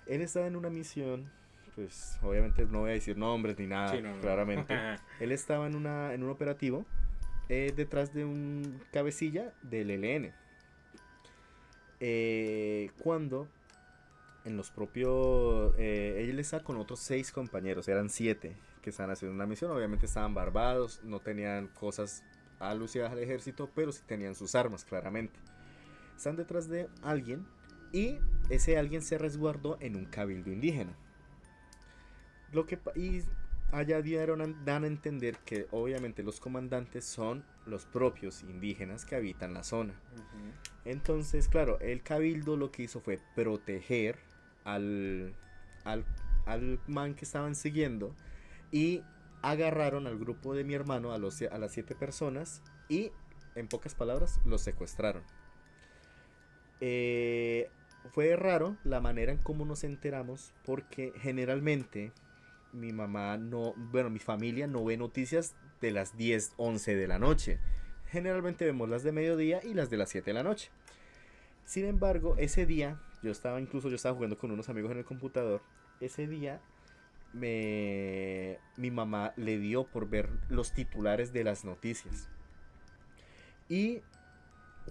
Él estaba en una misión pues obviamente no voy a decir nombres ni nada, Sí, no, no. claramente. Él estaba en un operativo detrás de un cabecilla del ELN. Cuando en los propios... él estaba con otros 6 compañeros, eran 7 que estaban haciendo una misión. Obviamente estaban barbados, no tenían cosas alusivas al ejército, pero sí tenían sus armas, claramente. Están detrás de alguien y ese alguien se resguardó en un cabildo indígena. Y allá dan a entender que obviamente los comandantes son los propios indígenas que habitan la zona. Entonces, claro, el cabildo lo que hizo fue proteger al, al man que estaban siguiendo y agarraron al grupo de mi hermano, a las 7 personas, y en pocas palabras los secuestraron. Fue raro la manera en cómo nos enteramos, porque generalmente mi familia no ve noticias de las 10, 11 de la noche. Generalmente vemos las de mediodía y las de las 7 de la noche. Sin embargo, ese día, yo estaba jugando con unos amigos en el computador. Ese día, mi mamá le dio por ver los titulares de las noticias. Y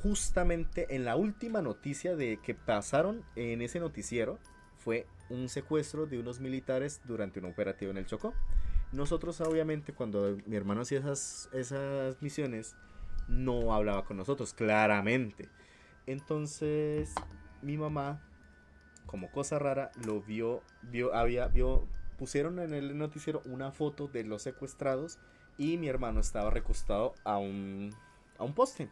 justamente en la última noticia de que pasaron en ese noticiero fue un secuestro de unos militares durante un operativo en el Chocó. Nosotros obviamente cuando mi hermano hacía esas misiones no hablaba con nosotros, claramente. Entonces mi mamá, como cosa rara, lo vio, pusieron en el noticiero una foto de los secuestrados y mi hermano estaba recostado a un poste.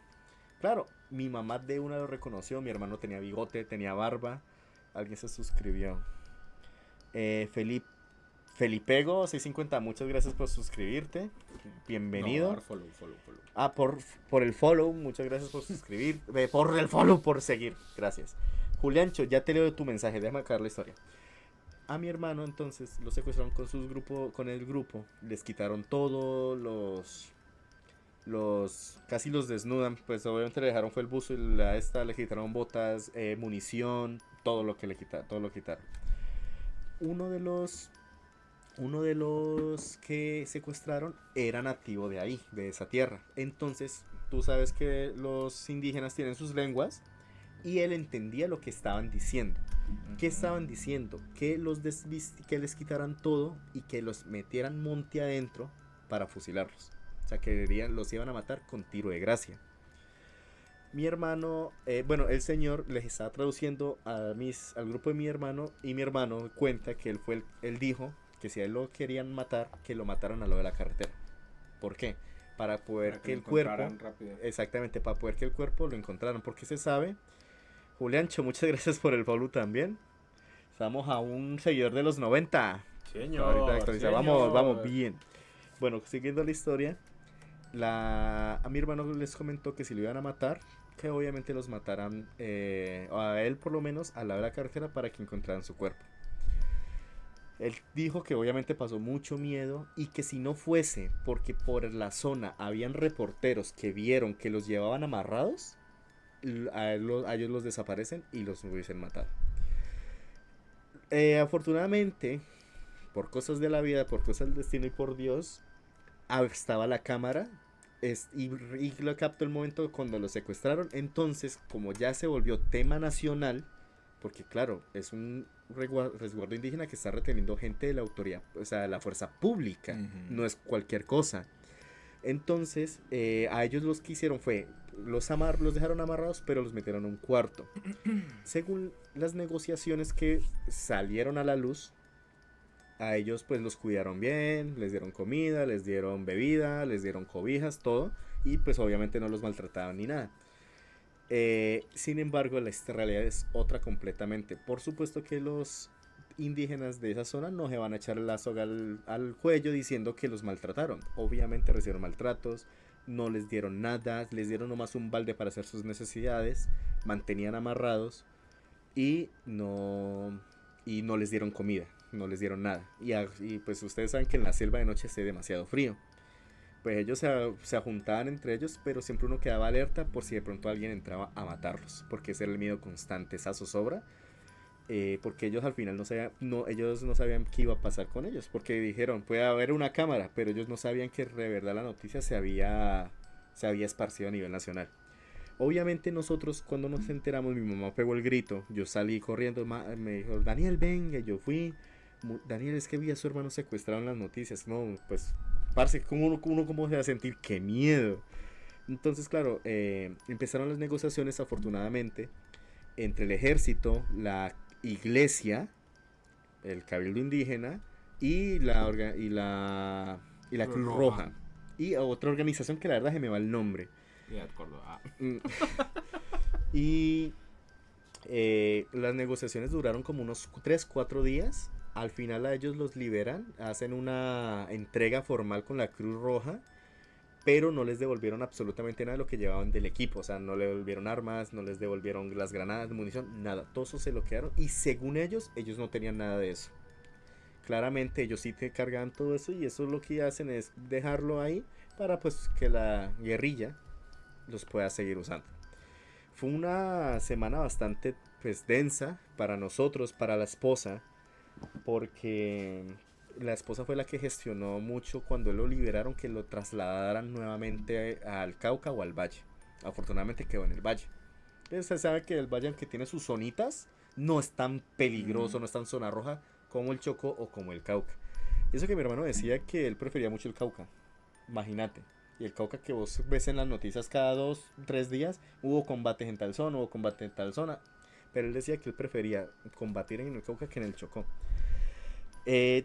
Claro, mi mamá de una lo reconoció, mi hermano tenía bigote, tenía barba. Alguien se suscribió. Felipego 650, muchas gracias por suscribirte. Bienvenido. No, follow. Ah, por el follow, muchas gracias por suscribir. Por el follow, por seguir. Gracias. Juliancho, ya te leo tu mensaje, déjame acabar la historia. A mi hermano entonces lo secuestraron con el grupo, les quitaron todo, casi los desnudan, pues obviamente le dejaron fue el buzo y le quitaron botas, munición, todo lo quitaron. Uno de los que secuestraron era nativo de ahí, de esa tierra. Entonces, tú sabes que los indígenas tienen sus lenguas y él entendía lo que estaban diciendo. ¿Qué estaban diciendo? Que les quitaran todo y que los metieran monte adentro para fusilarlos. O sea, que los iban a matar con tiro de gracia. Mi hermano, el señor les estaba traduciendo al grupo de mi hermano, y mi hermano cuenta que él dijo que si a él lo querían matar, que lo mataran a lo de la carretera. ¿Por qué? Para que el cuerpo, rápido. Exactamente, para poder que el cuerpo lo encontraran, porque se sabe. Juliancho, muchas gracias por el follow también. Estamos a un seguidor de los 90. Señor. Vamos bien. Bueno, siguiendo la historia, a mi hermano les comentó que si lo iban a matar, que obviamente los mataran, a él por lo menos, al lado de la carretera para que encontraran su cuerpo. Él dijo que obviamente pasó mucho miedo y que si no fuese porque por la zona habían reporteros que vieron que los llevaban amarrados, a ellos los desaparecen y los hubiesen matado. Afortunadamente, por cosas de la vida, por cosas del destino y por Dios, estaba la cámara y lo captó el momento cuando lo secuestraron. Entonces, como ya se volvió tema nacional, porque claro, es un resguardo indígena que está reteniendo gente de la autoridad, o sea, de la fuerza pública, no es cualquier cosa. Entonces, a ellos los que hicieron fue, los dejaron amarrados, pero los metieron en un cuarto. Según las negociaciones que salieron a la luz, a ellos pues los cuidaron bien, les dieron comida, les dieron bebida, les dieron cobijas, todo, y pues obviamente no los maltrataban ni nada. Sin embargo, la realidad es otra completamente. Por supuesto que los indígenas de esa zona no se van a echar la soga al cuello diciendo que los maltrataron. Obviamente recibieron maltratos, no les dieron nada, les dieron nomás un balde para hacer sus necesidades, mantenían amarrados y no les dieron comida, no les dieron nada. Y pues ustedes saben que en la selva de noche hace demasiado frío. Pues ellos se juntaban entre ellos, pero siempre uno quedaba alerta por si de pronto alguien entraba a matarlos, porque ese era el miedo constante, esa zozobra. porque ellos al final ellos no sabían qué iba a pasar con ellos, porque dijeron, puede haber una cámara, pero ellos no sabían que de verdad la noticia se había esparcido a nivel nacional. Obviamente nosotros cuando nos enteramos, mi mamá pegó el grito, yo salí corriendo, me dijo, Daniel, venga, yo fui, Daniel, es que vi a su hermano secuestrado en las noticias, no, pues, parce, uno cómo se va a sentir, qué miedo. Entonces, claro, empezaron las negociaciones, afortunadamente, entre el ejército, la iglesia, el cabildo indígena y la Cruz Roja. Y otra organización que la verdad se me va el nombre. Ya, Córdoba. Y las negociaciones duraron como unos 3-4 días. Al final a ellos los liberan, hacen una entrega formal con la Cruz Roja, pero no les devolvieron absolutamente nada de lo que llevaban del equipo. O sea, no le devolvieron armas, no les devolvieron las granadas, munición, nada. Todo eso se lo quedaron y según ellos no tenían nada de eso. Claramente ellos sí te cargaban todo eso y eso lo que hacen es dejarlo ahí para pues que la guerrilla los pueda seguir usando. Fue una semana bastante pues densa para nosotros, para la esposa, porque la esposa fue la que gestionó mucho cuando lo liberaron que lo trasladaran nuevamente al Cauca o al Valle. Afortunadamente quedó en el Valle. Se sabe que el Valle, aunque tiene sus zonitas, no es tan peligroso, no es tan zona roja como el Chocó o como el Cauca. Eso que mi hermano decía que él prefería mucho el Cauca. Imagínate. Y el Cauca que vos ves en las noticias cada 2-3 días, hubo combates en tal zona, hubo combate en tal zona. Pero él decía que él prefería combatir en el Cauca que en el Chocó.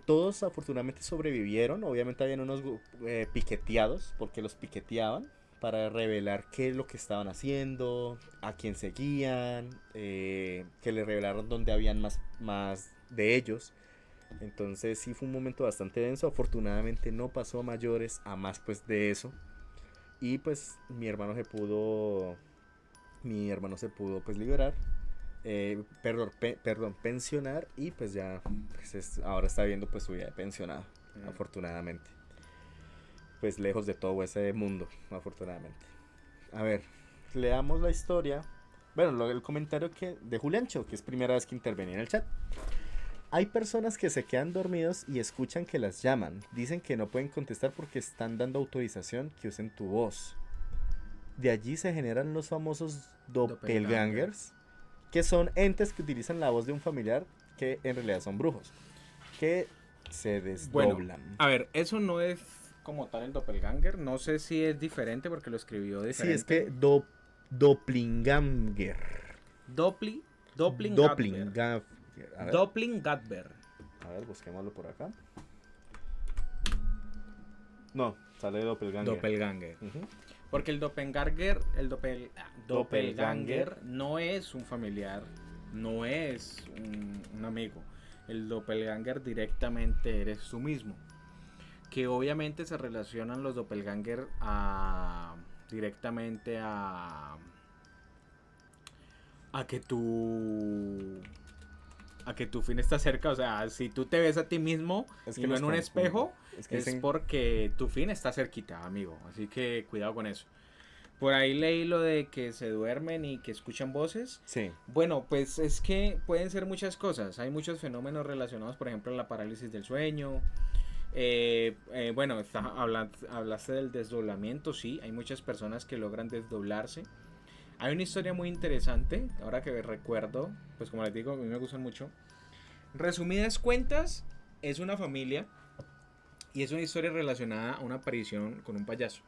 Todos afortunadamente sobrevivieron. Obviamente habían unos piqueteados, porque los piqueteaban para revelar qué es lo que estaban haciendo, a quién seguían, que le revelaron dónde habían más de ellos. Entonces sí fue un momento bastante denso. Afortunadamente no pasó a mayores, a más pues de eso. Y pues mi hermano se pudo pues liberar. Pensionar y pues ya pues ahora está viendo pues su vida de pensionado, afortunadamente. Pues lejos de todo ese mundo, afortunadamente. A ver, leamos la historia. Bueno, el comentario de Juliancho, que es primera vez que intervenía en el chat. Hay personas que se quedan dormidos y escuchan que las llaman. Dicen que no pueden contestar porque están dando autorización que usen tu voz. De allí se generan los famosos doppelgangers, que son entes que utilizan la voz de un familiar que en realidad son brujos, que se desdoblan. Bueno, a ver, eso no es como tal el doppelganger. No sé si es diferente porque lo escribió diferente. Sí, es que doppelganger. Doppelganger. Doppelganger. A ver, busquémoslo por acá. No, sale Doppelganger. Porque el doppelganger, doppelganger no es un familiar, no es un amigo. El doppelganger directamente eres tú mismo. Que obviamente se relacionan los doppelganger directamente a que tu fin está cerca. O sea, si tú te ves a ti mismo y no en un espejo, es porque tu fin está cerquita, amigo. Así que cuidado con eso. Por ahí leí lo de que se duermen y que escuchan voces. Sí. Bueno, pues es que pueden ser muchas cosas. Hay muchos fenómenos relacionados, por ejemplo, a la parálisis del sueño. Bueno, hablaste del desdoblamiento, sí. Hay muchas personas que logran desdoblarse. Hay una historia muy interesante, ahora que recuerdo, pues como les digo, a mí me gustan mucho. Resumidas cuentas, es una familia y es una historia relacionada a una aparición con un payaso.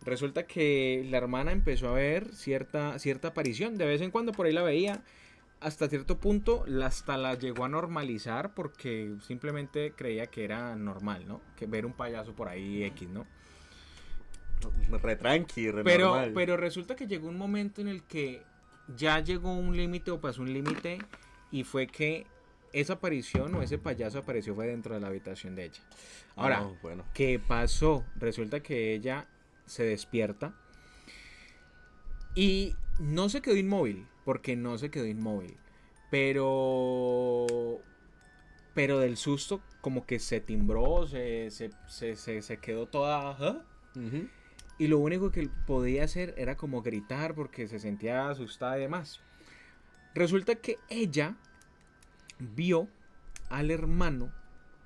Resulta que la hermana empezó a ver cierta aparición, de vez en cuando por ahí la veía, hasta cierto punto hasta la llegó a normalizar porque simplemente creía que era normal, ¿no? Que ver un payaso por ahí X, ¿no? Re tranqui, normal. Pero resulta que llegó un momento en el que ya llegó un límite o pasó un límite y fue esa aparición o ese payaso apareció fue dentro de la habitación de ella. Ahora, bueno. ¿qué pasó? Resulta que ella se despierta y no se quedó inmóvil, porque no se quedó inmóvil, pero del susto como que se timbró, se quedó toda... Uh-huh. Y lo único que podía hacer era como gritar porque se sentía asustada y demás. Resulta que ella vio al hermano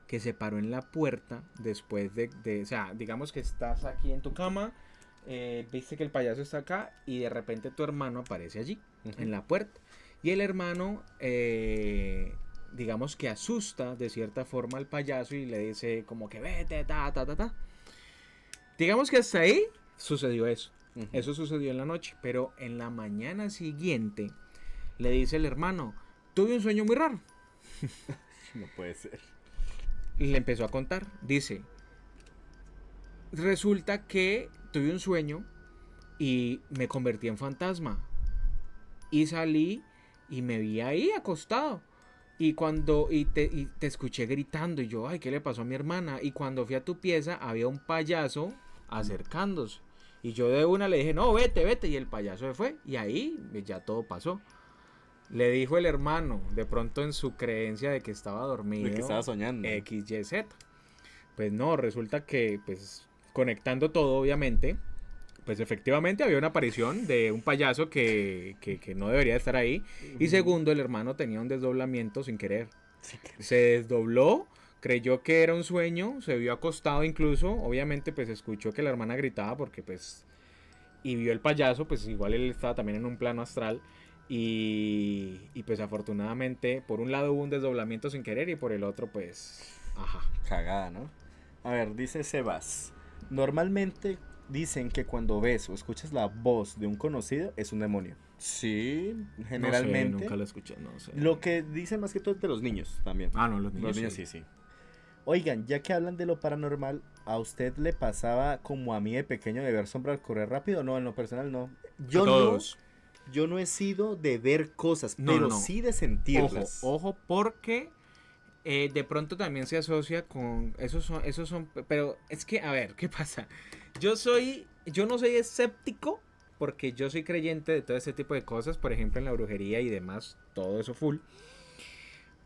que se paró en la puerta después o sea, digamos que estás aquí en tu cama, viste que el payaso está acá y de repente tu hermano aparece allí, en la puerta. Y el hermano, digamos que asusta de cierta forma al payaso y le dice como que vete, ta, ta, ta, ta. Digamos que hasta ahí sucedió eso. Eso sucedió en la noche, pero en la mañana siguiente le dice el hermano, tuve un sueño muy raro. No puede ser. Y le empezó a contar. Dice, resulta que tuve un sueño y me convertí en fantasma. Y salí y me vi ahí acostado. Y te escuché gritando y yo, ay, ¿qué le pasó a mi hermana? Y cuando fui a tu pieza había un payaso acercándose. Y yo de una le dije, no, vete, vete. Y el payaso se fue. Y ahí ya todo pasó. Le dijo el hermano, de pronto en su creencia de que estaba dormido. De que estaba soñando. XYZ. Pues no, resulta que, pues, conectando todo, obviamente, pues efectivamente había una aparición de un payaso que no debería estar ahí. Y segundo, el hermano tenía un desdoblamiento sin querer. Se desdobló, creyó que era un sueño, se vio acostado incluso. Obviamente, pues escuchó que la hermana gritaba porque, pues, y vio el payaso, pues igual él estaba también en un plano astral. Y pues afortunadamente, por un lado hubo un desdoblamiento sin querer y por el otro, pues, ajá. Cagada, ¿no? A ver, dice Sebas. Normalmente dicen que cuando ves o escuchas la voz de un conocido es un demonio. Sí, generalmente. No sé, nunca lo escuché, no sé. Lo que dicen más que todo es de los niños también. Ah, no, los niños. Los niños sí. Oigan, ya que hablan de lo paranormal, ¿a usted le pasaba como a mí de pequeño de ver sombras correr rápido? No, en lo personal no. Yo no he sido de ver cosas, pero sí de sentirlas. Ojo, porque de pronto también se asocia con... Esos son... Pero es que, a ver, ¿qué pasa? Yo no soy escéptico, porque yo soy creyente de todo este tipo de cosas, por ejemplo en la brujería y demás, todo eso full.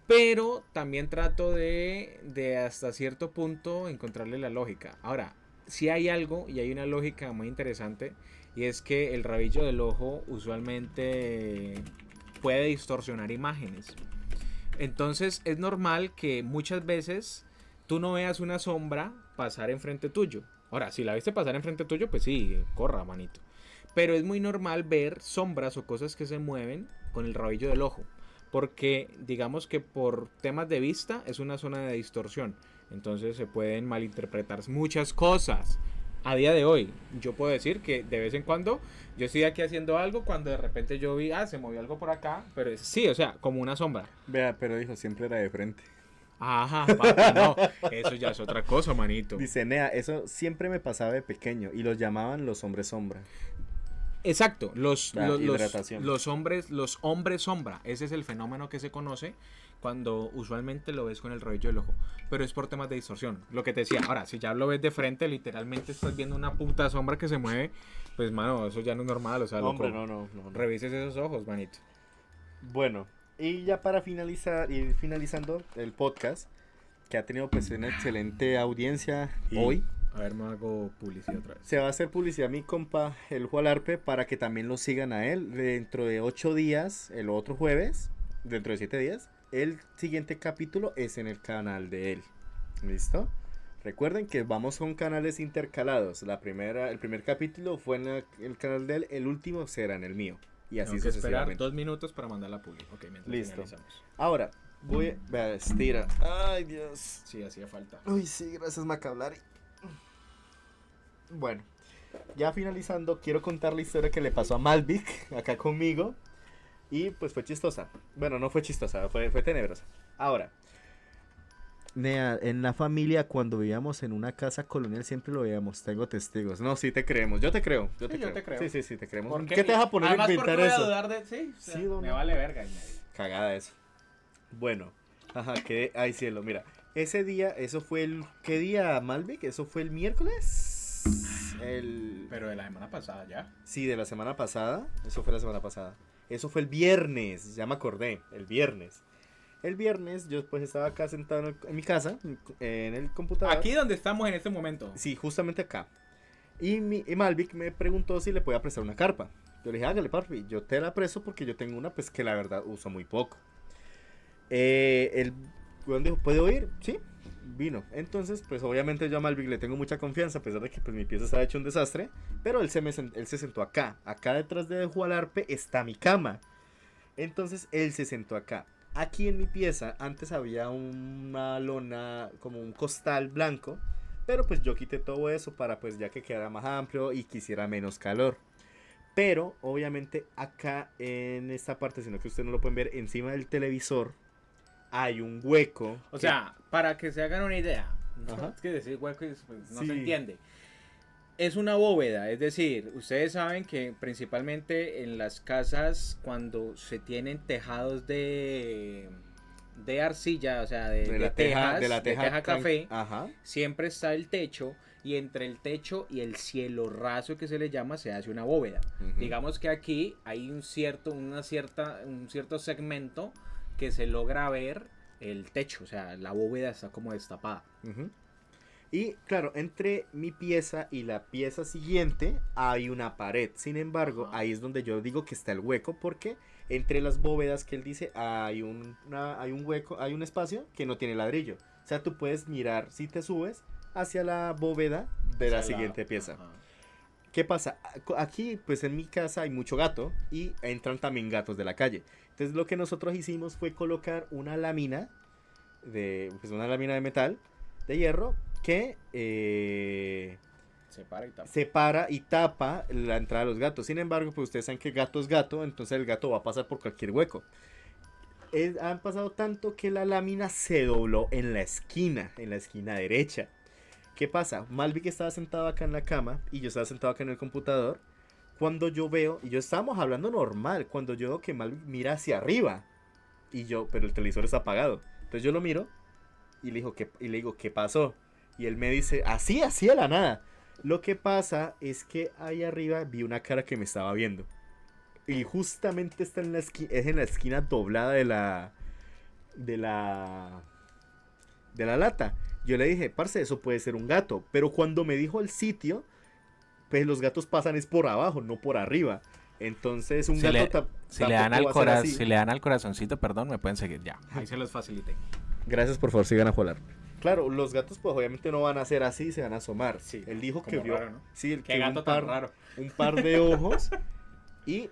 Pero también trato de hasta cierto punto encontrarle la lógica. Ahora, si hay algo y hay una lógica muy interesante, y es que el rabillo del ojo usualmente puede distorsionar imágenes. Entonces es normal que muchas veces tú no veas una sombra pasar enfrente tuyo. Ahora, si la viste pasar enfrente tuyo, pues sí, corra, manito. Pero es muy normal ver sombras o cosas que se mueven con el rabillo del ojo. Porque digamos que por temas de vista es una zona de distorsión. Entonces se pueden malinterpretar muchas cosas. A día de hoy, yo puedo decir que de vez en cuando yo estoy aquí haciendo algo, cuando de repente yo vi, se movió algo por acá, pero sí, o sea, como una sombra. Vea, pero dijo, siempre era de frente. Ajá, papi, no, eso ya es otra cosa, manito. Dice, Nea, eso siempre me pasaba de pequeño y los llamaban los hombres sombra. Exacto, los hombres sombra, ese es el fenómeno que se conoce cuando usualmente lo ves con el rabillo del ojo, pero es por temas de distorsión, lo que te decía. Ahora, si ya lo ves de frente, literalmente estás viendo una puta sombra que se mueve, pues mano, eso ya no es normal, o sea, hombre, loco, no. revises esos ojos, manito. Bueno, y ya para ir finalizando el podcast, que ha tenido pues una excelente audiencia hoy. A ver, me hago publicidad otra vez. Se va a hacer publicidad a mi compa, el Jualarpe, para que también lo sigan a él. Dentro de 8 días, el otro jueves, dentro de 7 días, el siguiente capítulo es en el canal de él. ¿Listo? Recuerden que vamos con canales intercalados. El primer capítulo fue en el canal de él, el último será en el mío. Y así tengo que esperar sucesivamente. 2 minutos para mandar la publi. Ok, mientras Listo. finalizamos. Ahora, voy a estirar. Ay, Dios. Sí, hacía falta. Uy, sí, gracias, Macablari. Bueno, ya finalizando, quiero contar la historia que le pasó a Malvic acá conmigo. Y pues fue chistosa. Bueno, no fue chistosa, fue tenebrosa. Ahora, Nea, en la familia cuando vivíamos en una casa colonial siempre lo veíamos. Tengo testigos. No, sí te creemos. Yo te creo. Yo te creo. Sí, te creemos. ¿Por ¿Qué te vas a poner además, a inventar ¿por qué voy eso? a dudar de... Sí, o sea, Sí, don- me vale verga. Cagada eso. Bueno, ajá, que ay cielo, mira. Ese día, eso fue el ¿qué día, Malvic? Eso fue el miércoles. Pero de la semana pasada ya. Sí, de la semana pasada. Eso fue la semana pasada. Eso fue el viernes, ya me acordé, el viernes. El viernes yo pues estaba acá sentado en mi casa, en el computador. Aquí donde estamos en este momento. Sí, justamente acá. Y Malvic me preguntó si le podía prestar una carpa. Yo le dije, hágale, papi, yo te la presto porque yo tengo una pues que la verdad uso muy poco. El weón dijo, ¿puede oír? Sí, vino. Entonces, pues obviamente yo a Malvic le tengo mucha confianza, a pesar de que pues mi pieza estaba hecho un desastre. Pero él se sentó acá. Acá detrás de Jualarpe está mi cama. Entonces él se sentó acá. Aquí en mi pieza antes había una lona, como un costal blanco. Pero pues yo quité todo eso para pues ya que quedara más amplio y quisiera menos calor. Pero obviamente acá en esta parte, sino que ustedes no lo pueden ver, encima del televisor hay un hueco. O sea, para que se hagan una idea, Ajá. es que decir hueco pues, no Sí. se entiende. Es una bóveda, es decir, ustedes saben que principalmente en las casas cuando se tienen tejados de arcilla, o sea, de tejas, de la teja café, Ajá. siempre está el techo y entre el techo y el cielo raso que se le llama se hace una bóveda. Ujú. Digamos que aquí hay un cierto segmento que se logra ver el techo, o sea, la bóveda está como destapada. Ujú. Y claro, entre mi pieza y la pieza siguiente hay una pared. Sin embargo, Ajá. ahí es donde yo digo que está el hueco, porque entre las bóvedas que él dice hay un hueco, hay un espacio que no tiene ladrillo. O sea, tú puedes mirar si te subes hacia la bóveda de la siguiente pieza. Ajá. ¿Qué pasa? Aquí, pues en mi casa hay mucho gato y entran también gatos de la calle. Entonces lo que nosotros hicimos fue colocar pues una lámina de metal, de hierro, que Se para y tapa. separa y tapa la entrada de los gatos. Sin embargo, pues ustedes saben que gato es gato, entonces el gato va a pasar por cualquier hueco. Han pasado tanto que la lámina se dobló en la esquina derecha. ¿Qué pasa? Malvic estaba sentado acá en la cama y yo estaba sentado acá en el computador. Cuando yo veo, y yo estábamos hablando normal, cuando yo veo que Malvic mira hacia arriba. Pero el televisor está apagado. Entonces yo lo miro y le digo, ¿qué pasó? Y él me dice, así de la nada. Lo que pasa es que ahí arriba vi una cara que me estaba viendo. Y justamente está es en la esquina doblada de la, de la lata. Yo le dije, parce, eso puede ser un gato. Pero cuando me dijo el sitio, pues los gatos pasan es por abajo, no por arriba. Entonces un Si gato le, tampoco va a ser así. si le dan al corazoncito, perdón, me pueden seguir ya. Ahí se los facilité. Gracias, por favor, sigan a Jolar. Claro, los gatos pues obviamente no van a ser así, se van a asomar. Sí, Él dijo como que vio, raro, ¿no? sí, Qué que gato tan raro. un par de ojos y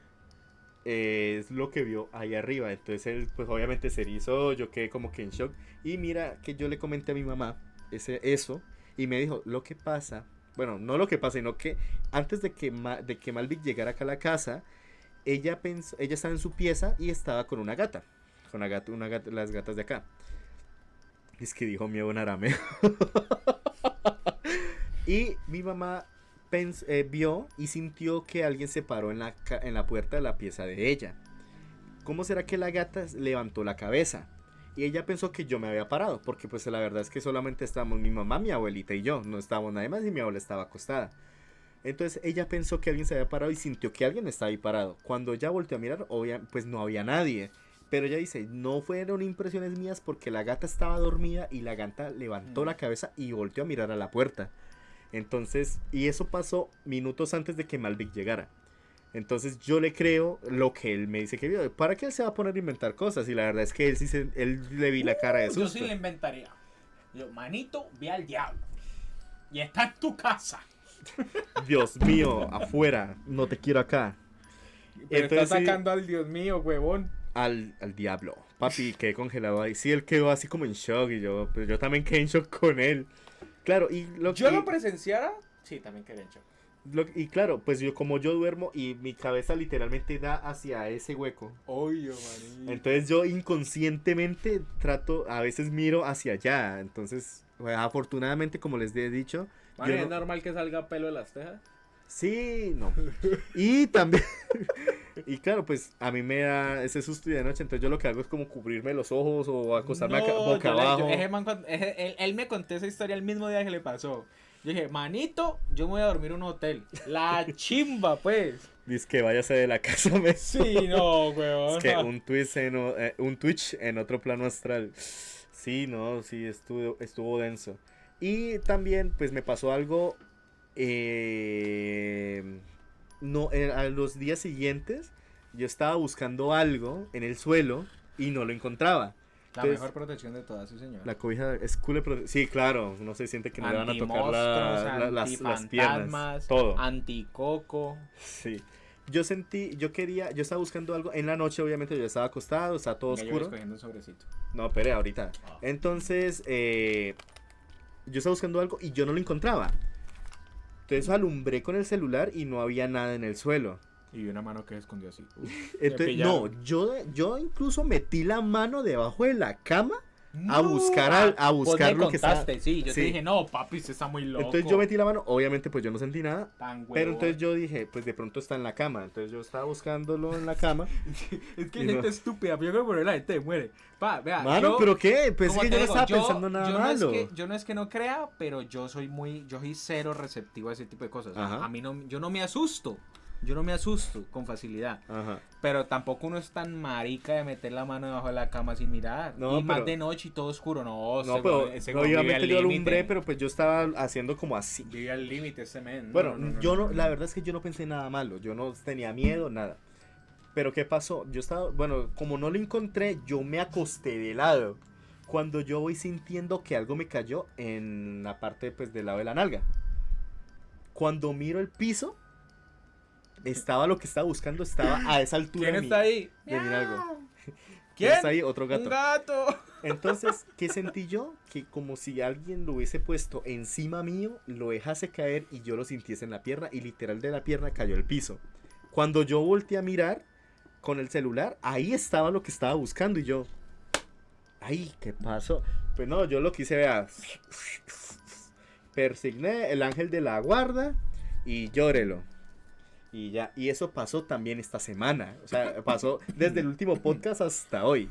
es lo que vio ahí arriba. Entonces él pues obviamente se erizó, yo quedé como que en shock. Y mira que yo le comenté a mi mamá eso y me dijo, lo que pasa, bueno, no lo que pasa, sino que antes de que Malvic llegara acá a la casa, ella estaba en su pieza y estaba con una gata, las gatas de acá. Es que dijo miedo en arameo. Y mi mamá vio y sintió que alguien se paró en la puerta de la pieza de ella. ¿Cómo será que la gata levantó la cabeza? Y ella pensó que yo me había parado, porque pues la verdad es que solamente estábamos mi mamá, mi abuelita y yo. No estábamos nadie más y mi abuela estaba acostada. Entonces ella pensó que alguien se había parado y sintió que alguien estaba ahí parado. Cuando ella volteó a mirar, pues no había nadie. Pero ella dice, no fueron impresiones mías porque la gata estaba dormida y la gata levantó la cabeza y volteó a mirar a la puerta. Entonces, y eso pasó minutos antes de que Malvic llegara. Entonces yo le creo lo que él me dice que vio. ¿Para qué él se va a poner a inventar cosas? Y la verdad es que él le vi la cara de susto. Yo sí le inventaría. Yo, manito, ve al diablo. Y está en tu casa. Dios mío, afuera, no te quiero acá. Pero Entonces, está sacando al Dios mío, huevón. Al diablo. Papi, quedé congelado ahí. Sí, él quedó así como en shock pero yo también quedé en shock con él. Claro, Yo lo presenciara, sí, también quedé en shock. Y claro, pues como yo duermo y mi cabeza literalmente da hacia ese hueco. Oye, manito. Entonces yo inconscientemente a veces miro hacia allá. Entonces, pues, afortunadamente, como les he dicho, Mano, yo ¿es no- normal que salga pelo de las tejas? Sí, no. Y también, y claro, pues a mí me da ese susto y de noche, entonces yo lo que hago es como cubrirme los ojos o acostarme boca abajo. Él me contó esa historia el mismo día que le pasó. Yo dije, manito, yo me voy a dormir en un hotel. La chimba, pues. Dice que váyase de la casa, me. Sí, no, weón. Es que un Twitch en otro plano astral. Sí, no, sí, estuvo denso. Y también, pues me pasó algo. No, a los días siguientes, yo estaba buscando algo en el suelo y no lo encontraba. La Entonces, mejor protección de todas, sí, señor. la cobija es cool. Sí, claro. No se siente que no le van a tocar Antimonstruos, las piernas. antifantasmas, Todo. anticoco. Sí. Yo estaba buscando algo. En la noche, obviamente, yo estaba acostado, estaba todo Venga, yo voy oscuro. escogiendo un sobrecito. No, espere, ahorita. Ah. Entonces, yo estaba buscando algo y yo no lo encontraba. Entonces alumbré con el celular y no había nada en el suelo. Y vi una mano que se escondió así. Entonces, no, yo incluso metí la mano debajo de la cama a buscar Vos me lo que estaba. contaste, sí. Yo Sí. te dije, no, papi, usted está muy loco. Entonces yo metí la mano, obviamente pues yo no sentí nada. Tan huevón. Pero entonces yo dije, pues de pronto está en la cama. Entonces yo estaba buscándolo en la cama. Es que y hay no. gente estúpida. Yo creo que por la gente muere. Pa, vea, Mano, yo, ¿pero qué? Pues es como que te yo no digo, estaba pensando nada yo malo. yo no es que no crea, pero yo soy cero receptivo a ese tipo de cosas. Ajá. A mí yo no me asusto. Yo no me asusto con facilidad. Ajá. Pero tampoco uno es tan marica de meter la mano debajo de la cama sin mirar. No, y más pero- de noche y todo oscuro. No, No, pero ese obviamente yo alumbré, pero pues yo estaba haciendo como así. Vive al límite ese men. Bueno, la verdad es que yo no pensé nada malo, yo no tenía miedo, nada. Pero ¿qué pasó? Como no lo encontré, yo me acosté de lado. Cuando yo voy sintiendo que algo me cayó en la parte pues del lado de la nalga. Cuando miro el piso, lo que estaba buscando estaba a esa altura. ¿Quién está ahí? de mi nalga. ¿Quién? Está ahí otro gato. Un gato. Entonces, ¿qué sentí yo? Que como si alguien lo hubiese puesto encima mío, lo dejase caer y yo lo sintiese en la pierna y literal de la pierna cayó al piso. Cuando yo volteé a mirar con el celular, ahí estaba lo que estaba buscando y yo, ay, ¿qué pasó? Pues no, yo lo quise ver, persigné el ángel de la guarda y llórelo. Y ya, y eso pasó también esta semana. O sea, pasó desde el último podcast hasta hoy.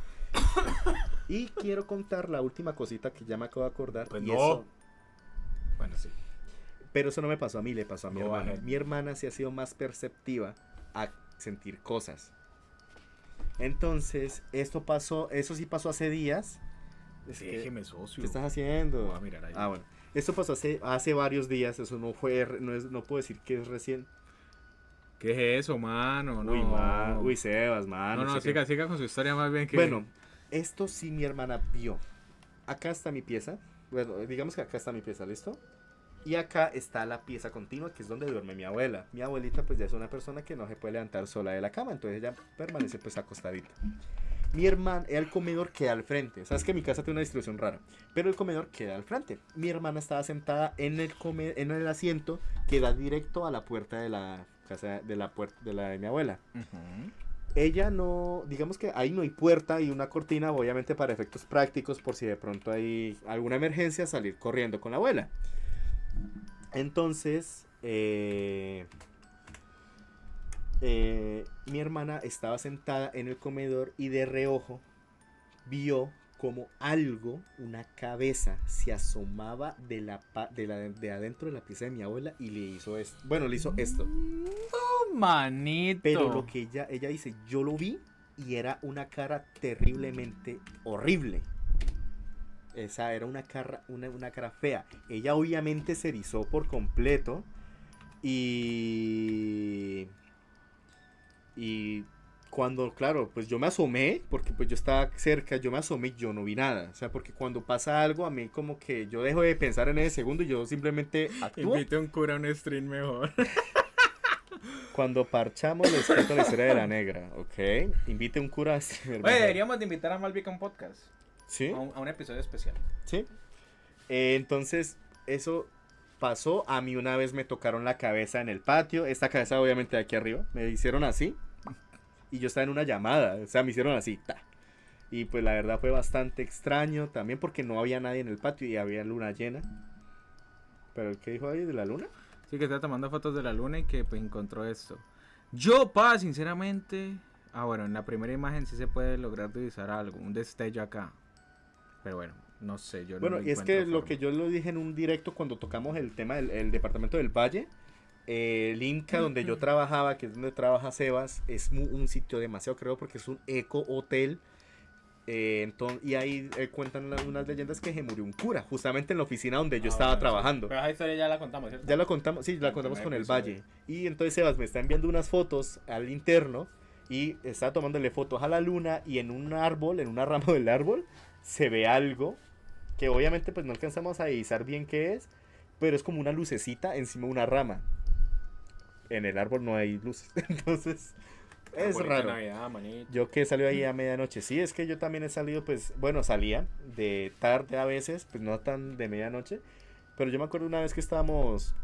Y quiero contar la última cosita que ya me acabo de acordar. Pues y no. eso, Bueno, sí. pero eso no me pasó a mí, le pasó a mi No, hermana. ajá. Mi hermana sí ha sido más perceptiva a sentir cosas. Entonces, eso sí pasó hace días. Es que- Déjeme, socio. ¿Qué estás haciendo? Voy a mirar ahí. Ah, bueno. Esto pasó hace varios días, eso no puedo decir que es recién. ¿Qué es eso, mano? No. Uy, Sebas, mano. No, sé que- siga con su historia más bien que... Bueno, esto sí mi hermana vio. Acá está mi pieza. Bueno, digamos que acá está mi pieza, ¿listo? Y acá está la pieza continua, que es donde duerme mi abuela. Mi abuelita pues ya es una persona que no se puede levantar sola de la cama, entonces ella permanece pues acostadita. Mi hermana, el comedor queda al frente. Sabes que mi casa tiene una distribución rara, pero el comedor queda al frente. Mi hermana estaba sentada en el asiento que da directo a la puerta de la casa de mi abuela. Ujú. Ella no, digamos que ahí no hay puerta y una cortina, obviamente para efectos prácticos, por si de pronto hay alguna emergencia, salir corriendo con la abuela. Entonces, mi hermana estaba sentada en el comedor y de reojo vio como algo, una cabeza, se asomaba de adentro de la pieza de mi abuela y le hizo esto. Bueno, le hizo esto. Manito. Pero lo que ella dice, yo lo vi y era una cara terriblemente horrible. Esa era una cara fea. Ella obviamente se erizó por completo y cuando, claro, pues yo me asomé, porque pues yo estaba cerca, yo me asomé y yo no vi nada. O sea, porque cuando pasa algo, a mí como que yo dejo de pensar en ese segundo y yo simplemente actúo. Invite a un cura a un stream mejor. Cuando parchamos les cuento la historia de la negra, ¿ok? Invite un cura a streamer. Oye, mejor. deberíamos de invitar a Malvic a un podcast. ¿Sí? A un episodio especial. Sí. Entonces, eso pasó. A mí una vez me tocaron la cabeza en el patio. Esta cabeza obviamente de aquí arriba. Me hicieron así. Y yo estaba en una llamada. O sea, me hicieron así. Ta. Y pues la verdad fue bastante extraño. También porque no había nadie en el patio y había luna llena. ¿Pero qué dijo ahí de la luna? Sí, que está tomando fotos de la luna y que pues encontró esto. Yo, sinceramente... Ah, bueno, en la primera imagen sí se puede lograr divisar algo. Un destello acá. Pero bueno, no sé. Yo Bueno, no y es que lo que yo lo dije en un directo cuando tocamos el tema del departamento del Valle. El Inca donde yo trabajaba, que es donde trabaja Sebas, es un sitio demasiado creo porque es un eco hotel. Y ahí cuentan unas leyendas que se murió un cura, justamente en la oficina donde yo estaba trabajando. Pero esa historia ya la contamos, ¿cierto? Ya lo contamos, sí, la contamos con el Valle. Y entonces Sebas me está enviando unas fotos al interno y estaba tomándole fotos a la luna y en un árbol, en una rama del árbol, se ve algo que obviamente pues no alcanzamos a divisar bien qué es, pero es como una lucecita encima de una rama. En el árbol no hay luces, entonces es Bonita raro. Navidad, manito. Yo que salí ahí a medianoche, sí, es que yo también he salido, pues, bueno, salía de tarde a veces, pues no tan de medianoche, pero yo me acuerdo una vez que estábamos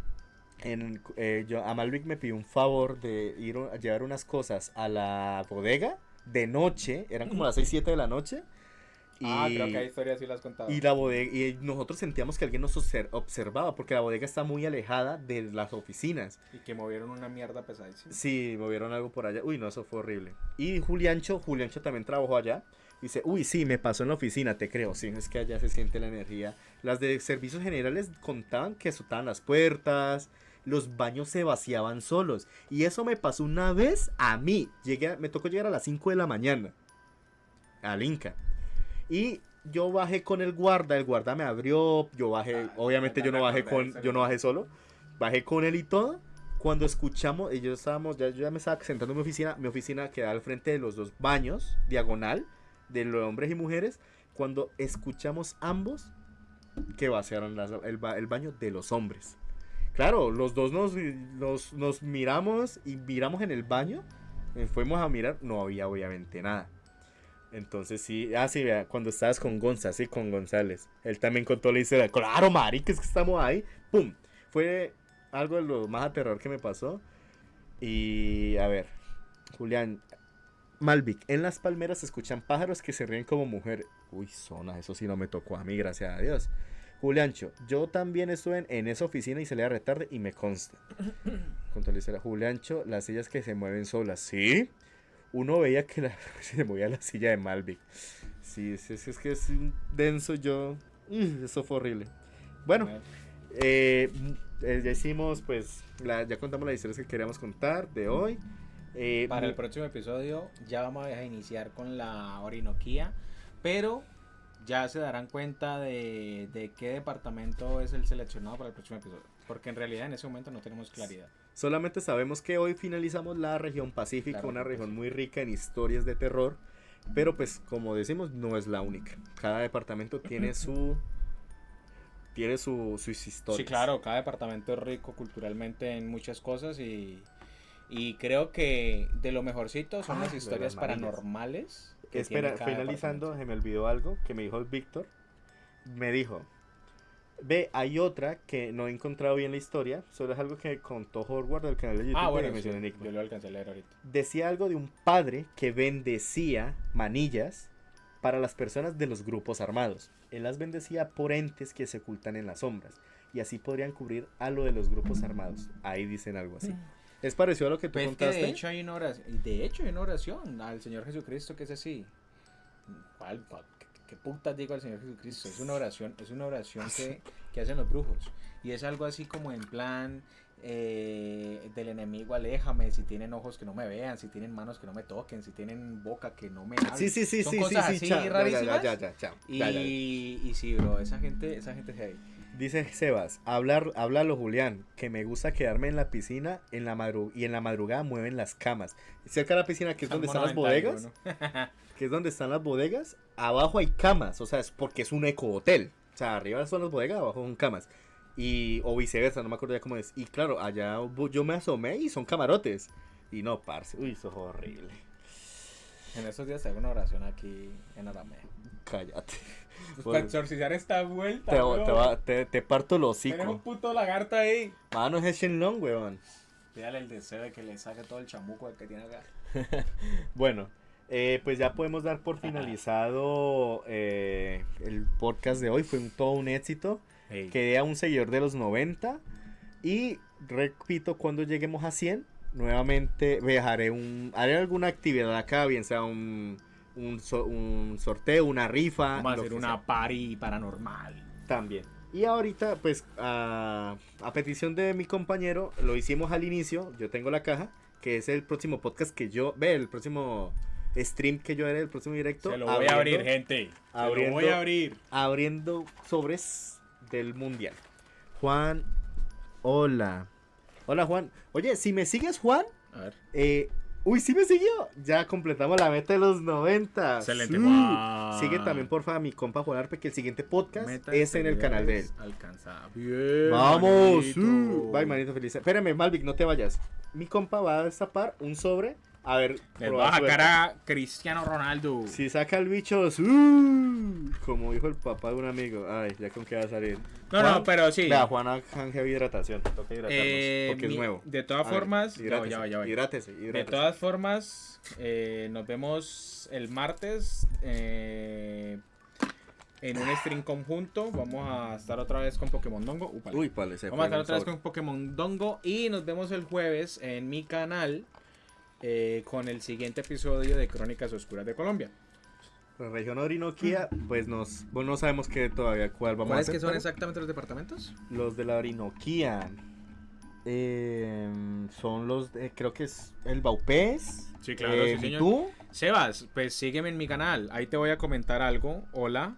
a Malvic me pidió un favor de ir a llevar unas cosas a la bodega de noche, eran como las 6 7 de la noche. Creo que hay historias sí las has contado. Y la bodega, y nosotros sentíamos que alguien nos observaba, porque la bodega está muy alejada de las oficinas. Y que movieron una mierda pesadísima. Sí, movieron algo por allá. Uy, no, eso fue horrible. Y Juliancho también trabajó allá. Dice, uy, sí, me pasó en la oficina, te creo. Sí, es que allá se siente la energía. Las de servicios generales contaban que azotaban las puertas, los baños se vaciaban solos. Y eso me pasó una vez a mí. Me tocó llegar a las 5 de la mañana al Inca. Y yo bajé con el guarda me abrió, yo bajé, obviamente yo no bajé solo, bajé con él y todo. Cuando escuchamos, yo ya me estaba sentando en mi oficina queda al frente de los dos baños, diagonal, de los hombres y mujeres, cuando escuchamos ambos que vaciaron el baño de los hombres. Claro, los dos nos miramos y miramos en el baño, fuimos a mirar, no había obviamente nada. Entonces sí, sí, vea, cuando estabas con Gonza, sí, con González, él también contó la historia, claro, marica, es que estamos ahí, pum, fue algo de lo más aterrador que me pasó. Y a ver, Julián, Malvic, en las palmeras se escuchan pájaros que se ríen como mujer. Uy, zona, eso sí no me tocó a mí, gracias a Dios. Juliancho, yo también estuve en esa oficina y salí a retarde y me consta. Contó la historia, Juliancho, las sillas que se mueven solas, ¿sí? Uno veía que se movía la silla de Malvic. Sí, es que es un denso yo. Eso fue horrible. Bueno, ya hicimos, pues, ya contamos las historias que queríamos contar de hoy. Para el próximo episodio ya vamos a iniciar con la Orinoquía, pero ya se darán cuenta de qué departamento es el seleccionado para el próximo episodio, porque en realidad en ese momento no tenemos claridad. Solamente sabemos que hoy finalizamos la región Pacífico, una región muy rica en historias de terror, pero pues como decimos no es la única. Cada departamento tiene sus historias. Sí, claro, cada departamento es rico culturalmente en muchas cosas y creo que de lo mejorcito son las historias paranormales. Espera, finalizando, se me olvidó algo que me dijo el Víctor. Me dijo, ve, hay otra que no he encontrado bien la historia, solo es algo que contó Howard del canal de YouTube de Dimensión Enigma. Yo lo alcancé a leer ahorita. Decía algo de un padre que bendecía manillas para las personas de los grupos armados. Él las bendecía por entes que se ocultan en las sombras y así podrían cubrir a lo de los grupos armados. Ahí dicen algo así. ¿Es parecido a lo que tú contaste? Que de hecho hay una oración al Señor Jesucristo que es así. ¿Qué putas digo al Señor Jesucristo? Es una oración que hacen los brujos. Y es algo así como en plan del enemigo, aléjame, si tienen ojos que no me vean, si tienen manos que no me toquen, si tienen boca que no me hablen. Sí, son cosas así rarísimas. Ya. Y sí, bro, esa gente es heavy. Dice Sebas, háblalo Julián, que me gusta quedarme en la piscina y en la madrugada mueven las camas. Cerca de la piscina, que es donde están las bodegas, que es donde están las bodegas, abajo hay camas, o sea, es porque es un ecohotel. O sea, arriba son las bodegas, abajo son camas. O viceversa, no me acuerdo ya cómo es. Y claro, allá yo me asomé y son camarotes. Y no, parce, uy, eso es horrible. En estos días te hago una oración aquí en arameo. Cállate. Pues para exorcizar esta vuelta, te parto los hocico. Tenemos un puto lagarto ahí. Mano, es Shenlong, weón. Pídale el deseo de que le saque todo el chamuco que tiene acá. Bueno, pues ya podemos dar por finalizado el podcast de hoy. Fue todo un éxito. Hey. Quedé a un seguidor de los 90. Y repito, cuando lleguemos a 100, nuevamente haré alguna actividad acá, bien sea un sorteo, una rifa. Vamos a hacer una party paranormal. También. Y ahorita, pues, a petición de mi compañero, lo hicimos al inicio. Yo tengo la caja, que es el próximo podcast que el próximo stream que yo haré, el próximo directo. Se lo voy a abrir, gente. Se lo voy a abrir. Abriendo sobres del mundial. Juan, hola. Hola, Juan. Oye, si me sigues, Juan, A ver. Uy, sí me siguió. Ya completamos la meta de los 90. Excelente. Sí. Wow. Sigue también, porfa, a mi compa Juan Arpe, que el siguiente podcast Meta es en el canal de él. alcanzada. Bien. Vamos. manito. Bye, manito feliz. Espérame, Malvic, no te vayas. Mi compa va a destapar un sobre. A ver, Les probar va a sacar suerte. a Cristiano Ronaldo. Si saca el bicho, como dijo el papá de un amigo. Ay, ya con qué va a salir. No, no, pero sí. Vea, Juana canje hidratación. Toca hidratarnos porque es nuevo. De todas A ver, formas, hidrátese, ya va. Hidrátese. De todas formas, nos vemos el martes en un stream conjunto. Vamos a estar otra vez con Pokémon Dongo. Upale. Uy, vale, se Vamos a fue estar el otra vez sobre. con Pokémon Dongo y nos vemos el jueves en mi canal con el siguiente episodio de Crónicas Oscuras de Colombia. La región Orinoquía, pues no sabemos qué todavía cuál vamos a ¿Cuáles hacer. que son pero exactamente los departamentos? Los de la Orinoquía. Son los de, creo que es el Baupés. Sí, claro, sí, señor. ¿Tú? Sebas, pues sígueme en mi canal. Ahí te voy a comentar algo. Hola.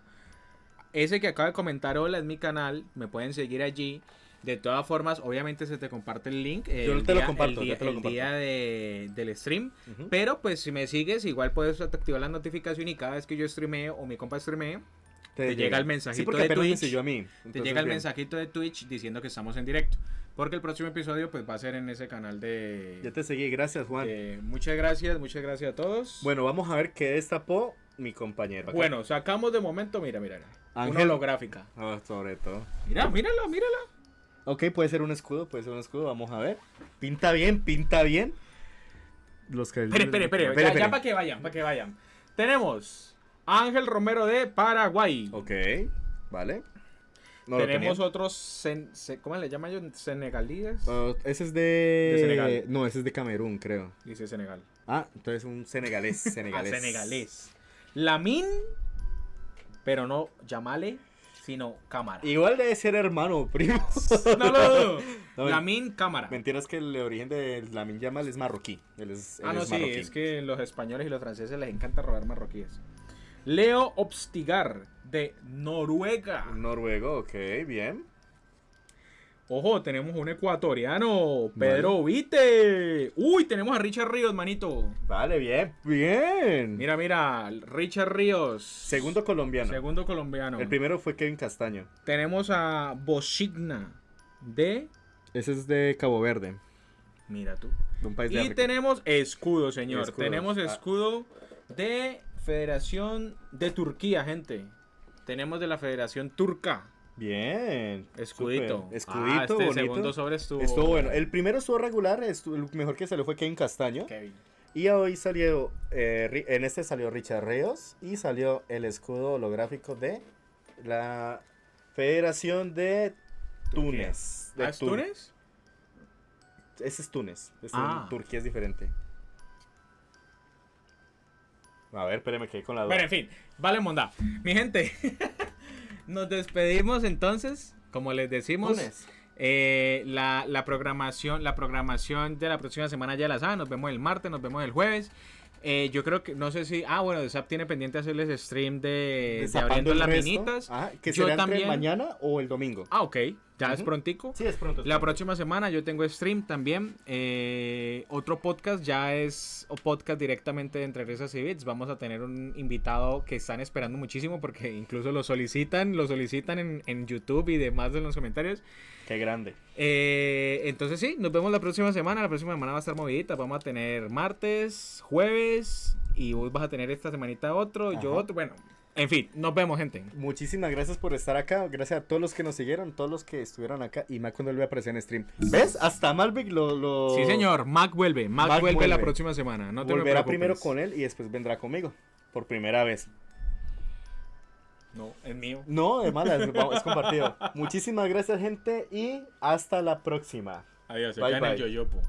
Ese que acaba de comentar hola es mi canal. Me pueden seguir allí. De todas formas, obviamente se te comparte el link. Yo te lo comparto, yo te lo el comparto. día del stream. Ujú. Pero pues si me sigues, igual puedes activar la notificación y cada vez que yo streameo o mi compa streamee, te llega el mensajito sí, porque de apenas me Twitch. siguió a mí. te Entonces, llega el bien. mensajito de Twitch diciendo que estamos en directo. Porque el próximo episodio pues va a ser en ese canal de... Ya te seguí, gracias, Juan. muchas gracias a todos. Bueno, vamos a ver qué destapó mi compañero. Acá. Bueno, sacamos de momento, mira. Una Ángel. holográfica. Ah, sobre todo. Mírala. Ok, puede ser un escudo, vamos a ver. Pinta bien. Los que... Espere. Ya para que vayan. Tenemos Ángel Romero de Paraguay. Ok, vale. No lo Tenemos tenía. otros, ¿cómo le llaman ellos? Senegalíes. Ese es De Senegal. No, ese es de Camerún, creo. Dice Senegal. Ah, entonces un senegalés. Senegalés. Lamin, pero no Yamale, sino Cámara. Igual debe ser hermano o primo. No lo dudo. No, Lamin Cámara. Mentiras que el origen de Lamine Yamal es marroquí. Él No, es sí, marroquí. es que los españoles y los franceses les encanta robar marroquíes. Leo Obstigar, de Noruega. Un noruego, ok, bien. Ojo, tenemos un ecuatoriano, Pedro Vite. Uy, tenemos a Richard Ríos, manito. Vale, bien. Mira, Richard Ríos. Segundo colombiano. Segundo colombiano. El primero fue Kevin Castaño. Tenemos a Bosigna, de... Ese es de Cabo Verde, Mira tú. de un país de Y África. tenemos escudo, señor. Escudos. Tenemos escudo de Federación de Turquía, gente. Tenemos de la Federación Turca. Bien. Escudito. Súper. Escudito, bonito. segundo sobre estuvo. Estuvo bueno. El primero estuvo regular, el mejor que salió fue Kevin Castaño. Kevin. Y hoy salió, en este salió Richard Ríos y salió el escudo holográfico de la Federación de Túnez. De ¿Es Túnez? Ese es Túnez. Ah. Turquía es diferente. A ver, espérame, quedé con la duda. Bueno, en fin, vale mondá. Mi gente, nos despedimos entonces, como les decimos. Túnez. La programación de la próxima semana ya la saben. Nos vemos el martes, nos vemos el jueves. Yo creo que, no sé si... bueno, de SAP tiene pendiente hacerles stream de Destapando abriendo el las resto. minitas. Que Yo será también... entre mañana o el domingo. Ok, ya es Ujú. prontico. Sí, es pronto. La próxima semana yo tengo stream también. Otro podcast ya es podcast directamente de Entre Risas y Bits. Vamos a tener un invitado que están esperando muchísimo porque incluso lo solicitan en YouTube y demás en los comentarios. Qué grande. Entonces sí, nos vemos la próxima semana. La próxima semana va a estar movidita. Vamos a tener martes, jueves y vos vas a tener esta semanita otro, yo Ajá. otro. Bueno, en fin, nos vemos, gente. Muchísimas gracias por estar acá. Gracias a todos los que nos siguieron, todos los que estuvieron acá. Y más cuando él voy a aparecer en stream. ¿Ves? Hasta Malvic lo... Sí, señor. Mac vuelve Mac la vuelve. próxima semana. No te Volverá me preocupes. primero con él y después vendrá conmigo. Por primera vez. No, es mío. No, de malas, es compartido. Muchísimas gracias, gente. Y hasta la próxima. Adiós, Bye, acá en el bye. Yoyopo.